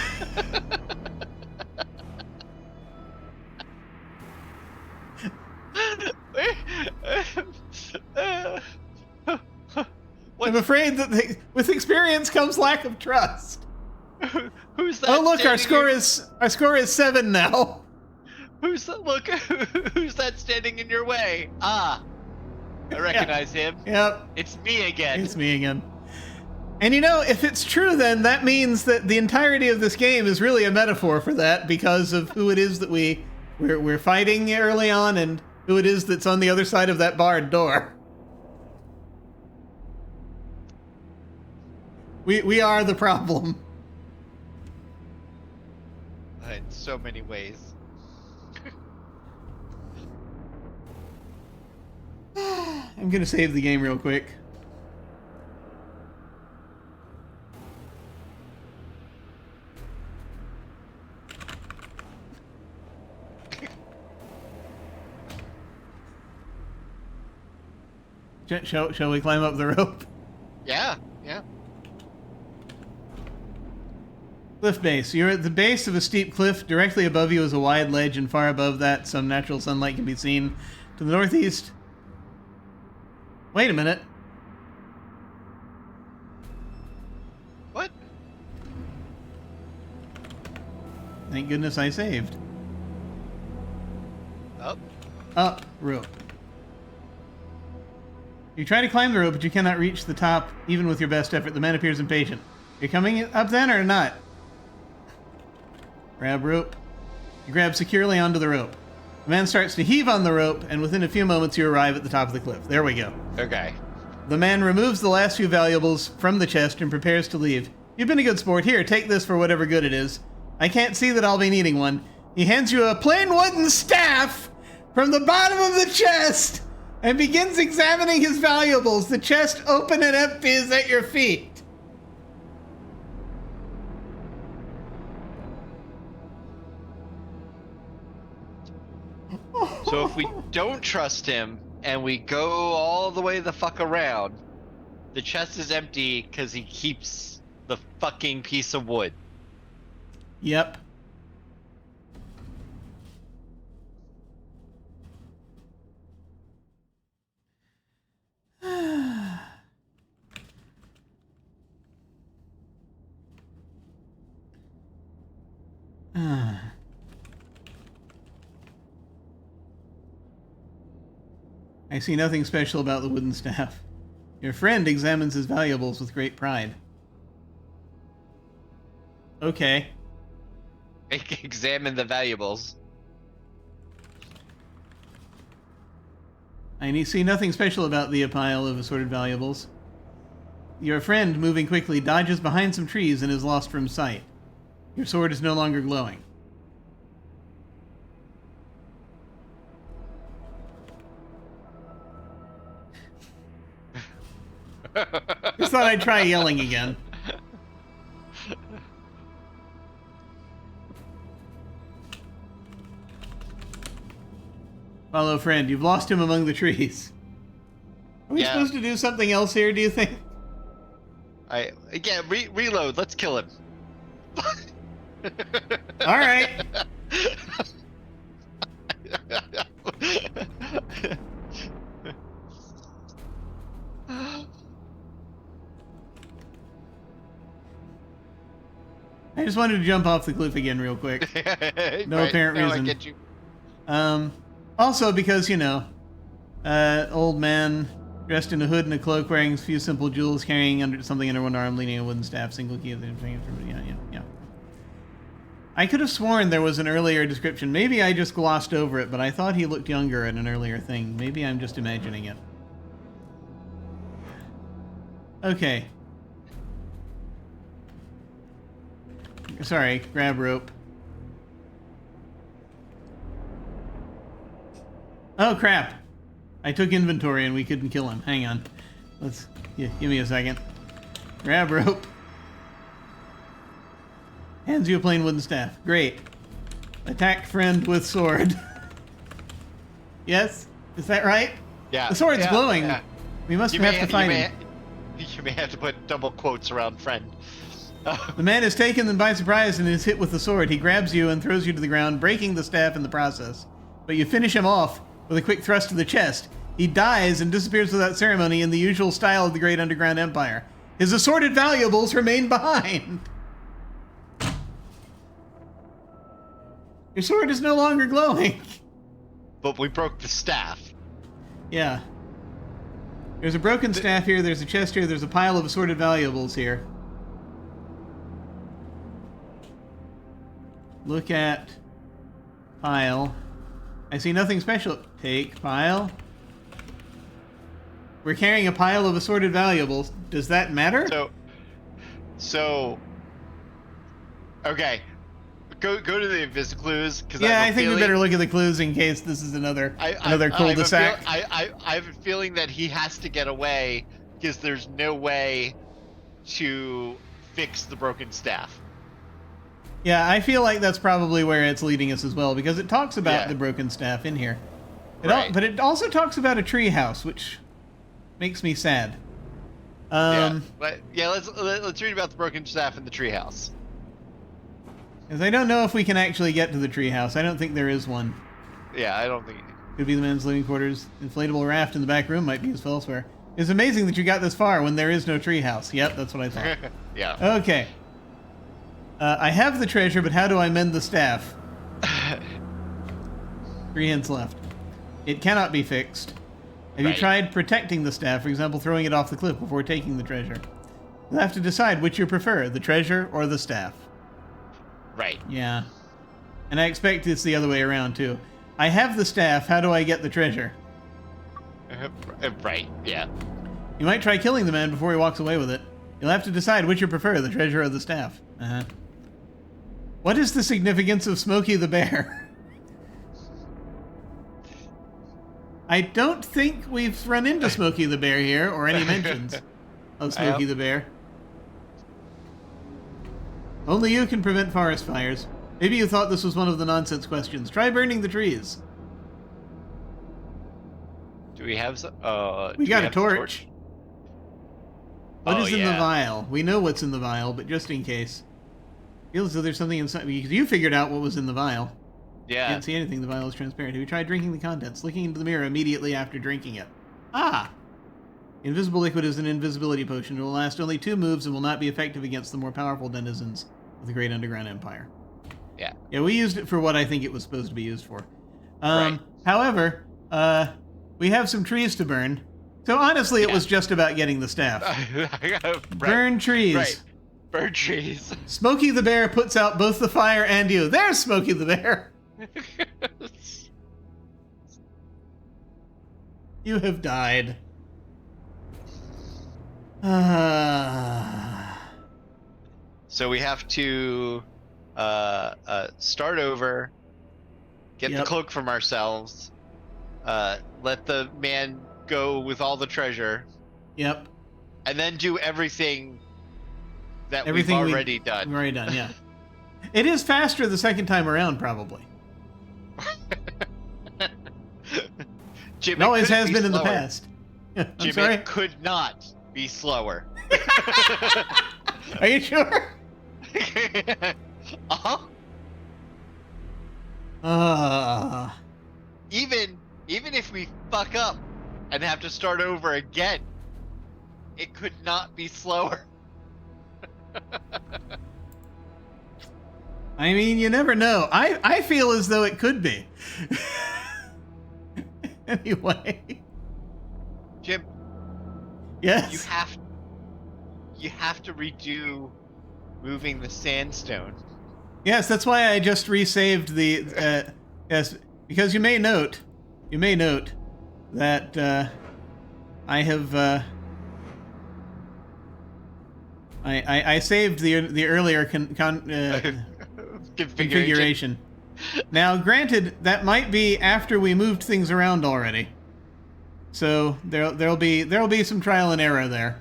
I'm afraid that with experience comes lack of trust. Who's that? Oh, look, our score is 7 now. Who's that standing in your way? Ah, I recognize him. Yep. It's me again. It's me again. And you know, if it's true, then that means that the entirety of this game is really a metaphor for that, because of who it is that we're fighting early on, and who it is that's on the other side of that barred door. We are the problem. In so many ways. I'm gonna save the game real quick. Shall we climb up the rope? Yeah. Cliff base. You're at the base of a steep cliff. Directly above you is a wide ledge, and far above that, some natural sunlight can be seen. To the northeast... Wait a minute. What? Thank goodness I saved. Up. Rope. You try to climb the rope, but you cannot reach the top, even with your best effort. The man appears impatient. You're coming up then, or not? Grab rope. You grab securely onto the rope. The man starts to heave on the rope, and within a few moments you arrive at the top of the cliff. There we go. Okay. The man removes the last few valuables from the chest and prepares to leave. You've been a good sport. Here, take this for whatever good it is. I can't see that I'll be needing one. He hands you a plain wooden staff from the bottom of the chest and begins examining his valuables. The chest, open and empty, is at your feet. So if we don't trust him and we go all the way the fuck around, the chest is empty because he keeps the fucking piece of wood. Yep. I see nothing special about the wooden staff. Your friend examines his valuables with great pride. Okay. Examine the valuables. I see nothing special about the pile of assorted valuables. Your friend, moving quickly, dodges behind some trees and is lost from sight. Your sword is no longer glowing. Just thought I'd try yelling again. Follow friend. You've lost him among the trees. Are we supposed to do something else here, do you think? Reload. Let's kill him. All right. I just wanted to jump off the cliff again real quick. No apparent reason. I get you. Also because, you know, old man dressed in a hood and a cloak, wearing a few simple jewels, carrying something under one arm, leaning a wooden staff, single key of the yeah. I could have sworn there was an earlier description. Maybe I just glossed over it, but I thought he looked younger in an earlier thing. Maybe I'm just imagining it. Okay. Sorry, grab rope. Oh, crap. I took inventory and we couldn't kill him. Hang on. Give me a second. Grab rope. Hands you a plain wooden staff. Great. Attack friend with sword. Yes? Is that right? Yeah. The sword's glowing. Yeah. We must have to find him. You may have to put double quotes around friend. The man is taken by surprise and is hit with the sword. He grabs you and throws you to the ground, breaking the staff in the process. But you finish him off with a quick thrust to the chest. He dies and disappears without ceremony in the usual style of the Great Underground Empire. His assorted valuables remain behind. Your sword is no longer glowing. But we broke the staff. Yeah. There's a broken staff here, there's a chest here, there's a pile of assorted valuables here. Look at pile. I see nothing special. Take pile. We're carrying a pile of assorted valuables. Does that matter? So, okay. Go to the invis clues because yeah, I think we better look at the clues in case this is another cul-de-sac. I have a feeling that he has to get away because there's no way to fix the broken staff. Yeah, I feel like that's probably where it's leading us as well because it talks about the broken staff in here. But it also talks about a tree house, which makes me sad. Let's read about the broken staff in the treehouse. Because I don't know if we can actually get to the treehouse. I don't think there is one. Yeah, I don't think. Could be the men's living quarters. Inflatable raft in the back room might be useful elsewhere. It's amazing that you got this far when there is no treehouse. Yep, that's what I thought. Yeah. Okay. I have the treasure, but how do I mend the staff? 3 hints left. It cannot be fixed. Have you tried protecting the staff, for example, throwing it off the cliff before taking the treasure? You'll have to decide which you prefer, the treasure or the staff. Right. Yeah. And I expect it's the other way around, too. I have the staff, how do I get the treasure? Right, yeah. You might try killing the man before he walks away with it. You'll have to decide which you prefer, the treasure or the staff. Uh-huh. What is the significance of Smokey the Bear? I don't think we've run into Smokey the Bear here, or any mentions of Smokey the Bear. Only you can prevent forest fires. Maybe you thought this was one of the nonsense questions. Try burning the trees. Do we have some? We got a torch. What is in the yeah. vial? We know what's in the vial, but just in case. Feels as though there's something inside. Because you figured out what was in the vial. Yeah. Can't see anything. The vial is transparent. Have you tried drinking the contents? Looking into the mirror immediately after drinking it. Ah! Invisible liquid is an invisibility potion. It will last only 2 moves and will not be effective against the more powerful denizens of the Great Underground Empire. Yeah. Yeah, we used it for what I think it was supposed to be used for. Right. However, we have some trees to burn. So honestly, it was just about getting the staff. Right. Burn trees. Right. Burn trees. Smokey the Bear puts out both the fire and you. There's Smokey the Bear. You have died. So we have to start over, get the cloak from ourselves, let the man go with all the treasure. Yep. And then do everything that we've already done. We've already done, yeah. It is faster the second time around, probably. Jim, it always has been slower. in the past. I'm Jim, sorry? it could not be slower. Are you sure? Uh-huh. Even if we fuck up and have to start over again, it could not be slower. I mean, you never know. I feel as though it could be. Anyway. Jim. Yes? You have to redo moving the sandstone. Yes, that's why I just resaved the... yes, because you may note that I have... I saved the earlier configuration. Now, granted, that might be after we moved things around already, so there'll be some trial and error there.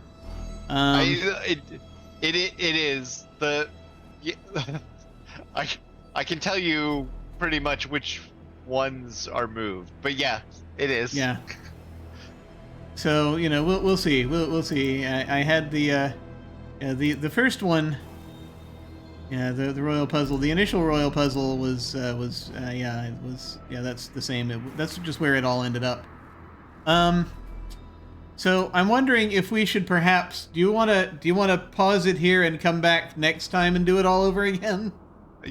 It is the. I can tell you pretty much which ones are moved. But yeah, it is. Yeah. So we'll see. We'll see. I had the first one. Yeah, the royal puzzle. The initial royal puzzle was that's the same. That's just where it all ended up. So I'm wondering if we should perhaps do you want to pause it here and come back next time and do it all over again?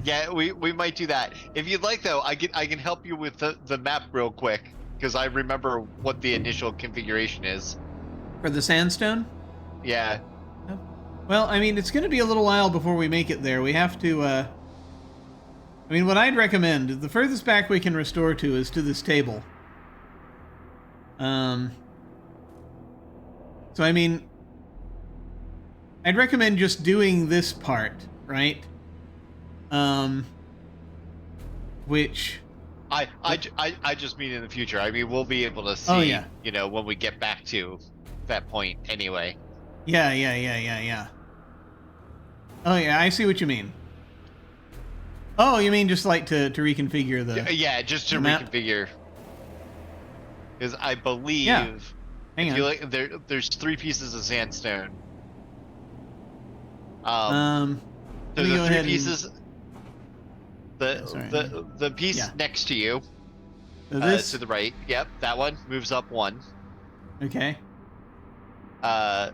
Yeah, we might do that. If you'd like, though, I can help you with the map real quick because I remember what the initial configuration is. For the sandstone? Yeah. Well, I mean, it's going to be a little while before we make it there. We have to. I mean, what I'd recommend, the furthest back we can restore to is to this table. So, I mean, I'd recommend just doing this part, right? Which... I just mean in the future. I mean, we'll be able to see, when we get back to that point anyway. Yeah. Oh, yeah, I see what you mean. Oh, you mean just like to reconfigure the... Yeah, just to reconfigure. Because I believe... Yeah. Hang on. Like, there's 3 pieces of sandstone. So the 3 pieces... The piece next to you, so this... to the right, yep, that one moves up 1. Okay. The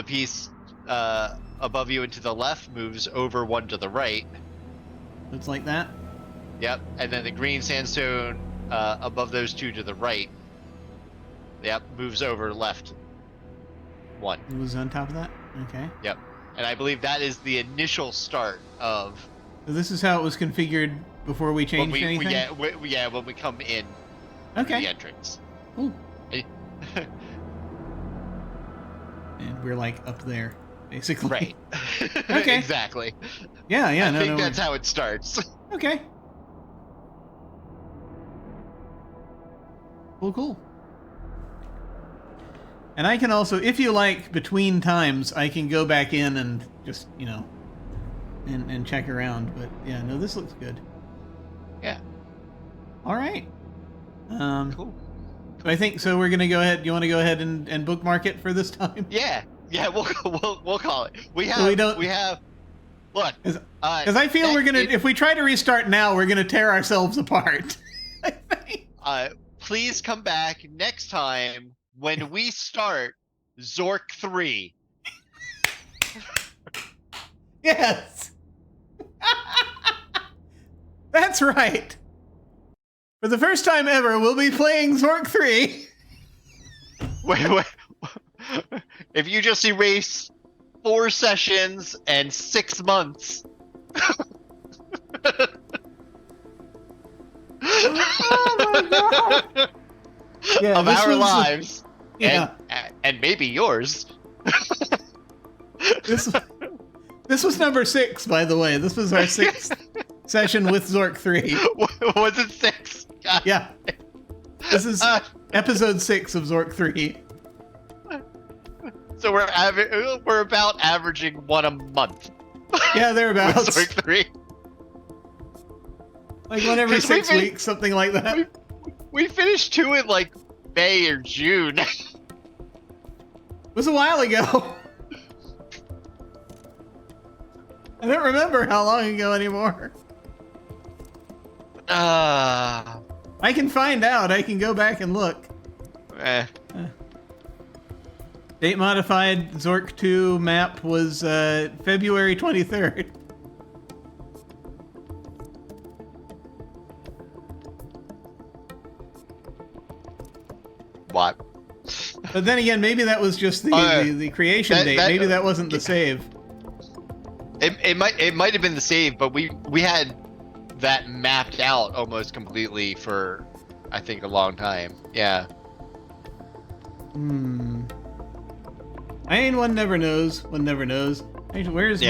piece above you and to the left moves over 1 to the right. It's like that? Yep, and then the green sandstone above those 2 to the right, yep, moves over left 1. It was on top of that? Okay. Yep, and I believe that is the initial start of... So this is how it was configured before we changed anything? When we come in okay. the entrance. Ooh. And we're like up there, basically. Right. Okay. Exactly. Yeah. I think that's how it starts. Okay. Cool. And I can also, if you like, between times, I can go back in and just, and check around. But yeah, no, this looks good. Yeah. All right. Cool. I think so. We're gonna go ahead. You want to go ahead and bookmark it for this time? Yeah. We'll call it. We have. Look. Because I feel we're gonna. If we try to restart now, we're gonna tear ourselves apart. I think. Please come back next time when we start Zork 3. Yes. That's right. For the first time ever, we'll be playing Zork 3. Wait. If you just erase 4 sessions and 6 months. Oh my god. Yeah, of our lives. Yeah. And maybe yours. This was number 6, by the way. This was our 6th session with Zork 3. Was it 6? God. Yeah. This is episode 6 of Zork 3. So we're about averaging 1 a month. Yeah, thereabouts. With Zork 3. Like 1 every 6 weeks, something like that. We finished 2 in like May or June. It was a while ago. I don't remember how long ago anymore. I can find out. I can go back and look. Date modified Zork 2 map was February 23rd. What? But then again, maybe that was just the creation date. Maybe that wasn't the save. It might have been the save, but we had that mapped out almost completely for I think a long time. Yeah. I mean, one never knows. One never knows. Actually, where's the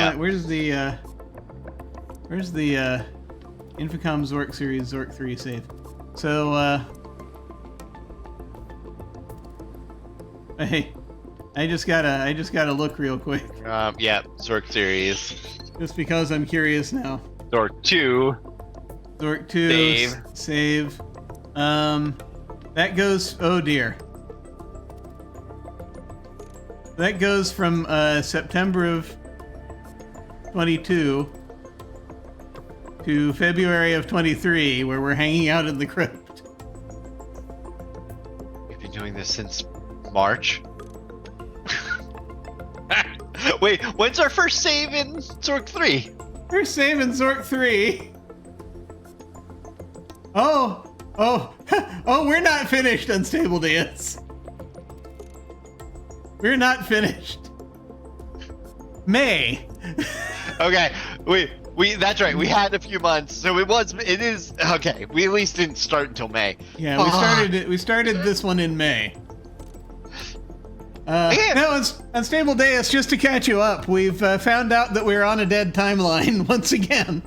Infocom Zork series Zork 3 save? So hey, I just gotta look real quick. Yeah, Zork series. Just because I'm curious now. Zork 2. Zork 2. Save. That goes... Oh, dear. That goes from September of 22 to February of 23, where we're hanging out in the crypt. We've been doing this since March. Wait, when's our first save in Zork 3? First save in Zork 3. Oh, we're not finished, Unstable Dance. We're not finished. May. Okay, we that's right. We had a few months, so it is okay. We at least didn't start until May. Yeah, we started this one in May. No, Unstable Deus, just to catch you up, we've found out that we're on a dead timeline once again.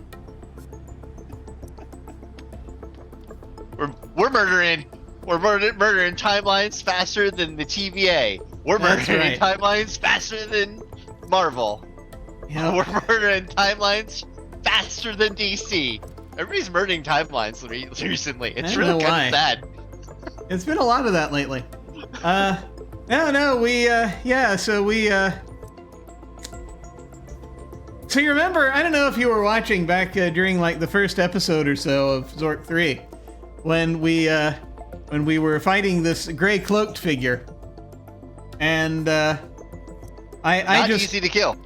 We're murdering timelines faster than the TVA. We're murdering timelines faster than Marvel. Yep. We're murdering timelines faster than DC. Everybody's murdering timelines recently. It's really kind of sad. It's been a lot of that lately. So you remember, I don't know if you were watching back during like the first episode or so of Zork 3, when we were fighting this gray cloaked figure, and I just easy to kill.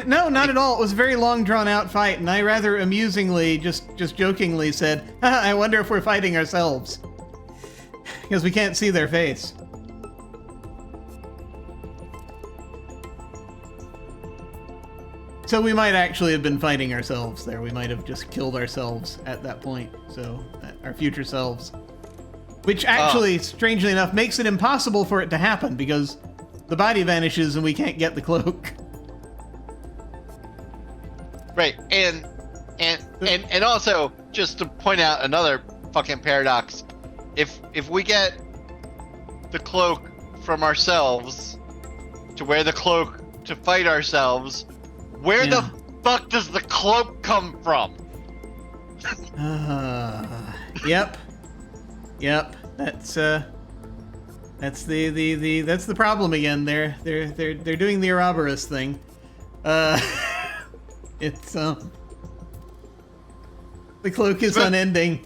No, not at all. It was a very long, drawn-out fight, and I rather amusingly, just jokingly said, I wonder if we're fighting ourselves. Because we can't see their face. So we might actually have been fighting ourselves there. We might have just killed ourselves at that point. So, our future selves. Which actually, strangely enough, makes it impossible for it to happen, because the body vanishes and we can't get the cloak. Right, and also, just to point out another fucking paradox, if we get the cloak from ourselves to wear the cloak to fight ourselves, where the fuck does the cloak come from? Yep. That's the problem again. They're doing the Ouroboros thing. It's the cloak is unending.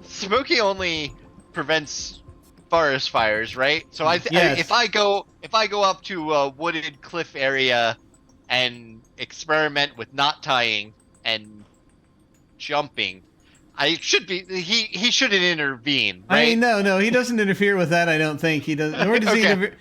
Smoky only prevents forest fires, right? So if I go up to a wooded cliff area and experiment with knot tying and jumping, he shouldn't intervene, right? I mean, no, he doesn't interfere with that. I don't think he does. Nor does he interfere.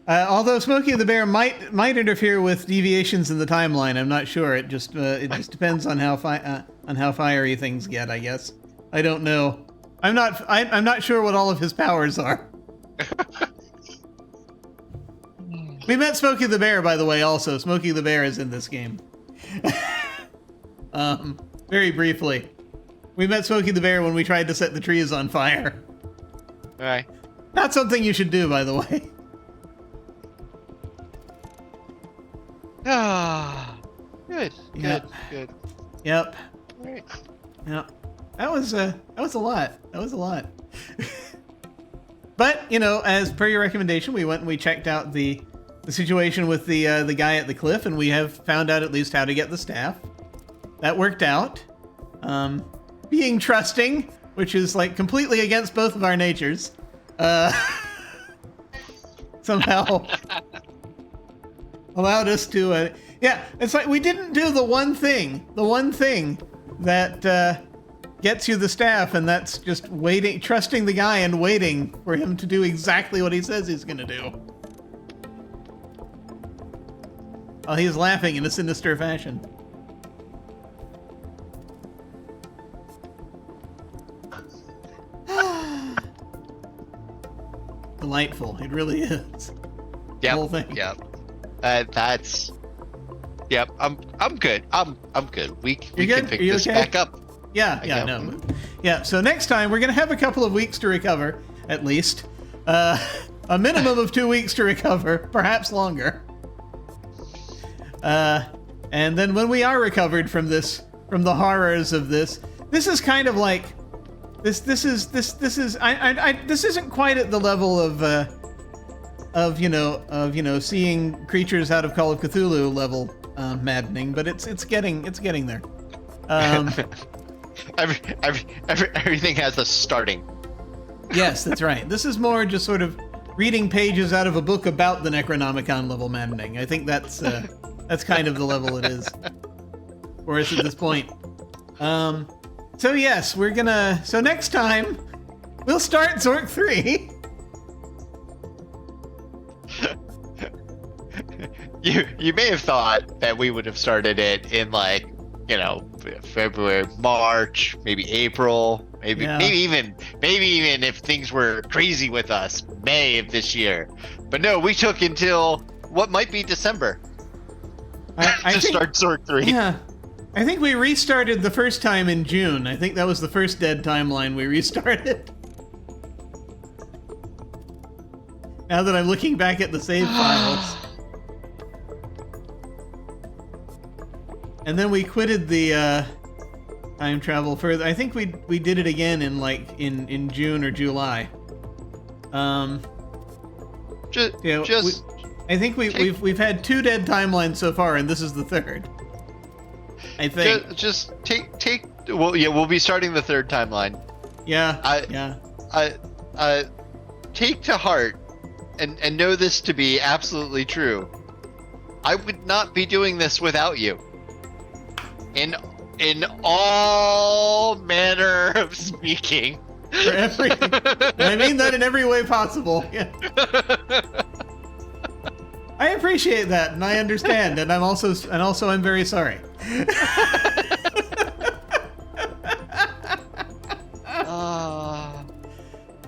Although Smokey the Bear might interfere with deviations in the timeline, I'm not sure. It just depends on how fiery things get, I guess. I don't know. I'm not sure what all of his powers are. We met Smokey the Bear, by the way. Also, Smokey the Bear is in this game. Very briefly, we met Smokey the Bear when we tried to set the trees on fire. All right. Not something you should do, by the way. Ah, good. Yep. Right. Yep. That was a lot. But, as per your recommendation, we went and we checked out the situation with the guy at the cliff, and we have found out at least how to get the staff. That worked out. Being trusting, which is like completely against both of our natures, somehow allowed us to, it's like we didn't do the one thing that gets you the staff, and that's just waiting, trusting the guy and waiting for him to do exactly what he says he's gonna do. While he's laughing in a sinister fashion. Delightful, it really is. Yep. The whole thing. Yep. Yep. I'm good. I'm good. We can pick this back up. Yeah. So next time we're gonna have a couple of weeks to recover, at least. A minimum of 2 weeks to recover, perhaps longer. And then when we are recovered from the horrors of this this is kind of like this isn't quite at the level of seeing creatures out of Call of Cthulhu level maddening, but it's getting there. Everything has a starting. Yes, that's right. This is more just sort of reading pages out of a book about the Necronomicon level maddening. I think that's kind of the level it is for us at this point. So yes, so next time we'll start Zork 3. You may have thought that we would have started it in February, March, maybe April, maybe even if things were crazy with us, May of this year. But no, we took until what might be December to start Zork 3. Yeah. I think we restarted the first time in June. I think that was the first dead timeline we restarted. Now that I'm looking back at the save files. And then we quitted the time travel further. I think we did it again in June or July. I think we've had 2 dead timelines so far, and this is the 3rd. I think. We'll be starting the 3rd timeline. Yeah. Take to heart and know this to be absolutely true. I would not be doing this without you. In all manner of speaking. I mean that in every way possible. Yeah. I appreciate that, and I understand, and I'm very sorry.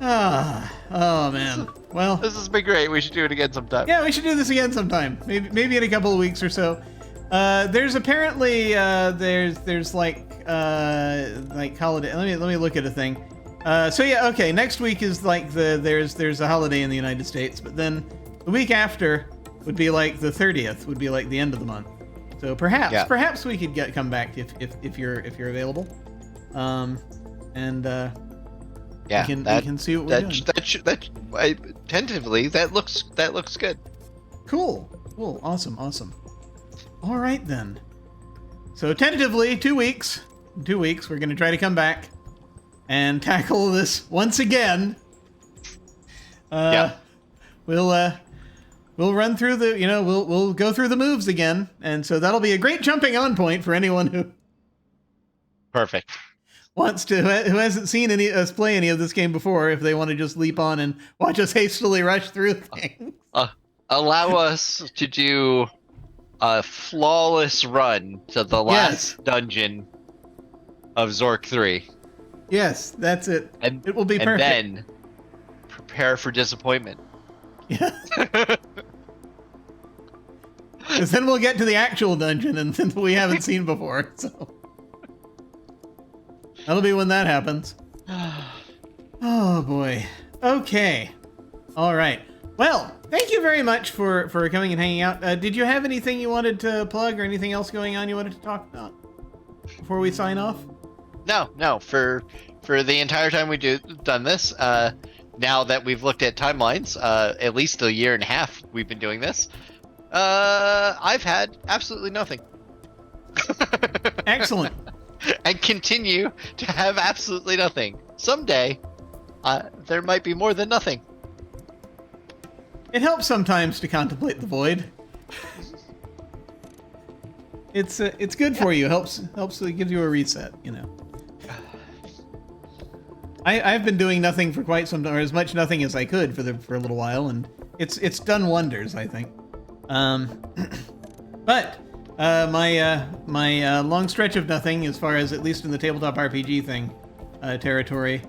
Oh man. Well, this has been great. We should do it again sometime. Yeah, we should do this again sometime. Maybe in a couple of weeks or so. There's apparently there's holiday. Let me look at a thing. Next week is there's a holiday in the United States, but then the week after would be like the 30th, would be like the end of the month. So perhaps we could come back if you're available. We can see what we're doing. Tentatively, that looks good. Cool. Awesome. All right then. So tentatively, 2 weeks. In 2 weeks, we're going to try to come back and tackle this once again. We'll run through we'll go through the moves again, and so that'll be a great jumping on point for anyone who perfect who hasn't seen us play any of this game before. If they want to just leap on and watch us hastily rush through things, allow us to do a flawless run to the last dungeon of Zork 3. Yes, that's it. And it will be perfect. And then prepare for disappointment. Yeah. Because then we'll get to the actual dungeon and then we haven't seen before. So that'll be when that happens. Oh boy. Okay. All right. Well, thank you very much for coming and hanging out. Did you have anything you wanted to plug or anything else going on you wanted to talk about before we sign off? No. For the entire time done this, now that we've looked at timelines, at least a year and a half we've been doing this, I've had absolutely nothing. Excellent. And continue to have absolutely nothing. Someday, there might be more than nothing. It helps sometimes to contemplate the void. It's good for you. Helps it gives you a reset, I've been doing nothing for quite some time, or as much nothing as I could for a little while, and it's done wonders, I think. But my long stretch of nothing, as far as at least in the tabletop RPG thing territory,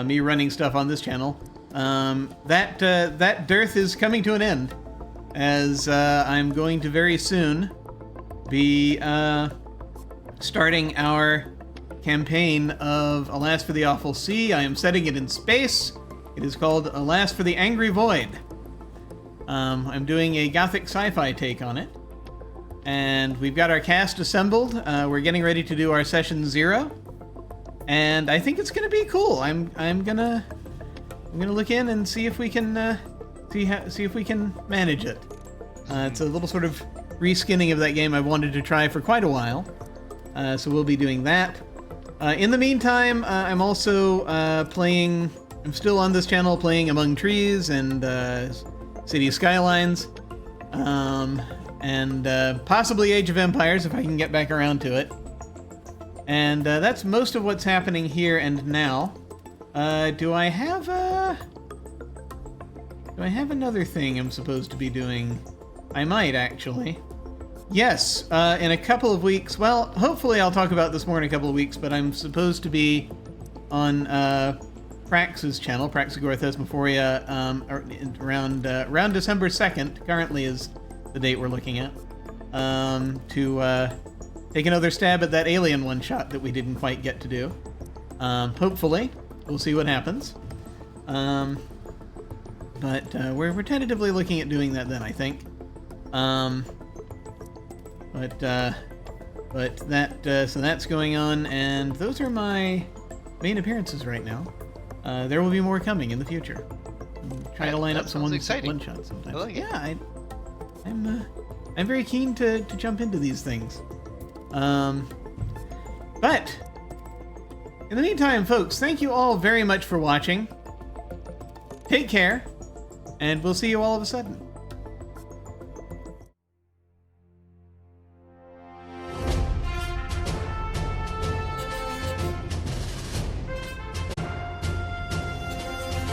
me running stuff on this channel, that dearth is coming to an end, as I'm going to very soon be starting our campaign of Alas for the Awful Sea. I am setting it in space. It is called Alas for the Angry Void. I'm doing a gothic sci-fi take on it. And we've got our cast assembled. We're getting ready to do our session 0. and I think it's gonna be cool. I'm gonna look in and see if we can see if we can manage it. It's a little sort of reskinning of that game I wanted to try for quite a while, so we'll be doing that. In the meantime, I'm also playing. I'm still on this channel playing Among Trees and City Skylines, and possibly Age of Empires if I can get back around to it. And that's most of what's happening here and now. Do I have another thing I'm supposed to be doing? I might, actually. Yes, in a couple of weeks. Well, hopefully I'll talk about this more in a couple of weeks, but I'm supposed to be on Prax's channel, Praxagora Thesmophoria, around December 2nd, currently is the date we're looking at, to take another stab at that alien one-shot that we didn't quite get to do. Hopefully. We'll see what happens. But we're tentatively looking at doing that then, I think. But that so that's going on, and those are my main appearances right now. There will be more coming in the future. Try to line up some one-shots sometimes. Like yeah, I'm very keen to jump into these things. But in the meantime, folks, thank you all very much for watching. Take care, and we'll see you all of a sudden.